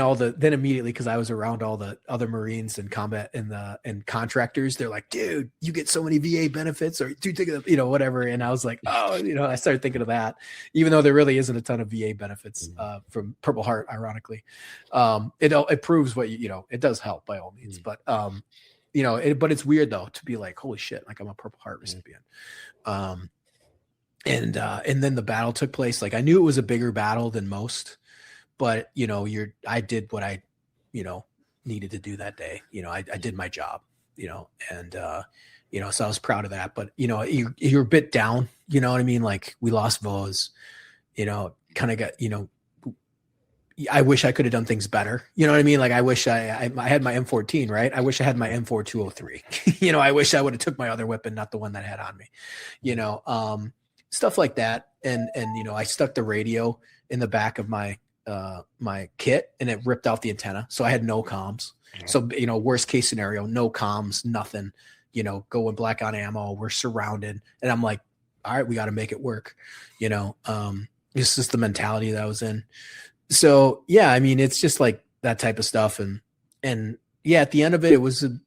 immediately, cause I was around all the other Marines and combat and contractors, they're like, dude, you get so many VA benefits, or dude, think of whatever. And I was like, oh, I started thinking of that, even though there really isn't a ton of VA benefits from Purple Heart, ironically. It proves what, it does help by all means, but but it's weird though, to be like, holy shit, like I'm a Purple Heart recipient. And then the battle took place. Like I knew it was a bigger battle than most, but I did what I, needed to do that day. I did my job, and, so I was proud of that, but you're a bit down, you know what I mean? Like we lost Vose, kind of got, I wish I could have done things better. You know what I mean? Like I wish I had my M14, right? I wish I had my M4 203. I wish I would have took my other weapon, not the one that I had on me, stuff like that. And I stuck the radio in the back of my kit, and it ripped out the antenna. So I had no comms. So, worst case scenario, no comms, nothing, going black on ammo. We're surrounded. And I'm like, all right, we got to make it work. This is the mentality that I was in. So yeah, it's just like that type of stuff. And yeah, at the end of it, it was, a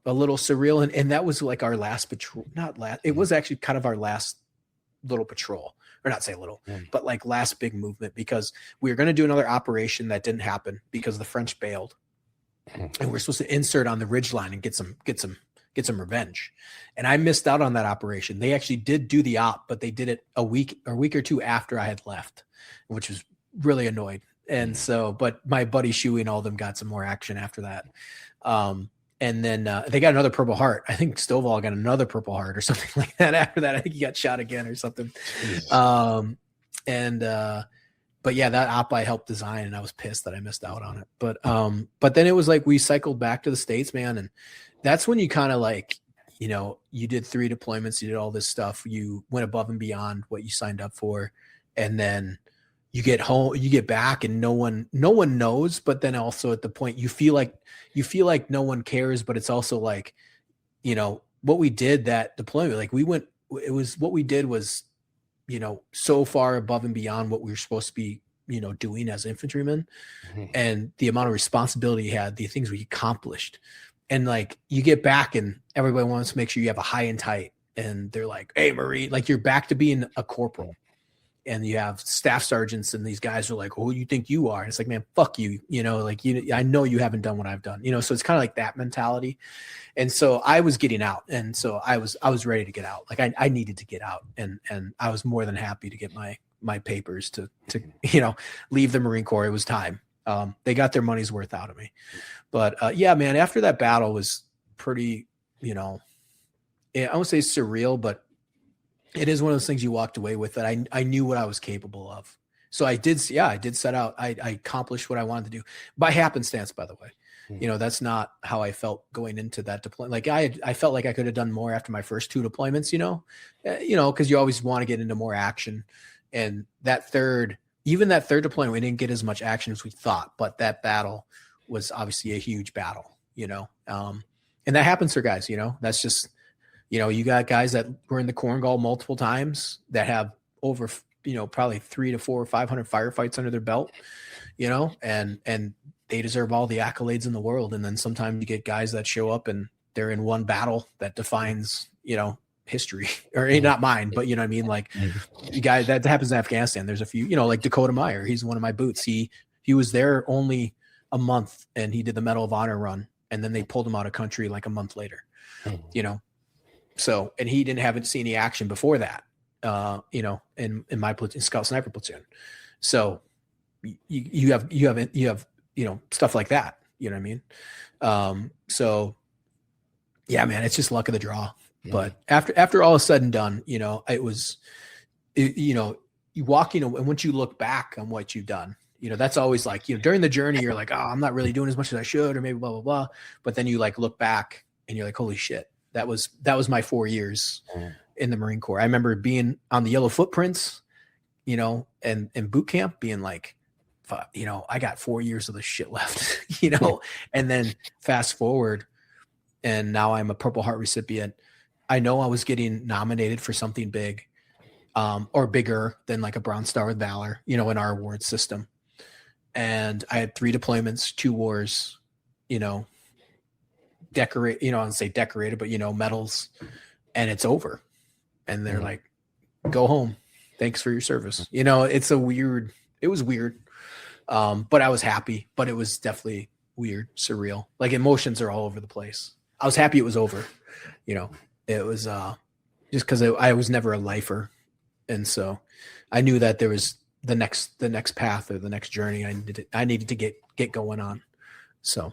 little surreal. And that was like our last patrol, it was actually kind of our last little patrol, or not say a little, but like last big movement, because we were going to do another operation that didn't happen because the French bailed, and we're supposed to insert on the ridgeline and get some revenge. And I missed out on that operation. They actually did do the op, but they did it a week or two after I had left, which was really annoyed. And so, but my buddy Shuey and all of them got some more action after that. And then they got another Purple Heart. I think Stovall got another Purple Heart or something like that after that. I think he got shot again or something. But yeah, that op I helped design, and I was pissed that I missed out on it. But then it was like we cycled back to the States, man. And that's when you kind of like, you know, you did 3 deployments, you did all this stuff, you went above and beyond what you signed up for. And then you get home, you get back, and no one knows. But then also at the point you feel like no one cares, but it's also like, you know, what we did that deployment, like what we did was, you know, so far above and beyond what we were supposed to be, you know, doing as infantrymen, and the amount of responsibility you had, the things we accomplished. And like, you get back and everybody wants to make sure you have a high and tight, and they're like, hey, Marine, like you're back to being a corporal. And you have staff sergeants, and these guys are like, "Oh, you think you are?" And it's like, man, fuck you. You know, like I know you haven't done what I've done. You know, so it's kind of like that mentality. And so I was getting out, and so I was ready to get out. Like I needed to get out, and I was more than happy to get my papers to you know, leave the Marine Corps. It was time. They got their money's worth out of me. But yeah, man, after that battle was pretty, you know, I won't say surreal, but it is one of those things you walked away with, that I knew what I was capable of. So I did set out. I accomplished what I wanted to do by happenstance, by the way. You know, that's not how I felt going into that deployment. Like I felt like I could have done more after my first 2 deployments, you know, cause you always want to get into more action. And even that third deployment, we didn't get as much action as we thought, but that battle was obviously a huge battle, you know? And that happens for guys, you know, that's just, you know, you got guys that were in the Korengal multiple times that have over, you know, probably 300 to 400 or 500 firefights under their belt, you know, and they deserve all the accolades in the world. And then sometimes you get guys that show up and they're in one battle that defines, you know, history, or not mine, but you know what I mean? Like the guy that happens in Afghanistan, there's a few, you know, like Dakota Meyer, he's one of my boots. He was there only a month, and he did the Medal of Honor run, and then they pulled him out of country like a month later, you know? So, and he haven't seen any action before that, you know, in my platoon, Scout Sniper platoon. So you have, you know, stuff like that, you know what I mean? So yeah, man, it's just luck of the draw. Yeah. But after all is said and done, you know, you know, you walk, you know, and once you look back on what you've done, you know, that's always like, you know, during the journey, you're like, oh, I'm not really doing as much as I should, or maybe blah, blah, blah. But then you like look back and you're like, holy shit, that was my 4 years in the Marine Corps. I remember being on the yellow footprints, you know, and in boot camp being like, you know, I got 4 years of this shit left, you know, and then fast forward, and now I'm a Purple Heart recipient. I know I was getting nominated for something big, or bigger than like a Bronze Star with Valor, you know, in our award system. And I had 3 deployments, 2 wars, you know, decorate, you know, I don't say decorated, but you know, medals, and it's over. And they're like, go home. Thanks for your service. You know, it was weird. But I was happy, but it was definitely weird, surreal. Like emotions are all over the place. I was happy it was over, you know. It was just because I was never a lifer, and so I knew that there was the next path or the next journey I needed to get going on. So,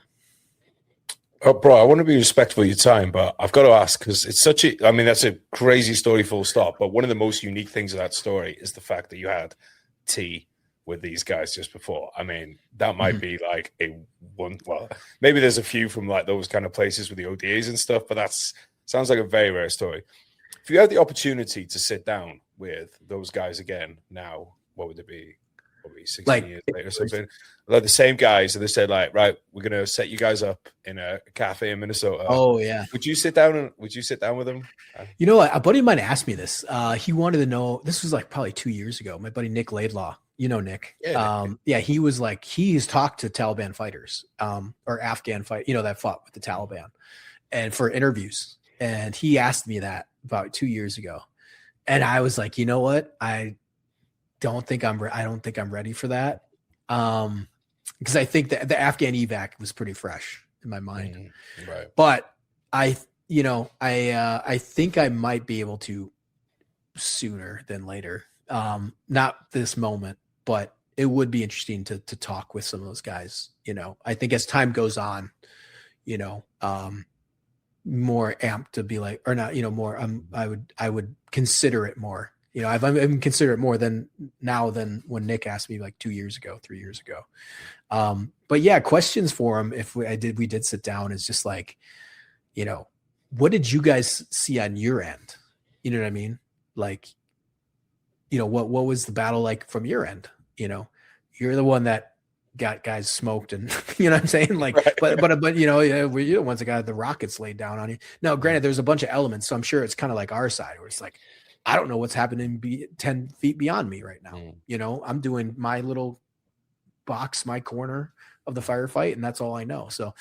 oh, bro, I want to be respectful of your time, but I've got to ask, because it's I mean, that's a crazy story, full stop. But one of the most unique things of that story is the fact that you had tea with these guys just before. I mean, that might be like well, maybe there's a few from like those kind of places with the ODAs and stuff, but sounds like a very rare story. If you had the opportunity to sit down with those guys again now, what would it be? Probably 16 years later or something. Like the same guys, and they said, like, right, we're gonna set you guys up in a cafe in Minnesota. Oh yeah. Would you sit down with them? You know what? A buddy of mine asked me this. He wanted to know, this was like probably 2 years ago. My buddy Nick Laidlaw. You know Nick. Yeah. Yeah, he was like, he's talked to Taliban fighters, or Afghan fight, you know, that fought with the Taliban, and for interviews. And he asked me that about 2 years ago. And I was like, you know what? I don't think I'm ready for that. Because I think that the Afghan evac was pretty fresh in my mind. Right. But I think I might be able to sooner than later. Not this moment, but it would be interesting to talk with some of those guys. I think as time goes on, more amped to be like, or not, more, I would consider it more, I've even considered it more than when Nick asked me like 3 years ago. But yeah, questions for him. If we did sit down, is just like, what did you guys see on your end? You know what I mean? Like, what was the battle like from your end? You're the one that got guys smoked, and you know what I'm saying? Like, right. but you're the ones that got the rockets laid down on you. Now, granted, there's a bunch of elements, so I'm sure it's kind of like our side where it's like, I don't know what's happening 10 feet beyond me right now. I'm doing my little box, my corner of the firefight, and that's all I know. So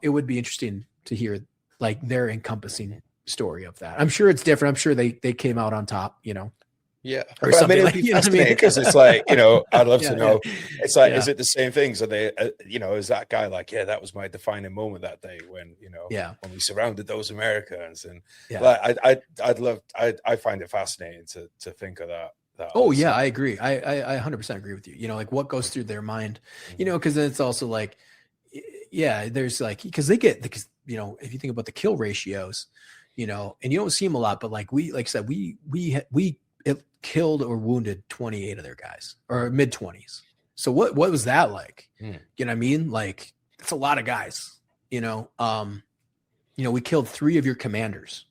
it would be interesting to hear like their encompassing story of that. I'm sure it's different. I'm sure they came out on top, Yeah. Or something it'd be fascinating because it's like, I'd love to know. Yeah. It's like, is it the same things? Are they, is that guy like, yeah, that was my defining moment that day when, when we surrounded those Americans, and like, I find it fascinating to think of that. Oh yeah, I agree. I 100% agree with you. Like what goes through their mind, because then it's also like, there's like, because if you think about the kill ratios, and you don't see them a lot, but like I said, we killed or wounded 28 of their guys, or mid 20s. So what was that like? You know what I mean? Like it's a lot of guys, we killed 3 of your commanders.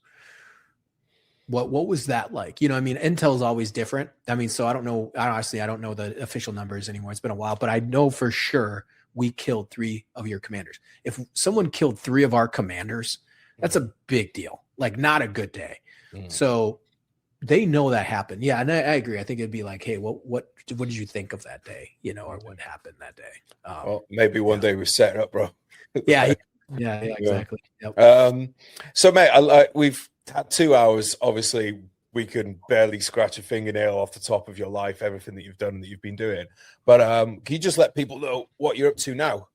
What was that like? Intel is always different. So I don't know. Honestly, I don't know the official numbers anymore. It's been a while, but I know for sure we killed 3 of your commanders. If someone killed 3 of our commanders, that's a big deal. Like not a good day. So they know that happened. Yeah. And I agree. I think it'd be like, hey, what did you think of that day? Or what happened that day? Well, maybe one day we set it up, bro. Yeah, exactly. Yep. So mate, we've had 2 hours. Obviously we can barely scratch a fingernail off the top of your life, everything that you've done and that you've been doing. But can you just let people know what you're up to now,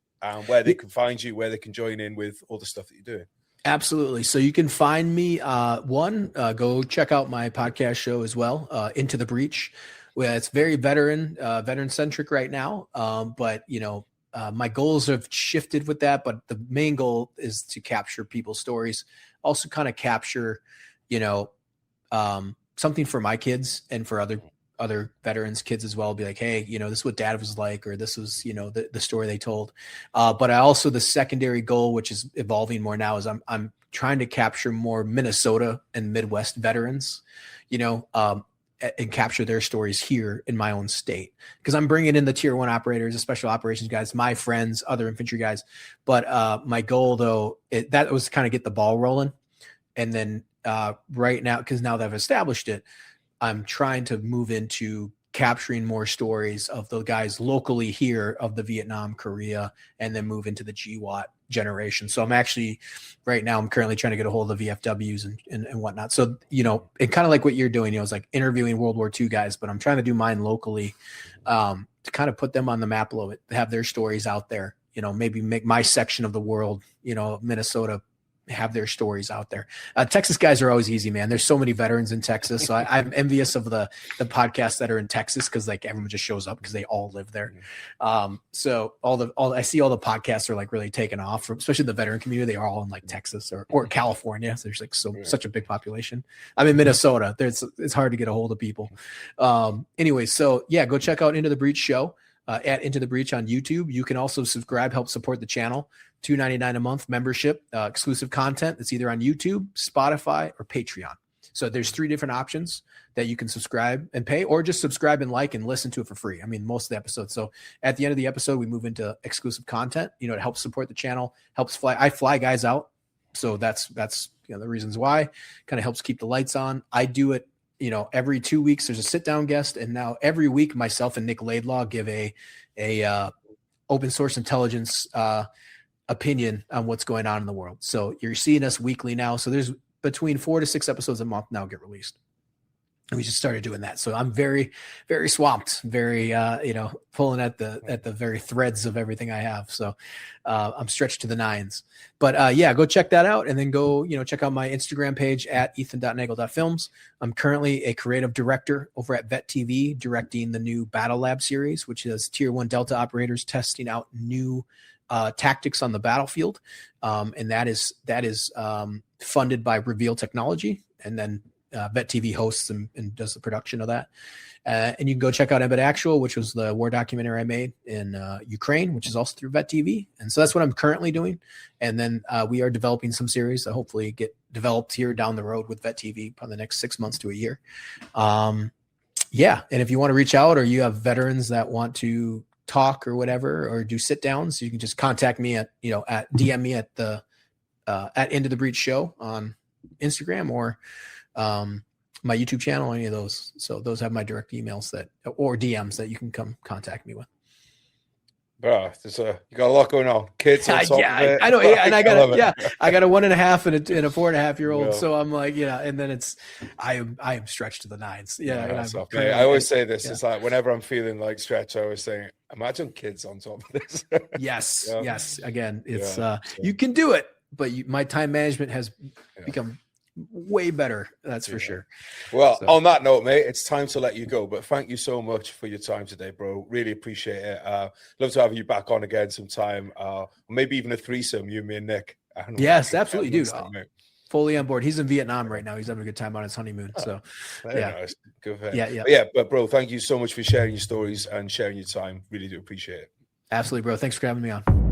where they can find you, where they can join in with all the stuff that you're doing? Absolutely. So you can find me, go check out my podcast show as well, Into the Breach. Well, it's very veteran centric right now. But my goals have shifted with that, but the main goal is to capture people's stories, also kind of capture, something for my kids and for other veterans' kids as well. Be like, hey, this is what dad was like, or this was, the story they told. But I also, the secondary goal, which is evolving more now, is I'm trying to capture more Minnesota and Midwest veterans, and capture their stories here in my own state. Because I'm bringing in the tier 1 operators, the special operations guys, my friends, other infantry guys. But my goal though, that was to kind of get the ball rolling. And then right now, because now that I've established it, I'm trying to move into capturing more stories of the guys locally here of the Vietnam, Korea, and then move into the GWAT generation. So I'm actually right now, I'm currently trying to get a hold of the VFWs and whatnot. So, and kind of like what you're doing, it's like interviewing World War II guys, but I'm trying to do mine locally to kind of put them on the map a little bit, have their stories out there, maybe make my section of the world, Minnesota, have their stories out there. Texas guys are always easy, man. There's so many veterans in Texas. So I'm envious of the podcasts that are in Texas, because like everyone just shows up because they all live there. So I see all the podcasts are like really taking off, especially the veteran community. They are all in like Texas or California. So there's like such a big population. I'm in Minnesota. It's hard to get a hold of people. Anyway, so yeah, go check out Into the Breach show. At Into the Breach on YouTube. You can also subscribe, help support the channel. $2.99 a month membership, exclusive content. It's either on YouTube, Spotify, or Patreon. So there's 3 different options that you can subscribe and pay, or just subscribe and like and listen to it for free. Most of the episodes. So at the end of the episode, we move into exclusive content. It helps support the channel, helps fly. I fly guys out. So that's the reasons why. Kind of helps keep the lights on. I do it. Every 2 weeks there's a sit down guest, and now every week myself and Nick Laidlaw give a open source intelligence opinion on what's going on in the world. So you're seeing us weekly now. So there's between 4 to 6 episodes a month now get released. And we just started doing that. So I'm very, very swamped, very, pulling at the very threads of everything I have. So I'm stretched to the nines. But go check that out. And then go, check out my Instagram page at ethan.nagel.films. I'm currently a creative director over at Vet TV, directing the new Battle Lab series, which is Tier 1 Delta operators testing out new tactics on the battlefield. And that is funded by Reveal Technology. And then Vet TV hosts and does the production of that. And you can go check out Embed Actual, which was the war documentary I made in Ukraine, which is also through Vet TV. And so that's what I'm currently doing. And then we are developing some series that hopefully get developed here down the road with Vet TV for the next 6 months to a year. And if you want to reach out, or you have veterans that want to talk or whatever, or do sit downs, you can just contact me at DM me at the at End of the Breach Show on Instagram, or my YouTube channel, any of those. So those have my direct emails or DMs that you can come contact me with. Bro, you got a lot going on. Kids on top of it. I know. And I got I got a 1.5 and a 4.5-year-old. Yeah. So I'm like, and then I am stretched to the nines. Yeah. I always say this. It's like, whenever I'm feeling like stretch, I always say, imagine kids on top of this. Yes. Yeah. Yes. Again, it's you can do it, but my time management has become way better, that's for sure. Well, on that note, mate, it's time to let you go, but thank you so much for your time today, bro. Really appreciate it. Love to have you back on again sometime, maybe even a threesome, you, me, and Nick. Yes, absolutely, dude. Fully on board. He's in Vietnam right now. He's having a good time on his honeymoon. So nice. Good for him. Yeah. But bro, thank you so much for sharing your stories and sharing your time. Really do appreciate it. Absolutely, bro. Thanks for having me on.